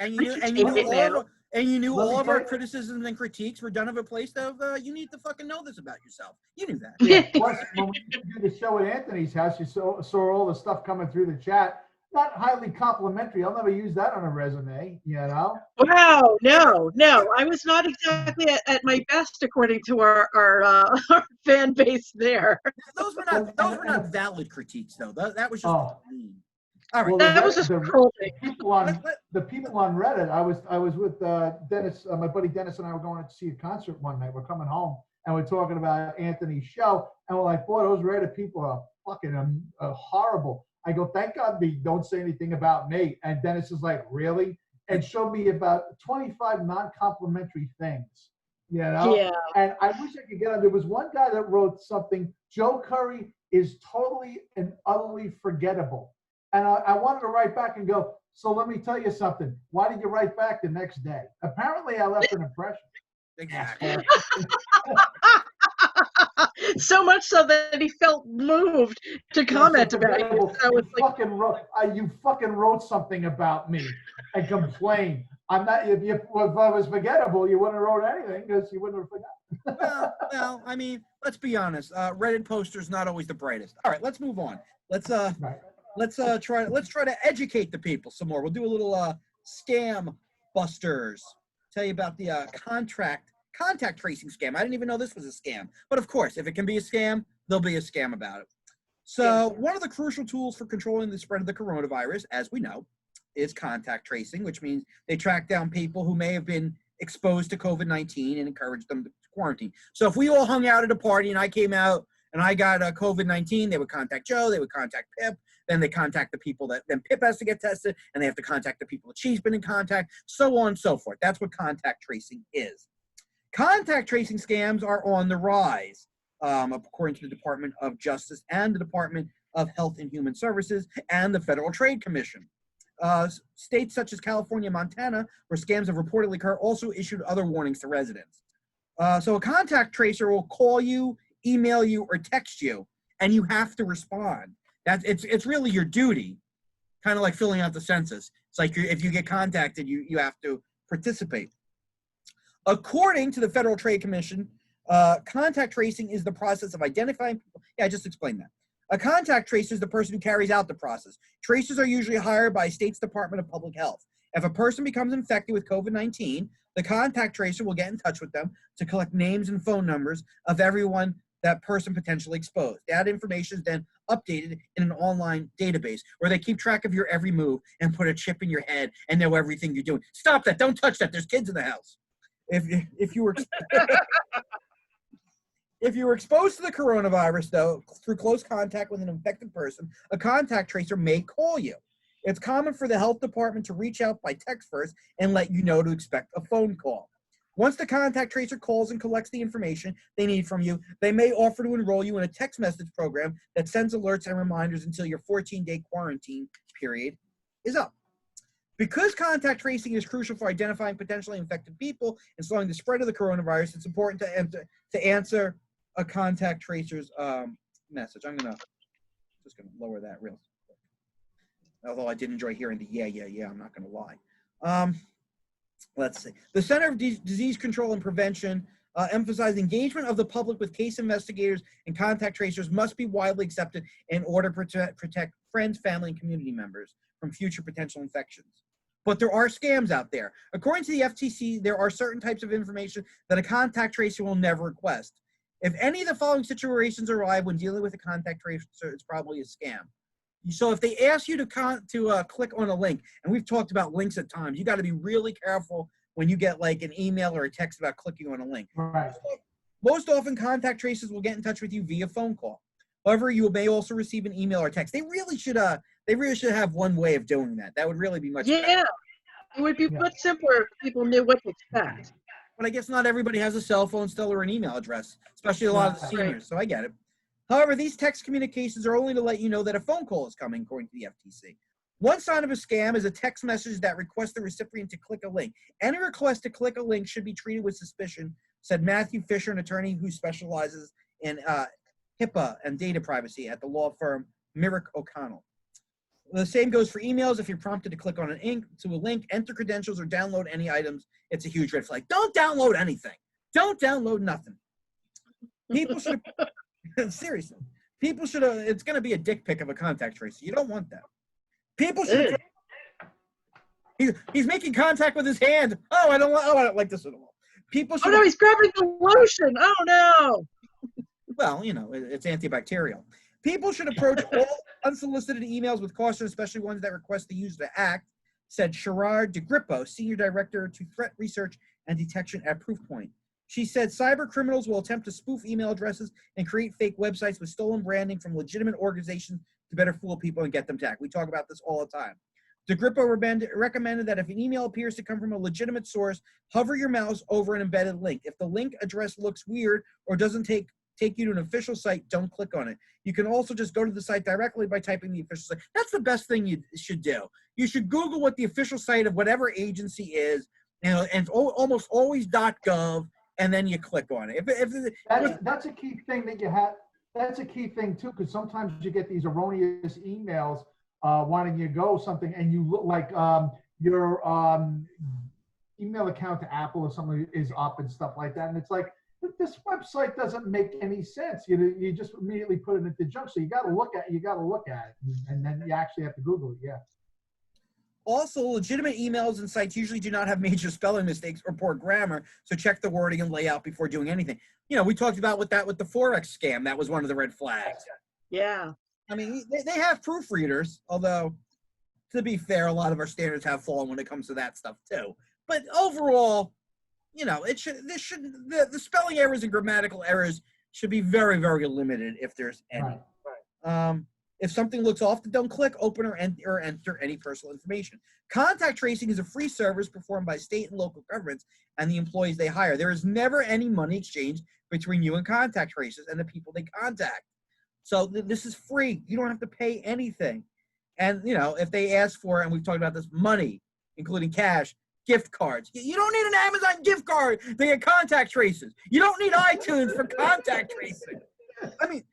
And you knew all of our criticisms and critiques were done of a place of you need to fucking know this about yourself. You knew that. Yeah. Plus, when we did the show at Anthony's house, you saw all the stuff coming through the chat. Not highly complimentary. I'll never use that on a resume. Wow, no, I was not exactly at my best according to our fan base there. Those were not valid critiques though. That was just mean. All right. Well, that was just cruelty. The people on Reddit. I was with Dennis, my buddy Dennis, and I were going to see a concert one night. We're coming home and we're talking about Anthony's show, and we're like, boy, those Reddit people are fucking horrible. I go, thank God they don't say anything about me. And Dennis is like, really? And showed me about 25 non-complimentary things. Yeah. And I wish I could get on. There was one guy that wrote something. Joe Curry is totally and utterly forgettable. And I wanted to write back and go, so let me tell you something. Why did you write back the next day? Apparently, I left an impression. Exactly. So much so that he felt moved to comment about it. So You fucking wrote something about me and complained. I'm not. If I was forgettable, you wouldn't have wrote anything because you wouldn't have forgotten. well, I mean, let's be honest. Reddit posters not always the brightest. All right, let's move on. Let's try to educate the people some more. We'll do a little scam busters. Tell you about the contact tracing scam. I didn't even know this was a scam. But of course, if it can be a scam, there'll be a scam about it. So one of the crucial tools for controlling the spread of the coronavirus, as we know, is contact tracing, which means they track down people who may have been exposed to COVID-19 and encourage them to quarantine. So if we all hung out at a party and I came out and I got COVID-19, they would contact Joe, they would contact Pip, Then they contact the people that then Pip has to get tested, and they have to contact the people that she's been in contact, so on and so forth. That's what contact tracing is. Contact tracing scams are on the rise, according to the Department of Justice and the Department of Health and Human Services and the Federal Trade Commission. States such as California and Montana, where scams have reportedly occurred, also issued other warnings to residents. So a contact tracer will call you, email you, or text you, and you have to respond. It's really your duty, kind of like filling out the census. It's like if you get contacted, you have to participate. According to the Federal Trade Commission, contact tracing is the process of identifying people. Yeah, I just explained that. A contact tracer is the person who carries out the process. Tracers are usually hired by a state's Department of Public Health. If a person becomes infected with COVID-19, the contact tracer will get in touch with them to collect names and phone numbers of everyone that person potentially exposed. That information is then updated in an online database where they keep track of your every move and put a chip in your head and know everything you're doing. Stop that. Don't touch that. There's kids in the house. If you were if you were exposed to the coronavirus, though, through close contact with an infected person, a contact tracer may call you. It's common for the health department to reach out by text first and let you know to expect a phone call. Once the contact tracer calls and collects the information they need from you, they may offer to enroll you in a text message program that sends alerts and reminders until your 14-day quarantine period is up. Because contact tracing is crucial for identifying potentially infected people and slowing the spread of the coronavirus, it's important to answer a contact tracer's message. I'm just gonna lower that real quick. Although I did enjoy hearing the yeah, I'm not gonna lie. Let's see. The Center of Disease Control and Prevention emphasized engagement of the public with case investigators and contact tracers must be widely accepted in order to protect friends, family, and community members from future potential infections. But there are scams out there. According to the FTC, there are certain types of information that a contact tracer will never request. If any of the following situations arrive when dealing with a contact tracer, it's probably a scam. So if they ask you to click on a link, and we've talked about links at times, you got to be really careful when you get like an email or a text about clicking on a link. Right. Most often, contact tracers will get in touch with you via phone call. However, you may also receive an email or text. They really should have one way of doing that. That would really be much better. It would be much simpler if people knew what to expect. But I guess not everybody has a cell phone still or an email address, especially a lot of the seniors, so I get it. However, these text communications are only to let you know that a phone call is coming, according to the FTC. One sign of a scam is a text message that requests the recipient to click a link. Any request to click a link should be treated with suspicion, said Matthew Fisher, an attorney who specializes in HIPAA and data privacy at the law firm Merrick O'Connell. The same goes for emails. If you're prompted to click on a link, enter credentials, or download any items, it's a huge red flag. Don't download anything. Don't download nothing. People should seriously. People should it's going to be a dick pic of a contact tracer. You don't want that. People should. He's making contact with his hand. I don't like this at all. People should. Oh no, he's grabbing the lotion. Oh no. Well, it's antibacterial. People should approach all unsolicited emails with caution, especially ones that request the user to act, said Sherrard DeGrippo, Senior Director to Threat Research and Detection at Proofpoint. She said cyber criminals will attempt to spoof email addresses and create fake websites with stolen branding from legitimate organizations to better fool people and get them to act. We talk about this all the time. DeGrippo recommended that if an email appears to come from a legitimate source, hover your mouse over an embedded link. If the link address looks weird or doesn't take you to an official site, don't click on it. You can also just go to the site directly by typing the official site. That's the best thing you should do. You should Google what the official site of whatever agency is, and it's almost always .gov, and then you click on it. That's a key thing that you have. That's a key thing too, because sometimes you get these erroneous emails wanting you to go something, and you look like your email account to Apple or something is up and stuff like that, and it's like, this website doesn't make any sense. You just immediately put it into junk. So you got to look at it, and then you actually have to Google it. Yeah. Also, legitimate emails and sites usually do not have major spelling mistakes or poor grammar, so check the wording and layout before doing anything. We talked about with the Forex scam. That was one of the red flags. Yeah. I mean, they have proofreaders, although, to be fair, a lot of our standards have fallen when it comes to that stuff too. But overall, the spelling errors and grammatical errors should be very, very limited if there's any. Right. If something looks off, don't click, open, or enter any personal information. Contact tracing is a free service performed by state and local governments and the employees they hire. There is never any money exchanged between you and contact tracers and the people they contact. So this is free. You don't have to pay anything. And, you know, if they ask for, and we've talked about this, money, including cash, gift cards. You don't need an Amazon gift card to get contact tracers. You don't need iTunes for contact tracing. I mean,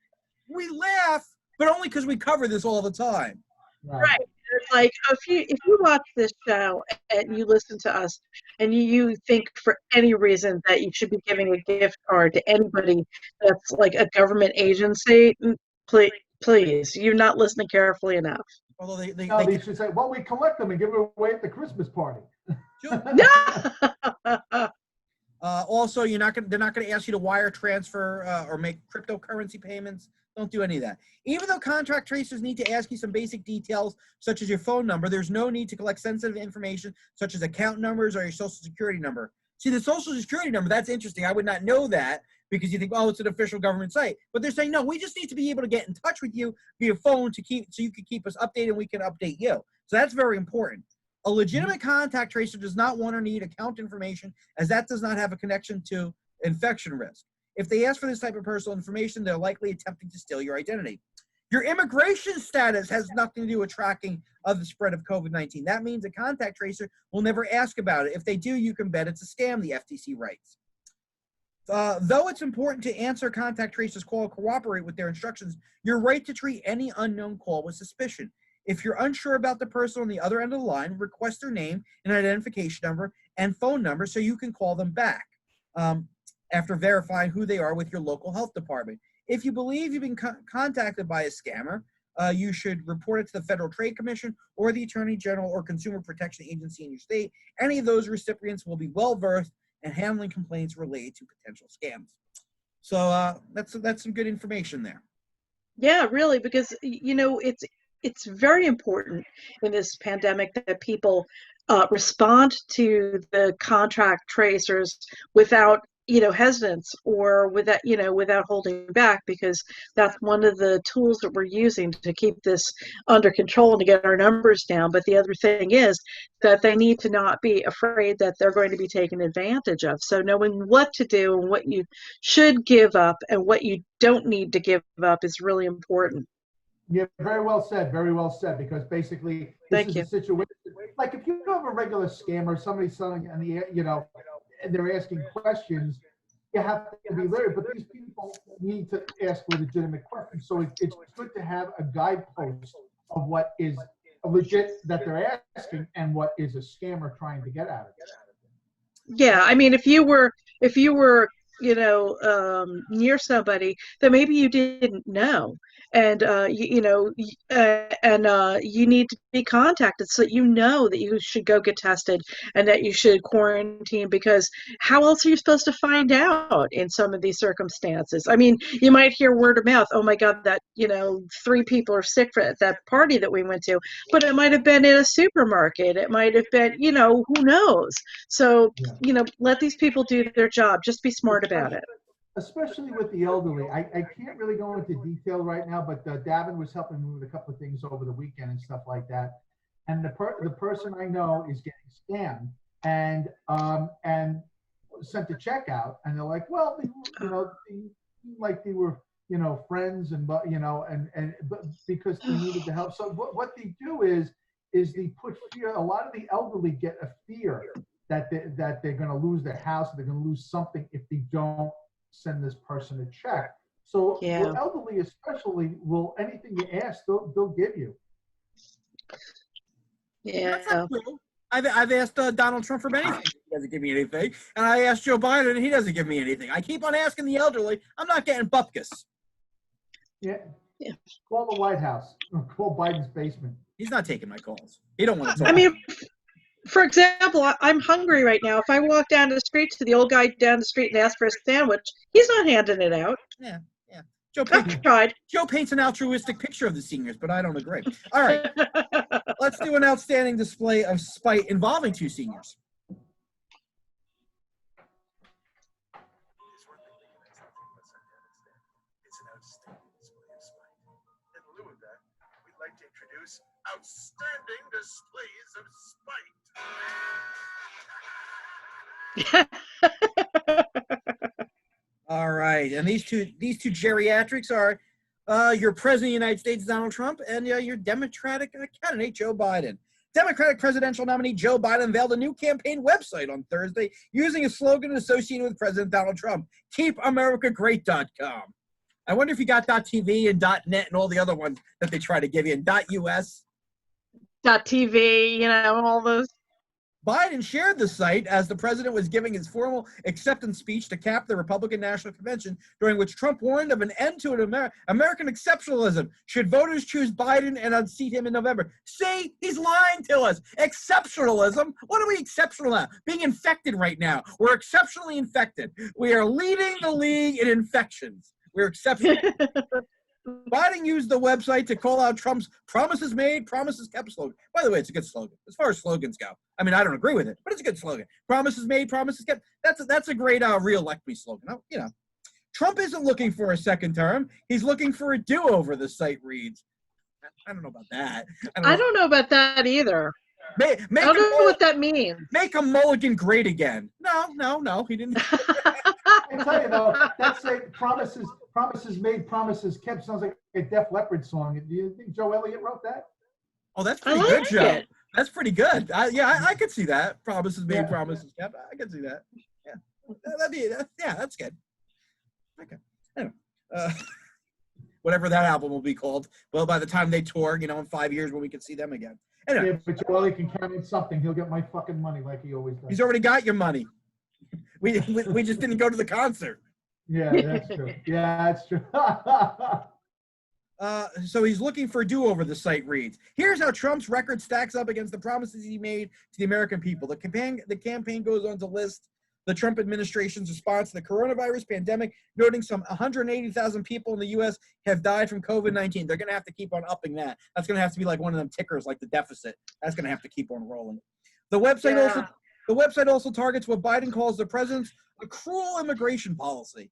we laugh, but only because we cover this all the time. Right. It's like if you watch this show and you listen to us and you think for any reason that you should be giving a gift card to anybody that's like a government agency, please, you're not listening carefully enough. Although they should say, well, we collect them and give them away at the Christmas party. Also, they're not going to ask you to wire transfer or make cryptocurrency payments. Don't do any of that. Even though contract tracers need to ask you some basic details, such as your phone number, there's no need to collect sensitive information, such as account numbers or your social security number. See, the social security number, that's interesting. I would not know that because you think, oh, it's an official government site. But they're saying, no, we just need to be able to get in touch with you via phone so you can keep us updated and we can update you. So that's very important. A legitimate contact tracer does not want or need account information, as that does not have a connection to infection risk. If they ask for this type of personal information, they're likely attempting to steal your identity. Your immigration status has nothing to do with tracking of the spread of COVID-19. That means a contact tracer will never ask about it. If they do, you can bet it's a scam, the FTC writes. Though it's important to answer contact tracers' call and cooperate with their instructions, you're right to treat any unknown call with suspicion. If you're unsure about the person on the other end of the line, request their name and identification number and phone number so you can call them back after verifying who they are with your local health department. If you believe you've been contacted by a scammer, you should report it to the Federal Trade Commission or the Attorney General or Consumer Protection Agency in your state. Any of those recipients will be well-versed in handling complaints related to potential scams. So that's some good information there. Yeah, really, because, you know, it's very important in this pandemic that people respond to the contract tracers without, you know, hesitance or without holding back, because that's one of the tools that we're using to keep this under control and to get our numbers down. But the other thing is that they need to not be afraid that they're going to be taken advantage of. So knowing what to do and what you should give up and what you don't need to give up is really important. Yeah, very well said. Very well said. Because basically, this is a situation. Like if you have a regular scammer, somebody selling, and and they're asking questions, you have to be leery. But these people need to ask legitimate questions. So it's good to have a guidepost of what is legit that they're asking and what is a scammer trying to get out of it. Yeah, I mean, if you were near somebody that maybe you didn't know, and you need to be contacted so that you know that you should go get tested and that you should quarantine, because how else are you supposed to find out in some of these circumstances? I mean, you might hear word of mouth, oh my God, that 3 people are sick at that party that we went to, but it might have been in a supermarket, it might have been, who knows? So let these people do their job. Just be smart about it. Especially with the elderly. I can't really go into detail right now, but Davin was helping me with a couple of things over the weekend and stuff like that. And the person I know is getting scammed and sent a check out, and they're like, well, they were friends and but because they needed the help. So what they do is they put fear. A lot of the elderly get a fear that they're going to lose their house, they're going to lose something if they don't send this person a check. So the elderly especially will, anything you ask, they'll give you. Yeah. That's not true. I've asked Donald Trump for anything. He doesn't give me anything. And I asked Joe Biden and he doesn't give me anything. I keep on asking the elderly. I'm not getting bupkis. Yeah. Call the White House or call Biden's basement. He's not taking my calls. He don't want to talk. I mean, for example, I'm hungry right now. If I walk down the street to the old guy down the street and ask for a sandwich, he's not handing it out. Yeah. I've tried. Joe paints an altruistic picture of the seniors, but I don't agree. All right. Let's do an outstanding display of spite involving 2 seniors. It's an outstanding display of spite. In lieu of that, like to introduce outstanding displays of spite. All right, and these two geriatrics are your President of the United States, Donald Trump, and your Democratic candidate, Joe Biden. Democratic presidential nominee Joe Biden unveiled a new campaign website on Thursday using a slogan associated with President Donald Trump, keepamericagreat.com. I wonder if you got .tv and .net and all the other ones that they try to give you, and .us. .tv, all those. Biden shared the site as the president was giving his formal acceptance speech to cap the Republican National Convention, during which Trump warned of an end to American exceptionalism should voters choose Biden and unseat him in November. See, he's lying to us. Exceptionalism? What are we exceptional at? Being infected right now. We're exceptionally infected. We are leading the league in infections. We're exceptional. Biden used the website to call out Trump's promises made, promises kept slogan. By the way, it's a good slogan. As far as slogans go, I mean, I don't agree with it, but it's a good slogan. Promises made, promises kept. That's a great re-elect me slogan. Trump isn't looking for a second term. He's looking for a do-over, the site reads. I don't know about that. I don't know about that either. I don't know what that means. Make a mulligan great again. No, he didn't. I tell you though, that's like promises made, promises kept. Sounds like a Def Leppard song. Do you think Joe Elliott wrote that? Oh, that's pretty good, Joe. That's pretty good. I could see that. Promises made, promises kept. I could see that. Yeah, that's good. Okay. Anyway, whatever that album will be called. Well, by the time they tour, in 5 years when we can see them again. Anyway. Yeah, but Joe Elliott can count in something. He'll get my fucking money like he always does. He's already got your money. We just didn't go to the concert. Yeah, that's true. Yeah, that's true. So he's looking for a do-over, the site reads. Here's how Trump's record stacks up against the promises he made to the American people. The campaign goes on to list the Trump administration's response to the coronavirus pandemic, noting some 180,000 people in the U.S. have died from COVID-19. They're going to have to keep on upping that. That's going to have to be like one of them tickers, like the deficit. That's going to have to keep on rolling. The website also targets what Biden calls the president's cruel immigration policy.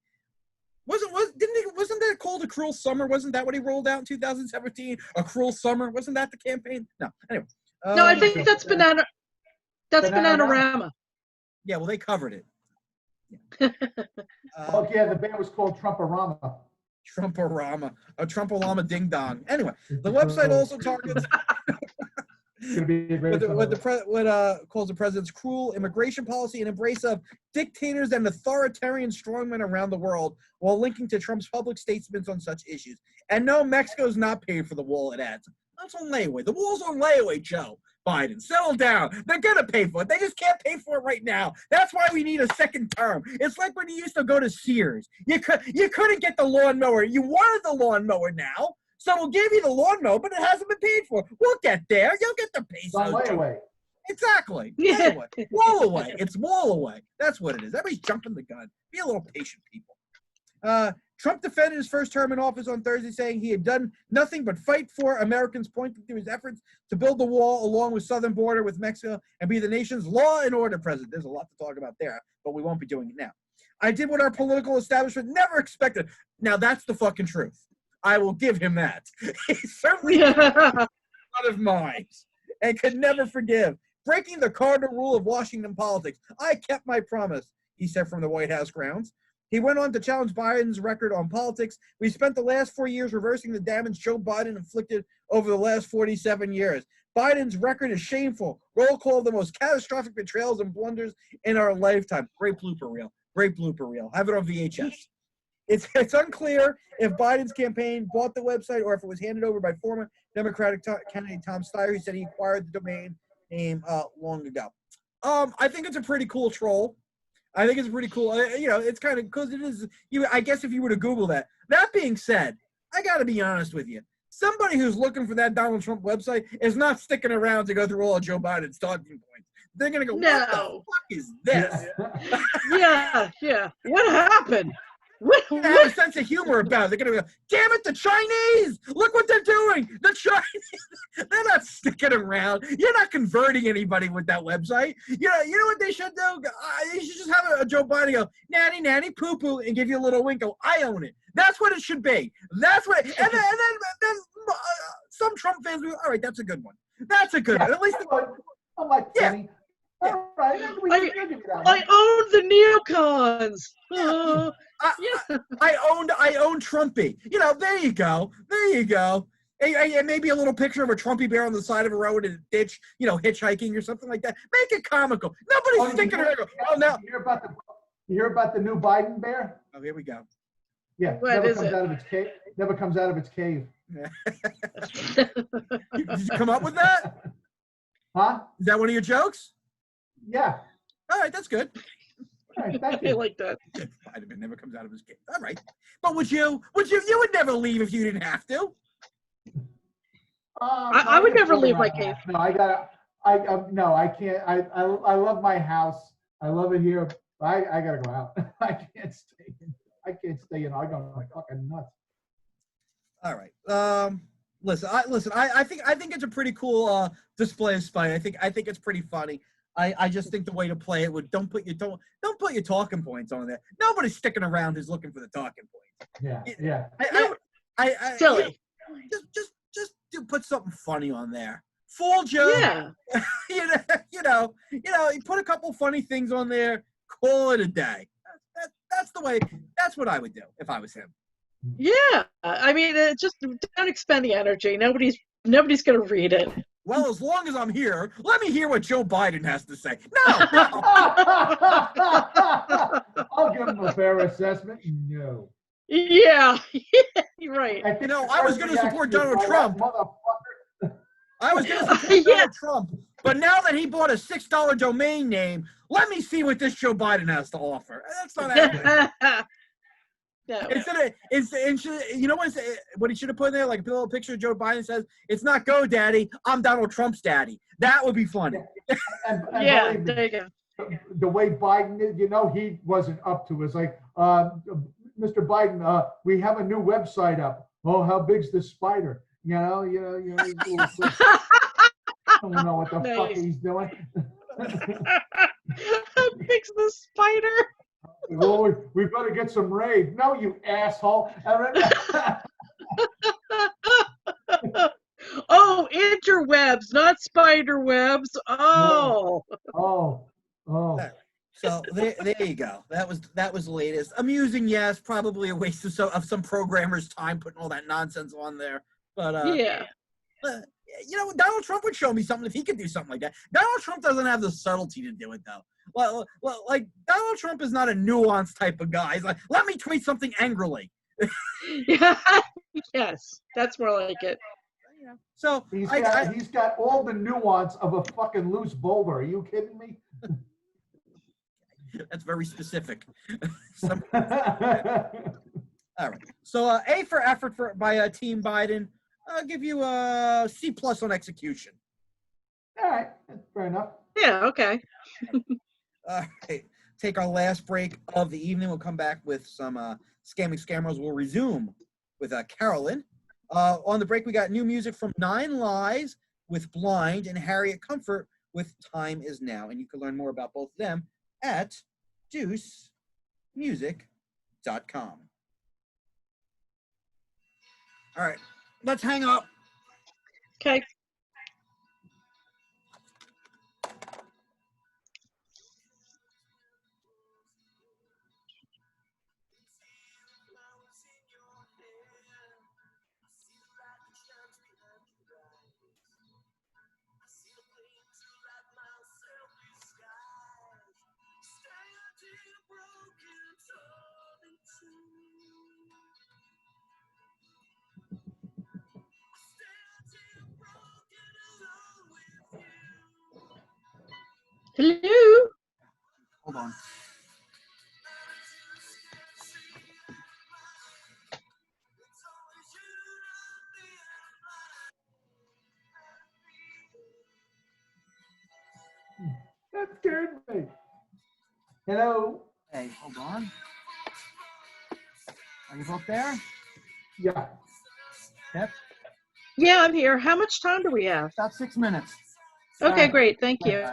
Wasn't that called a cruel summer? Wasn't that what he rolled out in 2017? A cruel summer? Wasn't that the campaign? No. Anyway. No, I think that's Bananarama. Yeah, well, they covered it. Yeah. The band was called Trump-a-rama. Trump-a-rama. A Trump-a-llama ding-dong. Anyway, the website also targets what calls the president's cruel immigration policy and embrace of dictators and authoritarian strongmen around the world, while linking to Trump's public statements on such issues. And no, Mexico's not paying for the wall it adds. That's on layaway. The wall's on layaway, Joe Biden. Settle down. They're going to pay for it. They just can't pay for it right now. That's why we need a second term. It's like when you used to go to Sears. You couldn't get the lawnmower. You wanted the lawnmower now. So we'll give you the lawnmower, but it hasn't been paid for. We'll get there. You'll get the pesos. Layaway. Exactly. Yeah. Wall away. It's wall away. That's what it is. Everybody's jumping the gun. Be a little patient, people. Trump defended his first term in office on Thursday, saying he had done nothing but fight for Americans, pointing to his efforts to build the wall along the southern border with Mexico and be the nation's law and order president. There's a lot to talk about there, but we won't be doing it now. I did what our political establishment never expected. Now, that's the fucking truth. I will give him that. He certainly a lot of minds and could never forgive. Breaking the cardinal rule of Washington politics. I kept my promise, he said from the White House grounds. He went on to challenge Biden's record on politics. We spent the last 4 years reversing the damage Joe Biden inflicted over the last 47 years. Biden's record is shameful. Roll call of the most catastrophic betrayals and blunders in our lifetime. Great blooper reel. Great blooper reel. Have it on VHS. It's unclear if Biden's campaign bought the website or if it was handed over by former Democratic candidate Tom Steyer, who said he acquired the domain name long ago. I think it's a pretty cool troll. I think it's pretty cool. It's kind of because it is. I guess if you were to Google that. That being said, I got to be honest with you. Somebody who's looking for that Donald Trump website is not sticking around to go through all of Joe Biden's talking points. They're gonna go, no. What the fuck is this? Yeah. What happened? They have a sense of humor about it. They're going to go, damn it, the Chinese! Look what they're doing! The Chinese! They're not sticking around. You're not converting anybody with that website. You know what they should do? They should just have a Joe Biden go, nanny, nanny, poo-poo, and give you a little wink. Go, I own it. That's what it should be. That's what. And then some Trump fans will be, all right, that's a good one. That's a good one. At least, I'm like, Yeah. funny. All right, we'll give you that I one. own the neocons. Yeah. I own Trumpy. There you go. There you go. And maybe a little picture of a Trumpy bear on the side of a road in a ditch, hitchhiking or something like that. Make it comical. Nobody's sticking around. Oh, no. You hear about the new Biden bear? Oh, here we go. Yeah, What never is comes it? out of its cave. Never comes out of its cave. Did you come up with that? Huh? Is that one of your jokes? Yeah. All right, that's good. All right, thank I you. Biden like that. bear never comes out of his cave. All right. But you would never leave if you didn't have to. I would never leave my cave. No, no, I can't. I love my house. I love it here. I gotta go out. I can't stay in. I go like fucking nuts. All right. Listen. I think it's a pretty cool display of spite. I think it's pretty funny. I just think the way to play it would don't put your talking points on there. Nobody's sticking around who's looking for the talking points. Yeah. I Silly. Just put something funny on there. Full joke. Yeah. You put a couple funny things on there. Call it a day. That's the way. That's what I would do if I was him. Yeah. I mean, just don't expend the energy. Nobody's gonna read it. Well, as long as I'm here, let me hear what Joe Biden has to say. No. I'll give him a fair assessment. No. Yeah. You're right. I was going to support Donald Trump. I was going to support Yeah. Donald Trump, but now that he bought a $6 domain name, let me see what this Joe Biden has to offer. That's not happening. No. What he should have put in there, like a little picture of Joe Biden says, "It's not go, daddy. I'm Donald Trump's daddy." That would be funny. And Yeah, believe me, there you go. the way Biden is, he wasn't up to it. It's like, Mr. Biden, we have a new website up. Oh, how big's this spider? He's a little I don't know what the fuck Nice. he's doing. Fix the spider. Well, we better get some raid. No, you asshole. Oh, interwebs, not spider webs. Oh. Oh. So there you go. That was the latest. Amusing, yes. Probably a waste of some programmers' time putting all that nonsense on there. But Yeah. Donald Trump would show me something if he could do something like that. Donald Trump doesn't have the subtlety to do it though. Well, like Donald Trump is not a nuanced type of guy. He's like, let me tweet something angrily. Yeah. Yes, that's more like it. So he's got all the nuance of a fucking loose boulder. Are you kidding me? That's very specific. All right. So A for effort by Team Biden. I'll give you a C+ on execution. All right, that's fair enough. Yeah, okay. All right. Take our last break of the evening. We'll come back with some Scamming Scammers. We'll resume with Carolyn. On the break, we got new music from Nine Lives with Blind and Harriet Comfort with Time Is Now. And you can learn more about both of them at deucemusic.com. All right. Let's hang up. Okay. Hello. Hold on. That scared me. Hello. Hey, hold on. Are you both there? Yeah. Yep. Yeah, I'm here. How much time do we have? About 6 minutes. Okay, great. Thank you.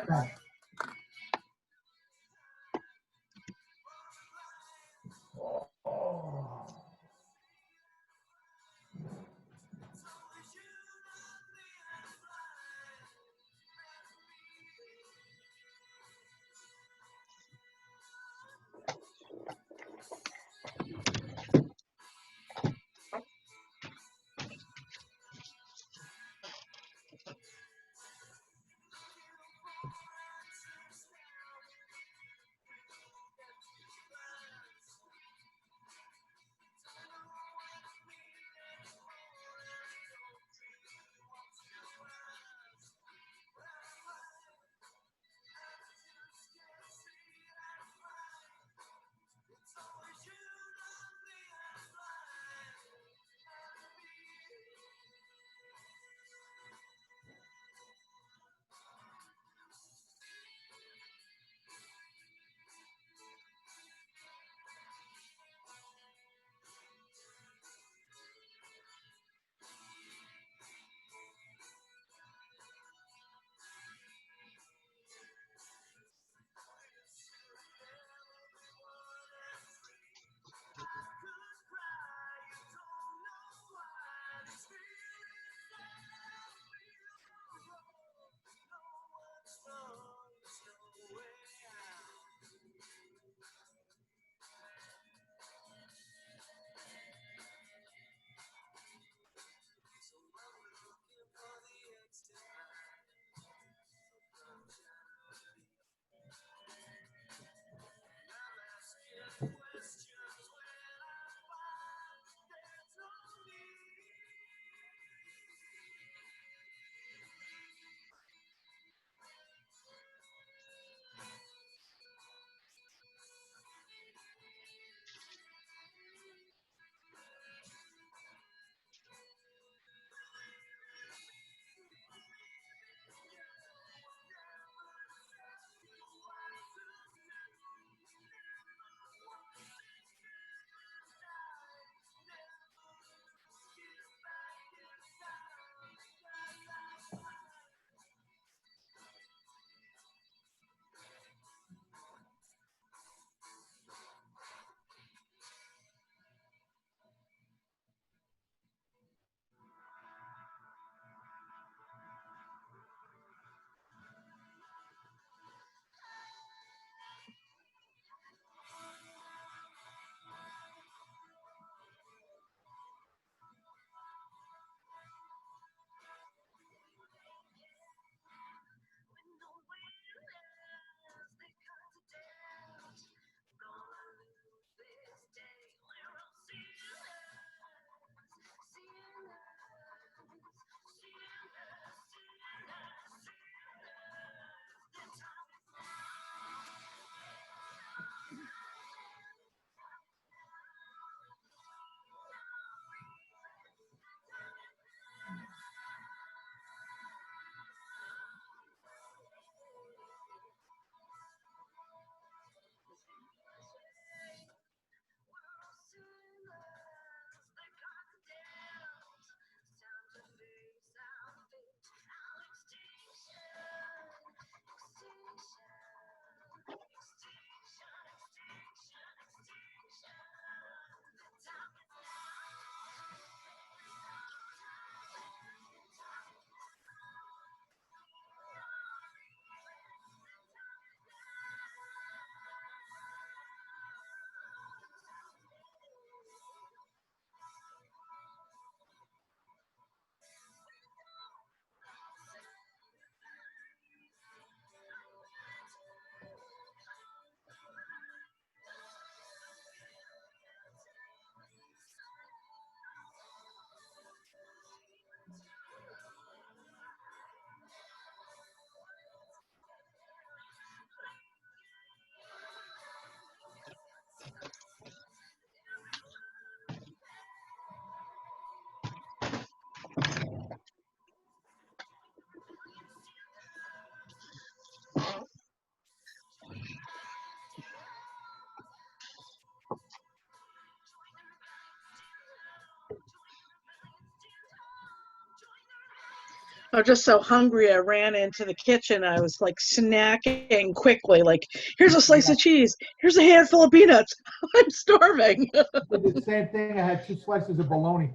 I was just so hungry. I ran into the kitchen. I was like snacking quickly. Like, here's a slice of cheese. Here's a handful of peanuts. I'm starving. I did the same thing. I had 2 slices of bologna.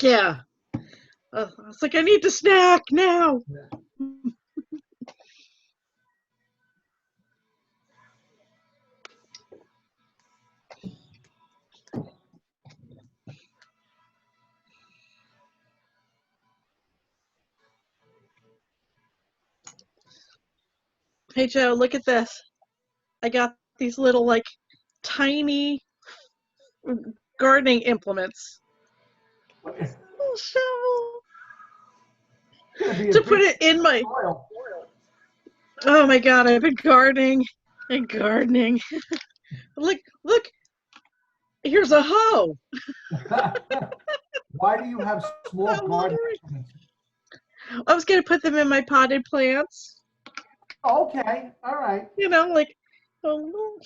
Yeah. I was like, I need to snack now. Yeah. Hey, Joe, look at this. I got these little, like, tiny gardening implements. Little shovel. Gonna be a To put big it in my. soil. Oh my God, I've been gardening and gardening. Look, here's a hoe. Why do you have small I'm garden wondering. implements? I was gonna put them in my potted plants. Okay, all right. You know, like. Oh,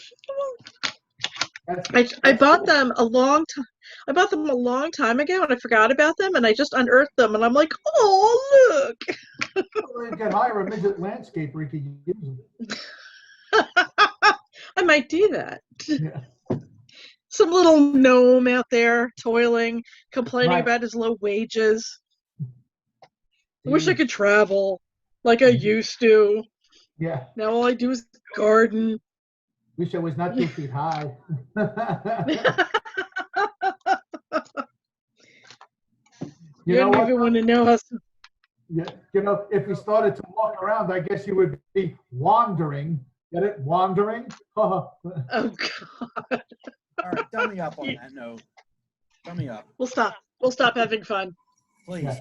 That's I bought cool. them a long time. I bought them a long time ago, and I forgot about them, and I just unearthed them, and I'm like, oh look. Well, you can hire a midget landscaper. He could use them. I might do that. Yeah. Some little gnome out there toiling, complaining Right. about his low wages. I wish I Jeez. could travel like I used to. Yeah. Now all I do is garden. Wish I was not 2 feet high. You You know don't what? even want to know how. Yeah, you know, if you started to walk around, I guess you would be wandering. Get it? Wandering? Oh God. All right, dummy up on that note. Dummy up, We'll stop. We'll stop having fun. please. Yeah.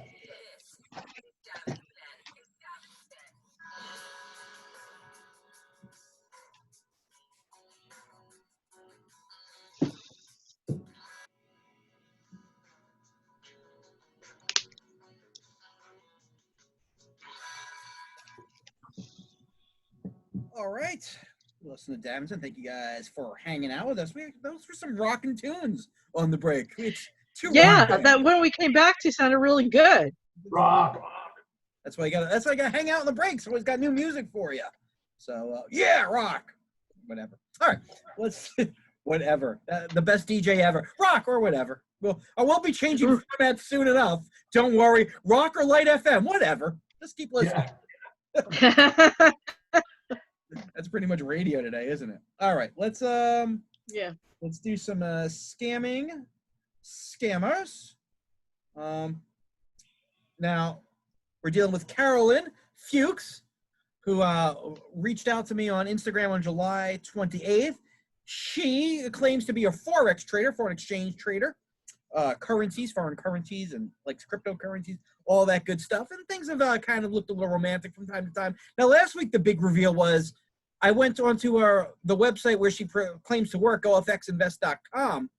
All right. Listen to Davin. Thank you guys for hanging out with us. Those were some rocking tunes on the break. It's too Yeah, rocking. that when we came back to sounded really good. Rock. That's why you got. That's why you got to hang out in the breaks. Always got new music for you. So yeah, rock. Whatever. All right. Let's whatever. The best DJ ever. Rock or whatever. Well, I will be changing format soon enough. Don't worry. Rock or Light FM. Whatever. Just keep listening. Yeah. That's pretty much radio today, isn't it? All right. Let's Yeah. let's do some scammers. Now we're dealing with Carolyn Fuchs, who reached out to me on Instagram on July 28th. She claims to be a forex trader, foreign exchange trader, currencies, foreign currencies, and like cryptocurrencies, all that good stuff. And things have kind of looked a little romantic from time to time. Now, last week the big reveal was I went onto the website where she claims to work, ofxinvest.com,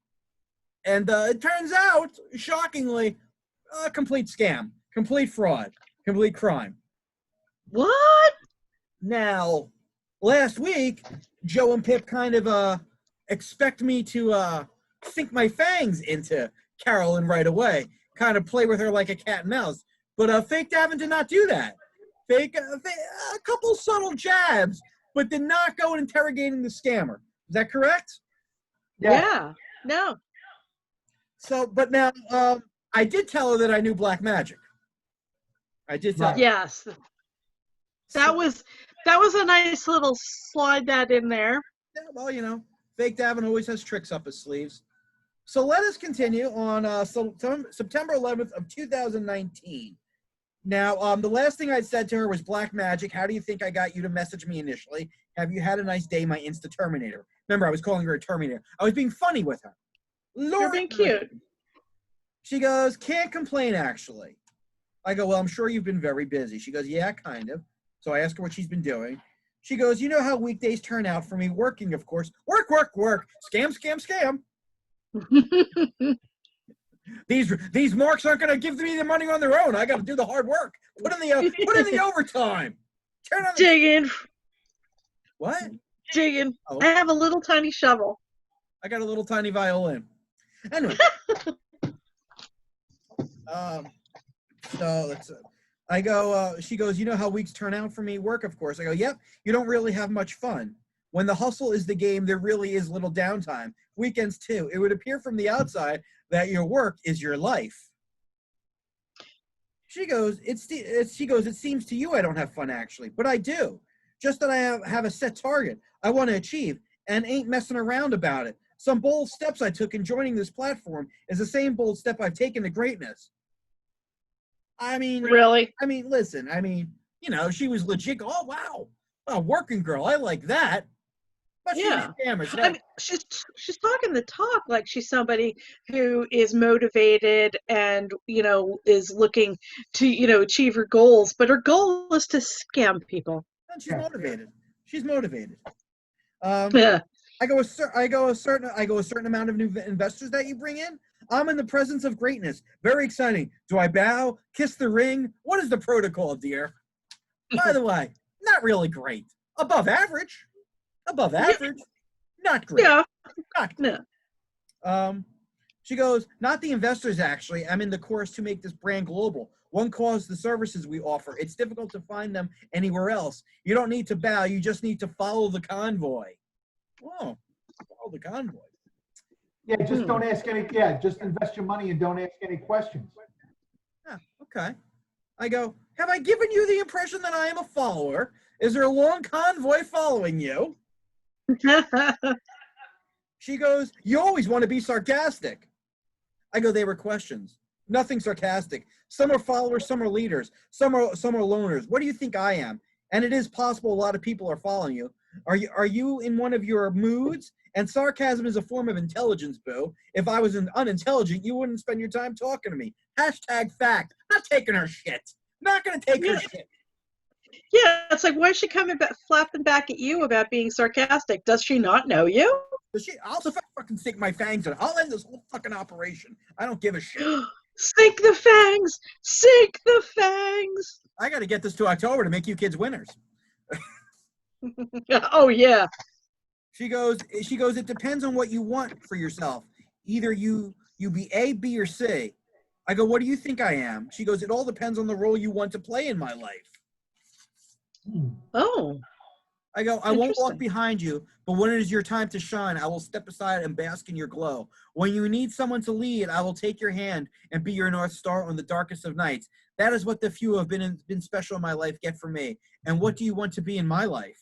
and it turns out, shockingly, a complete scam, complete fraud, complete crime. What? Now, last week, Joe and Pip kind of expect me to sink my fangs into Carolyn right away, kind of play with her like a cat and mouse. But fake Davin did not do that. Fake a couple subtle jabs, but did not go interrogating the scammer. Is that correct? Yeah. No. So, but now I did tell her that I knew black magic. I did tell her. Yes. That was a nice little slide that in there. Yeah, well, fake Davin always has tricks up his sleeves. So let us continue on September 11th of 2019. Now, the last thing I said to her was black magic. How do you think I got you to message me initially? Have you had a nice day, my Insta Terminator? Remember, I was calling her a Terminator. I was being funny with her. You're being cute. She goes, can't complain, actually. I go, well, I'm sure you've been very busy. She goes, yeah, kind of. So I ask her what she's been doing. She goes, you know how weekdays turn out for me. Working, of course. Work, work, work. Scam, scam, scam. These marks aren't going to give me the money on their own. I got to do the hard work. Put in the overtime. Turn on the Digging. what? Digging. Oh. I have a little tiny shovel. I got a little tiny violin. Anyway, so let's I go, she goes, you know how weeks turn out for me? Work, of course. I go, yep, you don't really have much fun. When the hustle is the game, there really is little downtime. Weekends, too. It would appear from the outside that your work is your life. She goes, she goes, it seems to you I don't have fun, actually, but I do. Just that I have a set target I want to achieve and ain't messing around about it. Some bold steps I took in joining this platform is the same bold step I've taken to greatness. Really? Listen, she was legit. Oh, wow. A working girl. I like that. But Yeah. she's a scammer. So I mean, she's talking the talk like she's somebody who is motivated and, is looking to, achieve her goals, but her goal is to scam people. and she's motivated. She's motivated. Yeah. I go a certain amount of new investors that you bring in. I'm in the presence of greatness. Very exciting. Do I bow? Kiss the ring? What is the protocol, dear? By the way, not really great. Above average. Above average. Not great. Yeah. Not great. She goes, not the investors, actually. I'm in the course to make this brand global. One cause the services we offer. It's difficult to find them anywhere else. You don't need to bow. You just need to follow the convoy. Oh, follow the convoy. Yeah, just don't ask any. Yeah, just invest your money and don't ask any questions. Yeah, okay. I go, have I given you the impression that I am a follower? Is there a long convoy following you? She goes, you always want to be sarcastic. I go, they were questions. Nothing sarcastic. Some are followers, some are leaders, some are loners. What do you think I am? And it is possible a lot of people are following you. Are you in one of your moods? And sarcasm is a form of intelligence, boo. If I was unintelligent, you wouldn't spend your time talking to me. Hashtag fact. Not taking her shit. Not going to take her shit. Yeah, it's like, why is she coming back, flapping back at you about being sarcastic? Does she not know you? I'll fucking stick my fangs in it. I'll end this whole fucking operation. I don't give a shit. Sink the fangs! Sink the fangs! I got to get this to October to make you kids winners. Oh, yeah. She goes, it depends on what you want for yourself. Either you be A, B, or C. I go, what do you think I am? She goes, it all depends on the role you want to play in my life. Oh. I go, I won't walk behind you, but when it is your time to shine, I will step aside and bask in your glow. When you need someone to lead, I will take your hand and be your North Star on the darkest of nights. That is what the few who have been special in my life get from me. And what do you want to be in my life?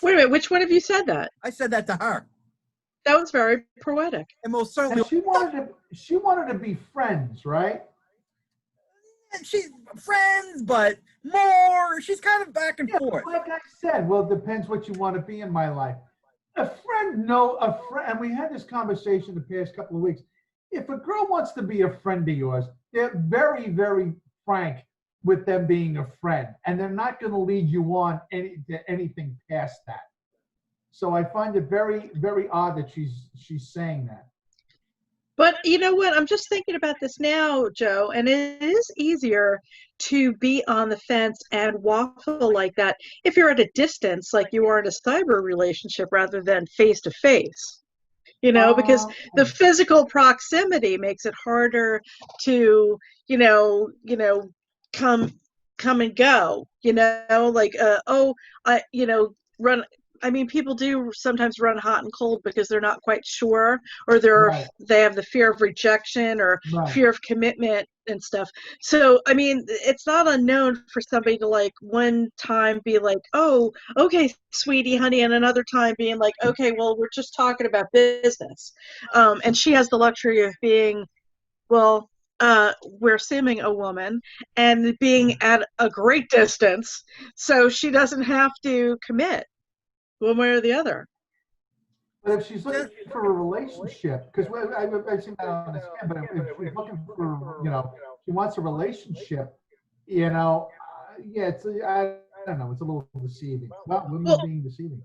Wait a minute, which one of you said that? I said that to her. That was very poetic. And most certainly, and she wanted to be friends, right? She's friends, but more. She's kind of back and forth. Like I said, well, it depends what you want to be in my life. A friend, and we had this conversation the past couple of weeks. If a girl wants to be a friend of yours, they're very, very frank with them being a friend, and they're not going to lead you on to anything past that. So I find it very, very odd that she's saying that. But you know what? I'm just thinking about this now, Joe, and it is easier to be on the fence and waffle like that if you're at a distance, like you are in a cyber relationship, rather than face to face. Because the physical proximity makes it harder to, come and go. Run. I mean, people do sometimes run hot and cold because they're not quite sure, or they have the fear of rejection or fear of commitment and stuff. So, I mean, it's not unknown for somebody to like one time be like, oh, okay, sweetie, honey, and another time being like, okay, well, we're just talking about business. And she has the luxury of being, well, we're assuming a woman, and being at a great distance, so she doesn't have to commit one way or the other. But if she's looking for a relationship, because I've seen that on the scam, but if she's looking for, she wants a relationship, it's, I don't know, it's a little deceiving. Well, women being deceiving.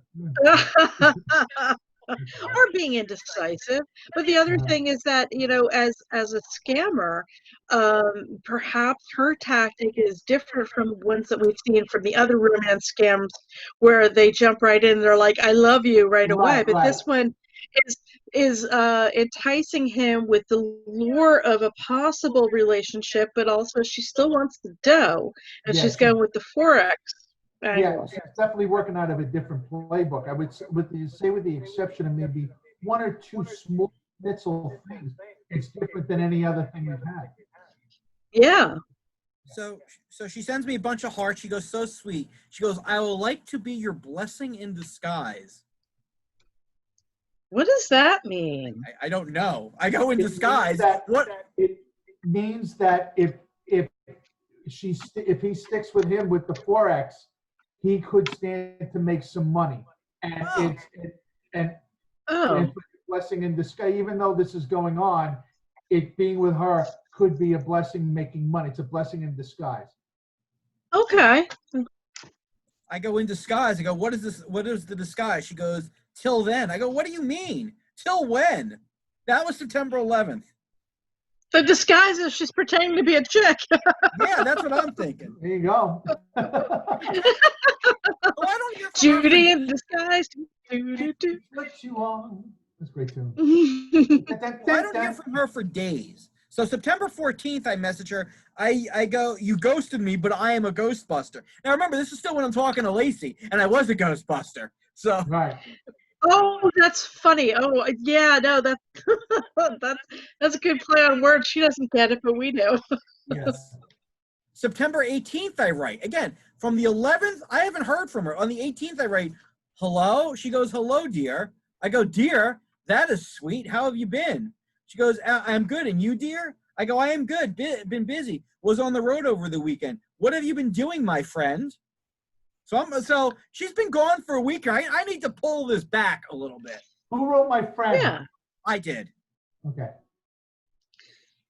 Or being indecisive. But the other thing is that, as a scammer, perhaps her tactic is different from ones that we've seen from the other romance scams where they jump right in, they're like, I love you right away. But this one is enticing him with the lure of a possible relationship, but also she still wants the dough, and Yeah, she's going with the Forex angle. she's definitely working out of a different playbook. I would with the exception of maybe one or two small little things, it's different than any other thing we've had. Yeah. So she sends me a bunch of hearts. She goes, so sweet. She goes, I would like to be your blessing in disguise. What does that mean? I don't know. I go in It means disguise. that- What? It means that if he sticks with him with the Forex, he could stand to make some money, and Oh. and Oh, blessing in disguise. Even though this is going on, it being with her could be a blessing making money. It's a blessing in disguise. okay. I go in disguise. I go, what is this? What is the disguise? She goes, till then. I go, what do you mean? Till when? That was September 11th. The disguise is she's pretending to be a chick. Yeah, that's what I'm thinking. There you go. Oh, I don't hear from her Judy in disguise. Do-do-do. What you want? That's a great tune. Well, I don't hear from her for days. So September 14th, I message her. I go, you ghosted me, but I am a Ghostbuster. Now remember, this is still when I'm talking to Lacey, and I was a Ghostbuster. So Right. Oh, that's funny. Oh, yeah, no, that's that's a good play on words. She doesn't get it, but we do. Yes. September 18th, I write. Again, from the 11th, I haven't heard from her. On the 18th, I write, hello? She goes, hello, dear. I go, dear, that is sweet. How have you been? She goes, I'm good. And you, dear? I go, I am good. Been busy. Was on the road over the weekend. What have you been doing, my friend? So she's been gone for a week. I need to pull this back a little bit. Who wrote my friend? Yeah. I did. Okay.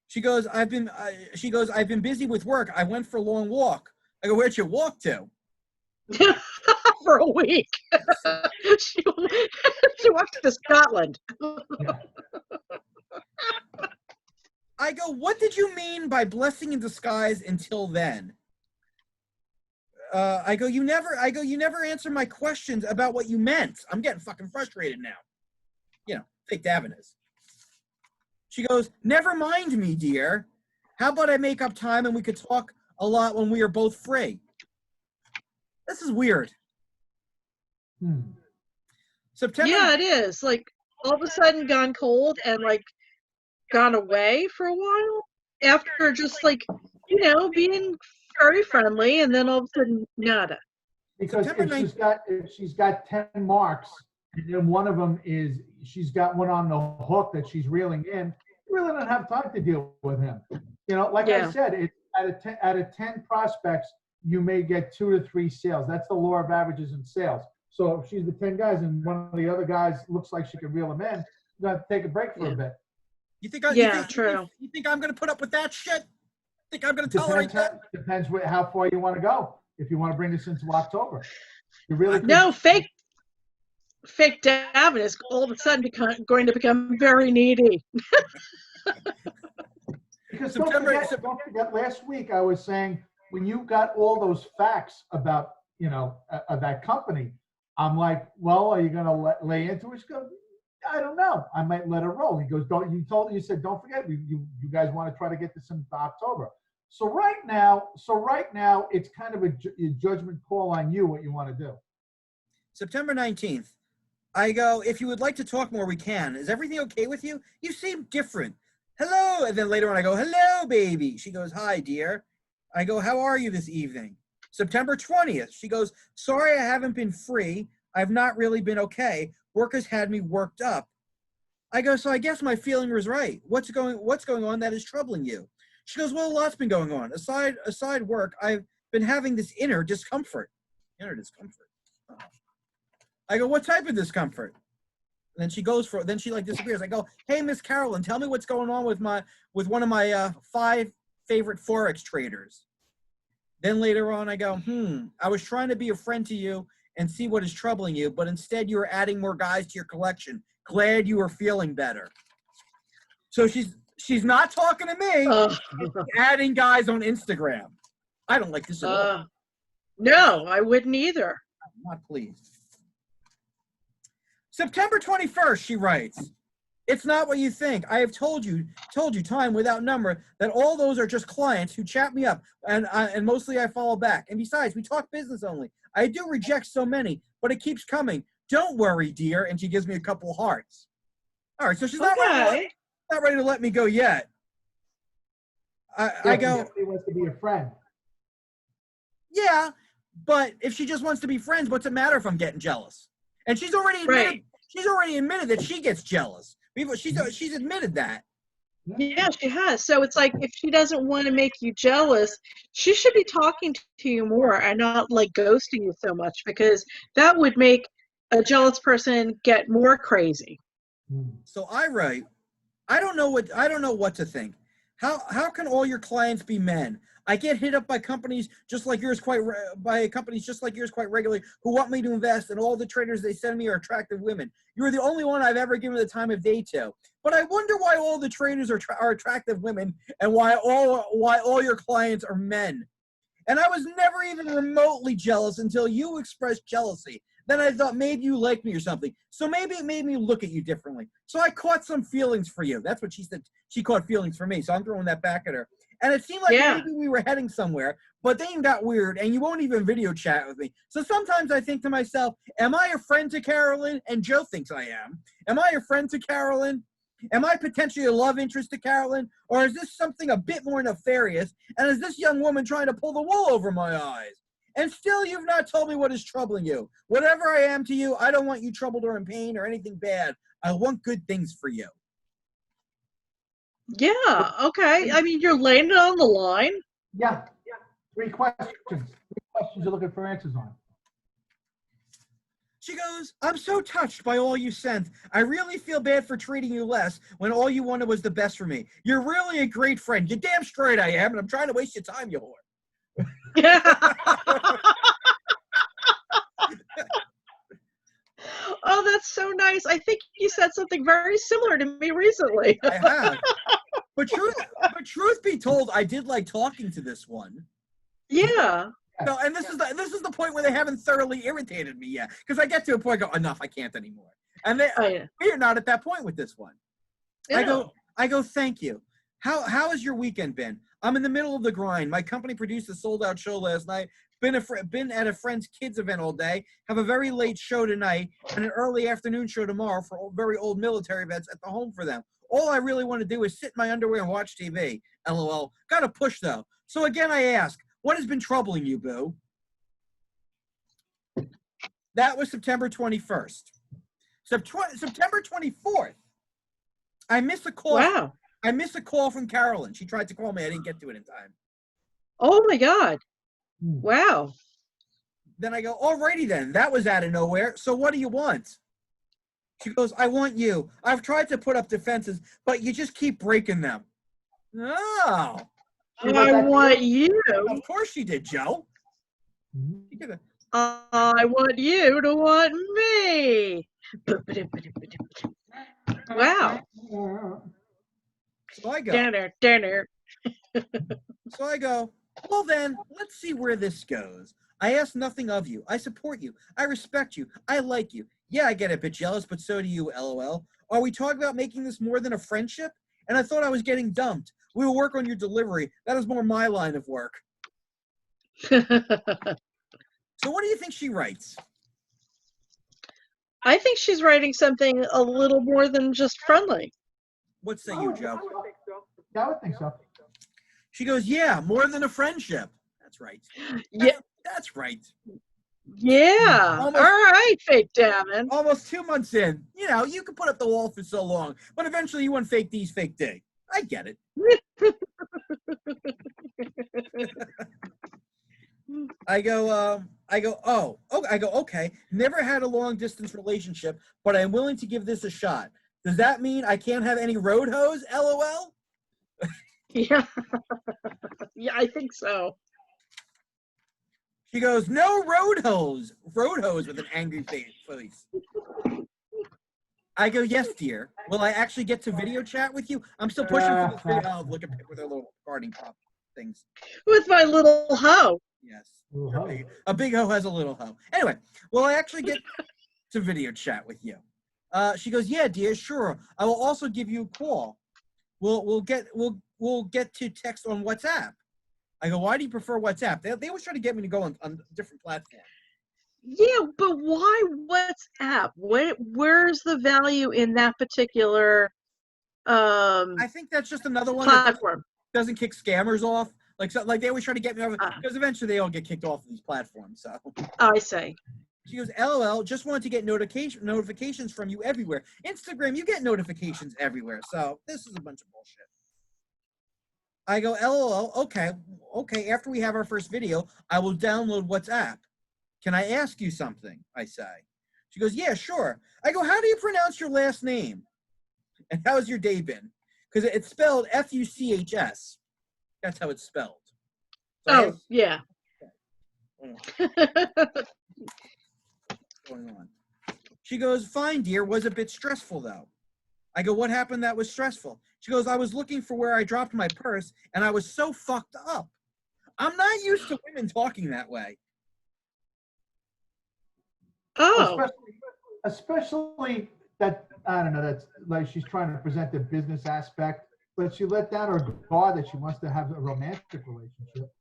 She goes, I've been busy with work. I went for a long walk. I go, where'd you walk to? For a week. she walked to Scotland. Yeah. I go, what did you mean by blessing in disguise until then? I go, you never answer my questions about what you meant. I'm getting fucking frustrated now. You know, fake Davin is. She goes, never mind me, dear. How about I make up time and we could talk a lot when we are both free? This is weird. September. Yeah, it is. Like all of a sudden gone cold and like gone away for a while after just like, being very friendly, and then all of a sudden nada. Because September if she's got 10 marks, and then one of them is she's got one on the hook that she's reeling in, you really don't have time to deal with him. Like Yeah. I said, it out of 10 prospects, you may get 2 to 3 sales. That's the law of averages in sales. So if she's the 10 guys and one of the other guys looks like she could reel him in, you got to take a break for a bit. You think True. You think I'm going to put up with that shit? Think I'm going to tolerate that? Depends how far you want to go. If you want to bring this into October, you really No, fake Davin is all of a sudden going to become very needy. Because September- don't forget, last week I was saying when you got all those facts about that company, I'm like, well, are you going to lay into it? She goes, I don't know. I might let her roll. He goes, you said don't forget, you guys want to try to get this into October. So right now, it's kind of a judgment call on you what you want to do. September 19th. I go, if you would like to talk more, we can. Is everything okay with you? You seem different. Hello. And then later on, I go, hello, baby. She goes, hi, dear. I go, how are you this evening? September 20th. She goes, sorry I haven't been free. I've not really been okay. Work has had me worked up. I go, so I guess my feeling was right. What's going on that is troubling you? She goes, well, a lot's been going on. Aside work, I've been having this inner discomfort. Inner discomfort. Oh. I go, what type of discomfort? And then she disappears. I go, hey, Miss Carolyn, tell me what's going on with one of my 5 favorite Forex traders. Then later on, I go, I was trying to be a friend to you and see what is troubling you, but instead you are adding more guys to your collection. Glad you are feeling better. So she's not talking to me. She's adding guys on Instagram. I don't like this at all. No, I wouldn't either. I'm not pleased. September 21st, she writes, It's not what you think. I have told you time without number that all those are just clients who chat me up, and mostly I follow back. And besides, we talk business only. I do reject so many, but it keeps coming. Don't worry, dear. And she gives me a couple hearts. All right, so she's not ready to let me go yet. I go. He wants to be a friend. Yeah, but if she just wants to be friends, what's it matter if I'm getting jealous? And she's already admitted. Right. She's already admitted that she gets jealous. She's admitted that. Yeah, she has. So it's like if she doesn't want to make you jealous, she should be talking to you more and not like ghosting you so much, because that would make a jealous person get more crazy. So I write, I don't know what to think. How can all your clients be men? I get hit up by companies just like yours quite regularly who want me to invest, and all the traders they send me are attractive women. You're the only one I've ever given the time of day to. But I wonder why all the traders are attractive women, and why all your clients are men. And I was never even remotely jealous until you expressed jealousy. Then I thought maybe you liked me or something. So maybe it made me look at you differently. So I caught some feelings for you. That's what she said. She caught feelings for me. So I'm throwing that back at her. And it seemed like maybe we were heading somewhere, but then you got weird and you won't even video chat with me. So sometimes I think to myself, am I a friend to Carolyn? And Joe thinks I am. Am I a friend to Carolyn? Am I potentially a love interest to Carolyn? Or is this something a bit more nefarious? And is this young woman trying to pull the wool over my eyes? And still, you've not told me what is troubling you. Whatever I am to you, I don't want you troubled or in pain or anything bad. I want good things for you. Yeah, okay. I mean, you're laying it on the line. Yeah. 3 questions. 3 questions you're looking for answers on. She goes, I'm so touched by all you sent. I really feel bad for treating you less when all you wanted was the best for me. You're really a great friend. You're damn straight I am, and I'm trying to waste your time, you whore. Oh, that's so nice. I think you said something very similar to me recently. I have. But truth be told, I did like talking to this one. Yeah. No, and this is the point where they haven't thoroughly irritated me yet. Because I get to a point, enough, I can't anymore. And we are not at that point with this one. Yeah. I go, thank you. How has your weekend been? I'm in the middle of the grind. My company produced a sold-out show last night. Been at a friend's kids event all day. Have a very late show tonight and an early afternoon show tomorrow for very old military vets at the home for them. All I really want to do is sit in my underwear and watch TV. LOL. Got to push though. So again, I ask, what has been troubling you, boo? That was September 21st. September 24th. I missed a call. Wow. I missed a call from Carolyn. She tried to call me. I didn't get to it in time. Oh my God. Wow. Then I go, alrighty then. That was out of nowhere. So what do you want? She goes, I want you. I've tried to put up defenses, but you just keep breaking them. Oh. I want you. Of course she did, Joe. I want you to want me. Wow. So I go. Dinner. So I go, well then, let's see where this goes. I ask nothing of you. I support you. I respect you. I like you. Yeah, I get a bit jealous, but so do you, LOL. Are we talking about making this more than a friendship? And I thought I was getting dumped. We will work on your delivery. That is more my line of work. So what do you think she writes? I think she's writing something a little more than just friendly. What say you, Joe? Yeah, I would think so. She goes, yeah, more than a friendship. That's right. Yeah. That's right. Yeah. All right, fake Davin. Almost 2 months in. You know, you can put up the wall for so long, but eventually you want fake D's, fake D. I get it. I go, okay. Never had a long distance relationship, but I'm willing to give this a shot. Does that mean I can't have any road hoes? LOL? Yeah. Yeah, I think so. She goes, no road hose. Road hose with an angry face. I go, yes, dear. Will I actually get to video chat with you? I'm still pushing for this video. Oh, look at with their little gardening pop things. With my little hoe. Yes. A big hoe has a little hoe. Anyway, will I actually get to video chat with you? She goes, yeah, dear, sure. I will also give you a call. We'll get to text on WhatsApp. I go, why do you prefer WhatsApp? They always try to get me to go on different platforms. Yeah, but why WhatsApp? Where's the value in that particular I think that's just another one that platform? doesn't kick scammers off. Like they always try to get me over Ah. because eventually they all get kicked off of these platforms. So I see. she goes, LOL, just wanted to get notifications from you everywhere. Instagram, you get notifications everywhere. So this is a bunch of bullshit. I go, LOL, okay. After we have our first video, I will download WhatsApp. Can I ask you something? I say. She goes, yeah, sure. I go, how do you pronounce your last name? And how's your day been? Because it's spelled Fuchs. That's how it's spelled. So yeah. what's going on? She goes, fine, dear. Was a bit stressful, though. I go, what happened that was stressful? She goes, I was looking for where I dropped my purse, and I was so fucked up. I'm not used to women talking that way. Oh. Especially that, I don't know, that's like she's trying to present the business aspect, but she let down her guard that she wants to have a romantic relationship.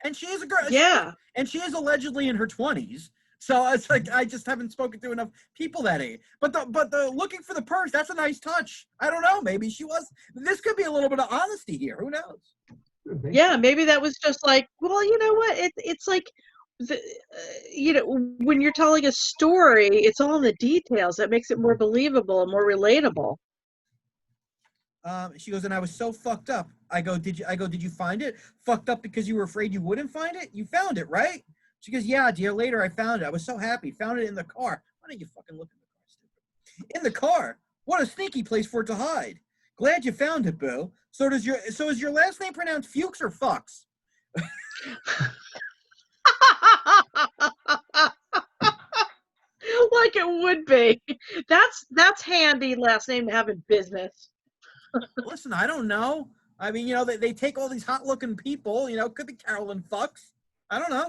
And she is a girl. Yeah. And she is allegedly in her 20s. So it's like I just haven't spoken to enough people that age. But the looking for the purse, that's a nice touch. I don't know. Maybe she was. This could be a little bit of honesty here. Who knows? Yeah, maybe that was just like, well, you know what? It's like, when you're telling a story, it's all in the details that makes it more believable and more relatable. She goes, and I was so fucked up. I go, did you find it? Fucked up because you were afraid you wouldn't find it? You found it, right? She goes, yeah, dear. Later, I found it. I was so happy. Found it in the car. Why don't you fucking look in the car, stupid? In the car. What a sneaky place for it to hide. Glad you found it, boo. So is your last name pronounced Fuchs or Fox? Like it would be. That's handy last name to have in business. Listen, I don't know. I mean, they take all these hot-looking people. Could be Carolyn Fox. I don't know.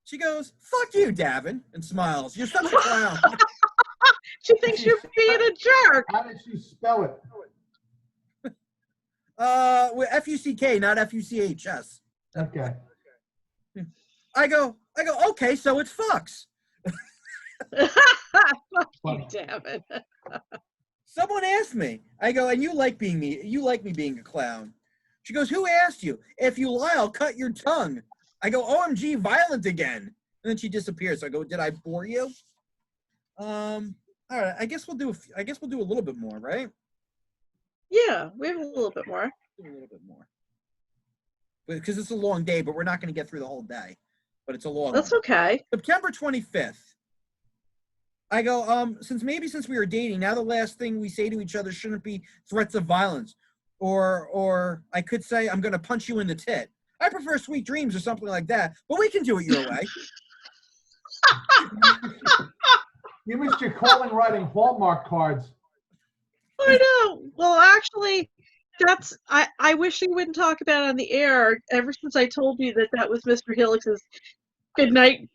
She goes, fuck you, Davin, and smiles. You're such a clown. She thinks you're being a jerk. How did she spell it? With Fuck, not Fuchs. Okay. I go, okay, so it's Fox. Fuck you, Davin. Someone asked me. I go, and you like me being a clown. She goes, who asked you? If you lie, I'll cut your tongue. I go, OMG, violent again. And then she disappears. So I go, did I bore you? All right, I guess we'll do a little bit more, right? Yeah, we have a little bit more. A little bit more. Because it's a long day, but we're not going to get through the whole day. But it's a long That's one. okay. September 25th. I go, since we were dating, now the last thing we say to each other shouldn't be threats of violence. Or I could say, I'm going to punch you in the tit. I prefer sweet dreams or something like that, but we can do it your way. You missed your calling writing Hallmark cards. I know. Well, actually, I wish you wouldn't talk about it on the air. Ever since I told you that was Mr. Helix's goodnight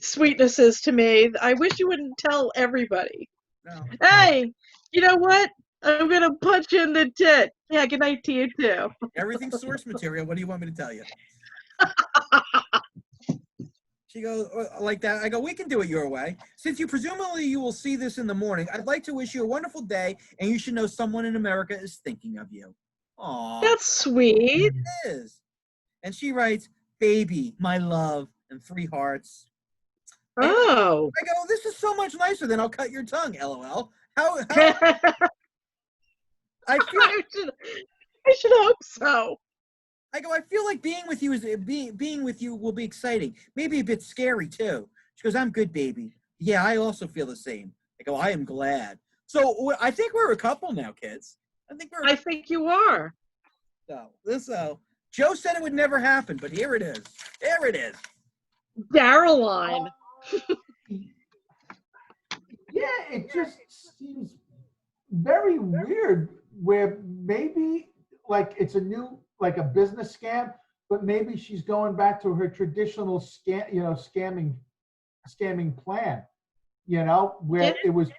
sweetnesses to me, I wish you wouldn't tell everybody. No. Hey, you know what? I'm going to punch you in the tit. Yeah, good night to you, too. Everything's source material. What do you want me to tell you? She goes, like that. I go, we can do it your way. Since you will see this in the morning, I'd like to wish you a wonderful day, and you should know someone in America is thinking of you. Aww. That's sweet. It is. And she writes, baby, my love, and 3 hearts. Oh. I go, this is so much nicer than I'll cut your tongue, LOL. How I should hope so. I go, I feel like being with you will be exciting. Maybe a bit scary too. She goes, I'm good, baby. Yeah, I also feel the same. I go, I am glad. So I think we're a couple now, kids. I think you are. So Joe said it would never happen, but here it is. There it is. Daryline. Yeah, it just seems very weird where maybe like it's a new, like a business scam, but maybe she's going back to her traditional scamming plan. you know, where Yeah. it was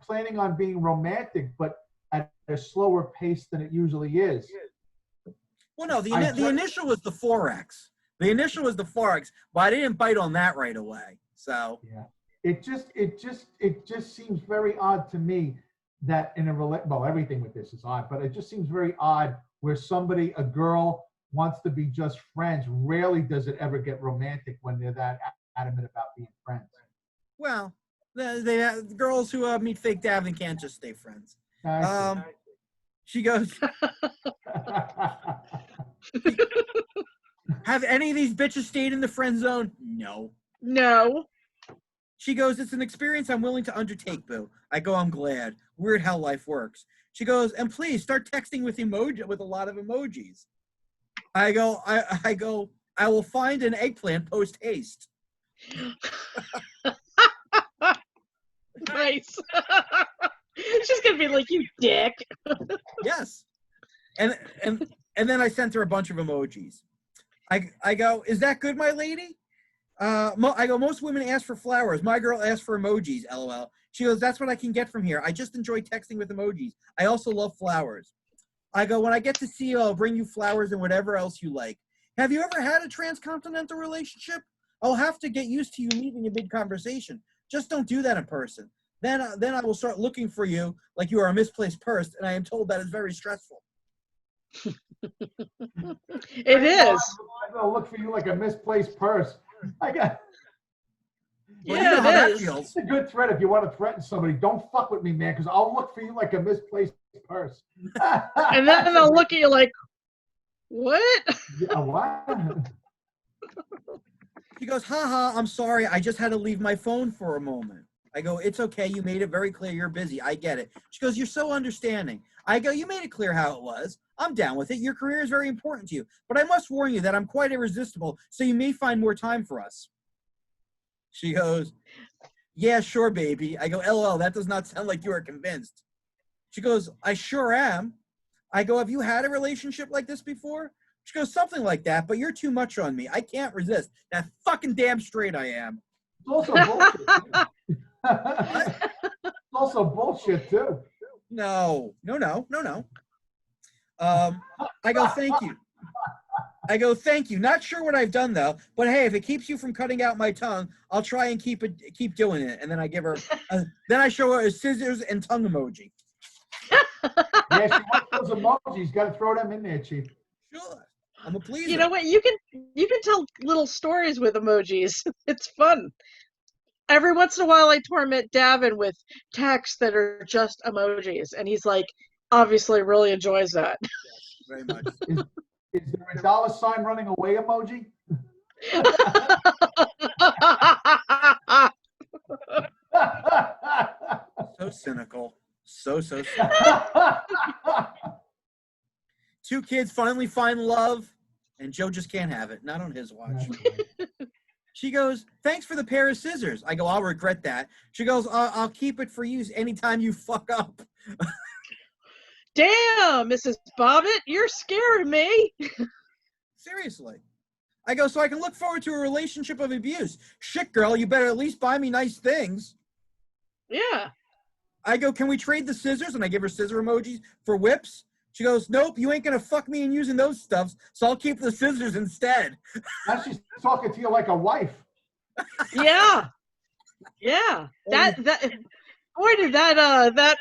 planning on being romantic, but at a slower pace than it usually is. Well, no, the I ju- initial was the 4X. The initial was the 4X, but I didn't bite on that right away. So Yeah, it just seems very odd to me that in a well, everything with this is odd, but it just seems very odd where a girl wants to be just friends. Rarely does it ever get romantic when they're that adamant about being friends. well, the girls who meet fake Davin can't just stay friends. I She goes, have any of these bitches stayed in the friend zone? No. No. She goes, it's an experience I'm willing to undertake, boo. I go, I'm glad. Weird how life works. She goes, and please start texting with a lot of emojis. I go, I will find an eggplant post haste. Nice. She's gonna be like, you dick. Yes. And then I sent her a bunch of emojis. I go, is that good, my lady? I go, most women ask for flowers. My girl asked for emojis, LOL. She goes, that's what I can get from here. I just enjoy texting with emojis. I also love flowers. I go, when I get to see you, I'll bring you flowers and whatever else you like. Have you ever had a transcontinental relationship? I'll have to get used to you leaving in mid-conversation. Just don't do that in person. Then I will start looking for you like you are a misplaced purse, and I am told that is very stressful. It is. I'm gonna look for you like a misplaced purse. Well, Yeah, you know how it that is. feels. It's a good threat if you want to threaten somebody. Don't fuck with me, man, because I'll look for you like a misplaced purse. And then they'll look at you like, what? Yeah, what? She goes, haha, I'm sorry. I just had to leave my phone for a moment. I go, it's okay. You made it very clear you're busy. I get it. She goes, you're so understanding. I go, you made it clear how it was. I'm down with it. Your career is very important to you. But I must warn you that I'm quite irresistible, so you may find more time for us. She goes, yeah, sure, baby. I go, LOL, that does not sound like you are convinced. She goes, I sure am. I go, have you had a relationship like this before? She goes, something like that, but you're too much on me. I can't resist. That fucking damn straight I am. It's also bullshit. It's also bullshit too. No. I go, thank you. I go, thank you. Not sure what I've done though, but hey, if it keeps you from cutting out my tongue, I'll try and keep doing it. And then I give her, then I show her a scissors and tongue emoji. Yeah, she wants those emojis. Got to throw them in there, Chief. Sure, I'm a pleaser. You know what? You can tell little stories with emojis. It's fun. Every once in a while, I torment Davin with texts that are just emojis, and he's like, obviously, really enjoys that. Very much. Is there a dollar sign running away emoji? So cynical. So cynical. Two kids finally find love, and Joe just can't have it. Not on his watch. She goes, thanks for the pair of scissors. I go, I'll regret that. She goes, I'll keep it for you anytime you fuck up. Damn, Mrs. Bobbitt, you're scaring me. Seriously. I go, so I can look forward to a relationship of abuse. Shit, girl, you better at least buy me nice things. Yeah. I go, can we trade the scissors? And I give her scissor emojis for whips. She goes, nope, you ain't going to fuck me and using those stuffs, so I'll keep the scissors instead. Now she's talking to you like a wife. Yeah. Yeah. Boy, did that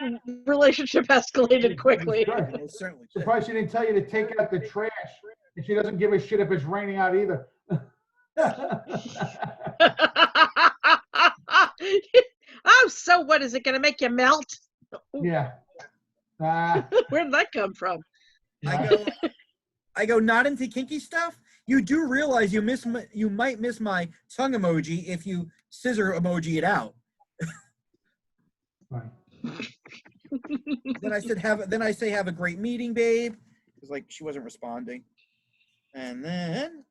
relationship escalated quickly. Well, certainly. Surprised she didn't tell you to take out the trash. And she doesn't give a shit if it's raining out either. Oh, so what? Is it going to make you melt? Yeah. Where did that come from? I go, not into kinky stuff? You do realize you might miss my tongue emoji if you scissor emoji it out. Right. Then I say have a great meeting, babe. Because like she wasn't responding. And then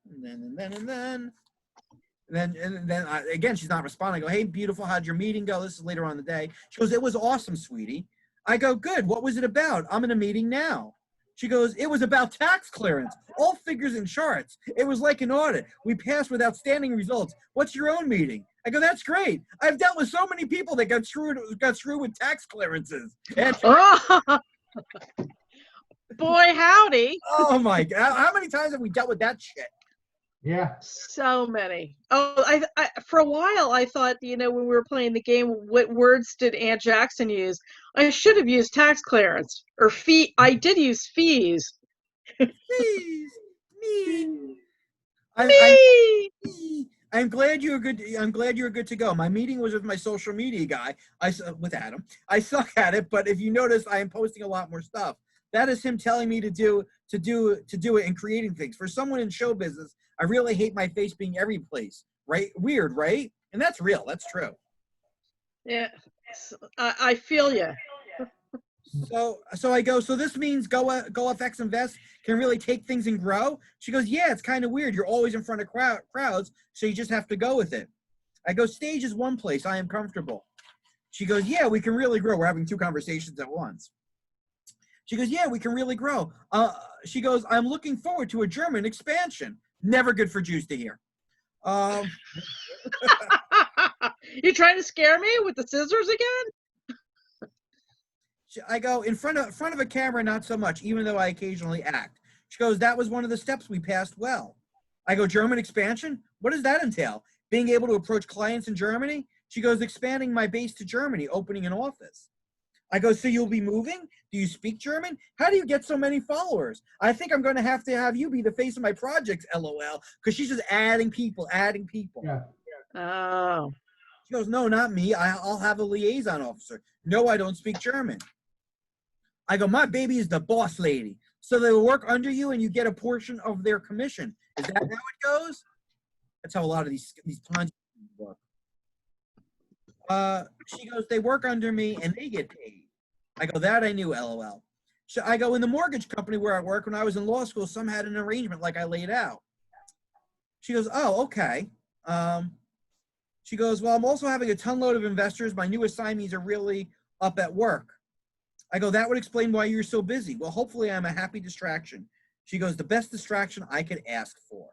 again, she's not responding. I go, hey, beautiful, how'd your meeting go? This is later on in the day. She goes, it was awesome, sweetie. I go, good. What was it about? I'm in a meeting now. She goes, it was about tax clearance, all figures and charts. It was like an audit. We passed with outstanding results. What's your own meeting? I go, that's great. I've dealt with so many people that got screwed with tax clearances. And, Oh, boy, howdy. oh my God, how many times have we dealt with that shit? Yeah. So many. Oh, I for a while I thought, when we were playing the game, what words did Aunt Jackson use? I should have used tax clearance or fee. I did use fees. Please, me. Me. I'm glad you were good. I'm glad you were good to go. My meeting was with my social media guy. With Adam. I suck at it, but if you notice, I am posting a lot more stuff. That is him telling me to do it and creating things. For someone in show business, I really hate my face being every place. Right? Weird, right? And that's real. That's true. Yeah, I feel you. So I go, so this means GoFX Invest can really take things and grow? She goes, yeah, it's kind of weird. You're always in front of crowds, so you just have to go with it. I go, stage is one place. I am comfortable. She goes, yeah, we can really grow. We're having two conversations at once. She goes, yeah, we can really grow. She goes, I'm looking forward to a German expansion. Never good for Jews to hear. You trying to scare me with the scissors again? I go, in front of a camera, not so much, even though I occasionally act. She goes, that was one of the steps we passed well. I go, German expansion? What does that entail? Being able to approach clients in Germany? She goes, expanding my base to Germany, opening an office. I go, so you'll be moving? Do you speak German? How do you get so many followers? I think I'm going to have you be the face of my projects, LOL, because she's just adding people. Yeah. Oh. She goes, no, not me. I'll have a liaison officer. No, I don't speak German. I go, my baby is the boss lady. So they will work under you and you get a portion of their commission. Is that how it goes? That's how a lot of these Ponzi work. She goes, they work under me and they get paid. I go, that I knew, LOL. So I go, in the mortgage company where I work, when I was in law school, some had an arrangement like I laid out. She goes, oh, okay. She goes, well, I'm also having a ton load of investors. My new assignees are really up at work. I go, that would explain why you're so busy. Well, hopefully I'm a happy distraction. She goes, the best distraction I could ask for.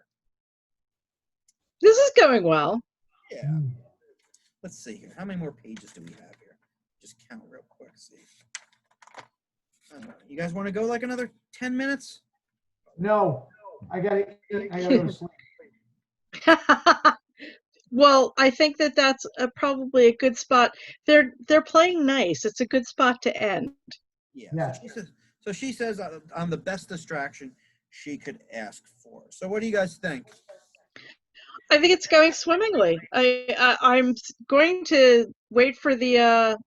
This is going well. Yeah. Let's see here. How many more pages do we have here? Just count real quick. See. You guys want to go like another 10 minutes? No, I gotta eat. I gotta go to sleep. Well, I think that's probably a good spot. They're playing nice. It's a good spot to end. Yeah. Yeah. So she says I'm the best distraction she could ask for. So what do you guys think? I think it's going swimmingly. I'm going to wait for the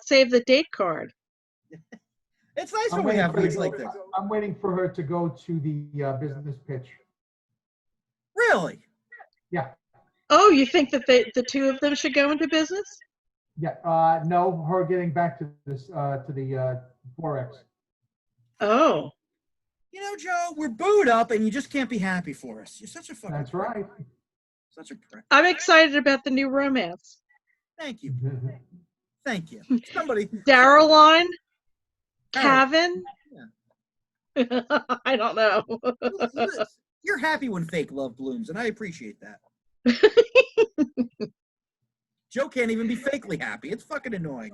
save the date card. It's nice I'm when we waiting have for weeks the- like this. I'm waiting for her to go to the business pitch. Really? Yeah. Oh, you think that the two of them should go into business? Yeah. No, her getting back to this to the Forex. Oh, You know, Joe, we're booed up and you just can't be happy for us. You're such a fucking That's prick. right. Such a prick. I'm excited about the new romance. Thank you. Thank you. Somebody. Daryline, Caroline. Kevin. I don't know. You're happy when fake love blooms, and I appreciate that. Joe can't even be fakely happy. It's fucking annoying.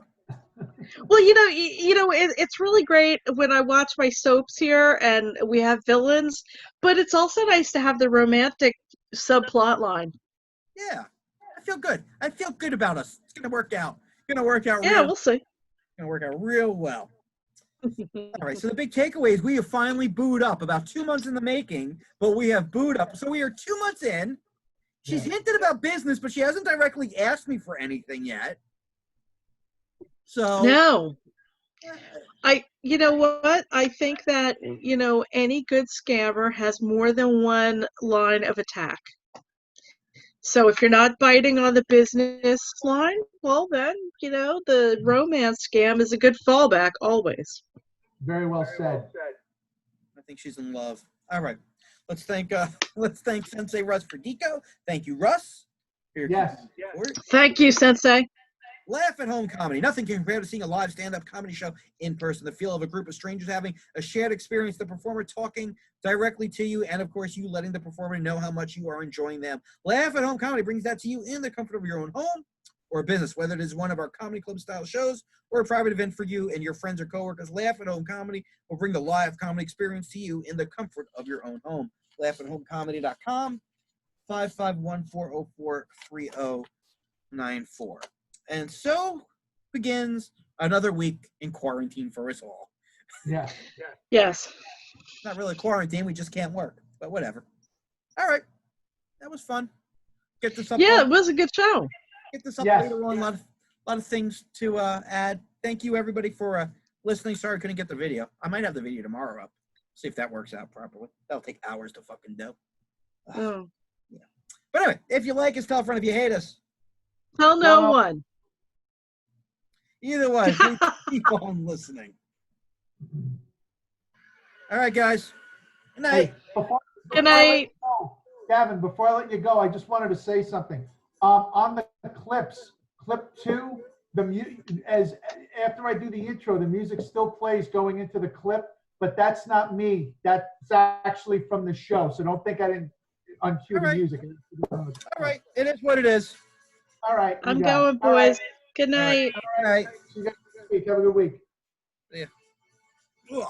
Well, it's really great when I watch my soaps here and we have villains, but it's also nice to have the romantic subplot line. Yeah, I feel good. I feel good about us. It's gonna work out. It's gonna work out. Yeah, we'll see. Gonna work out real well. All right. So the big takeaway is we have finally booed up. About 2 months in the making, but we have booed up. So we are 2 months in. She's hinted about business, but she hasn't directly asked me for anything yet. So No. You know what? I think that, any good scammer has more than one line of attack. So if you're not biting on the business line, well then, the romance scam is a good fallback always. Very well said. I think she's in love. All right. Let's thank Sensei Russ for Deco. Thank you, Russ. Yes. Thank you, Sensei. Laugh at home comedy. Nothing can compare to seeing a live stand-up comedy show in person. The feel of a group of strangers having a shared experience, the performer talking directly to you, and of course you letting the performer know how much you are enjoying them. Laugh at home comedy brings that to you in the comfort of your own home or business, whether it is one of our comedy club style shows or a private event for you and your friends or coworkers. Laugh at home comedy will bring the live comedy experience to you in the comfort of your own home. LaughAtHomeComedy.com, 551-404-3094. And so begins another week in quarantine for us all. Yeah. Yes. Not really quarantine, we just can't work, but whatever. All right. That was fun. Get this up. Yeah, it was a good show. Get this up Yes. later on. A lot of things to add. Thank you, everybody, for listening. Sorry I couldn't get the video. I might have the video tomorrow up. See if that works out properly. That'll take hours to fucking do. Oh. Yeah. But anyway, if you like us, tell a friend. If you hate us, Tell no No. one. either way, please keep on listening. All right, guys. Good night. Hey, before Good I let night. you go, Davin, before I let you go, I just wanted to say something. On the clips, clip 2, as after I do the intro, the music still plays going into the clip, but that's not me. That's actually from the show. So don't think I didn't uncue All right. the music. All right. It is what it is. All right. I'm you got it. going, All right. boys. Good night. All right. See you guys next week. Have a good week. Ugh.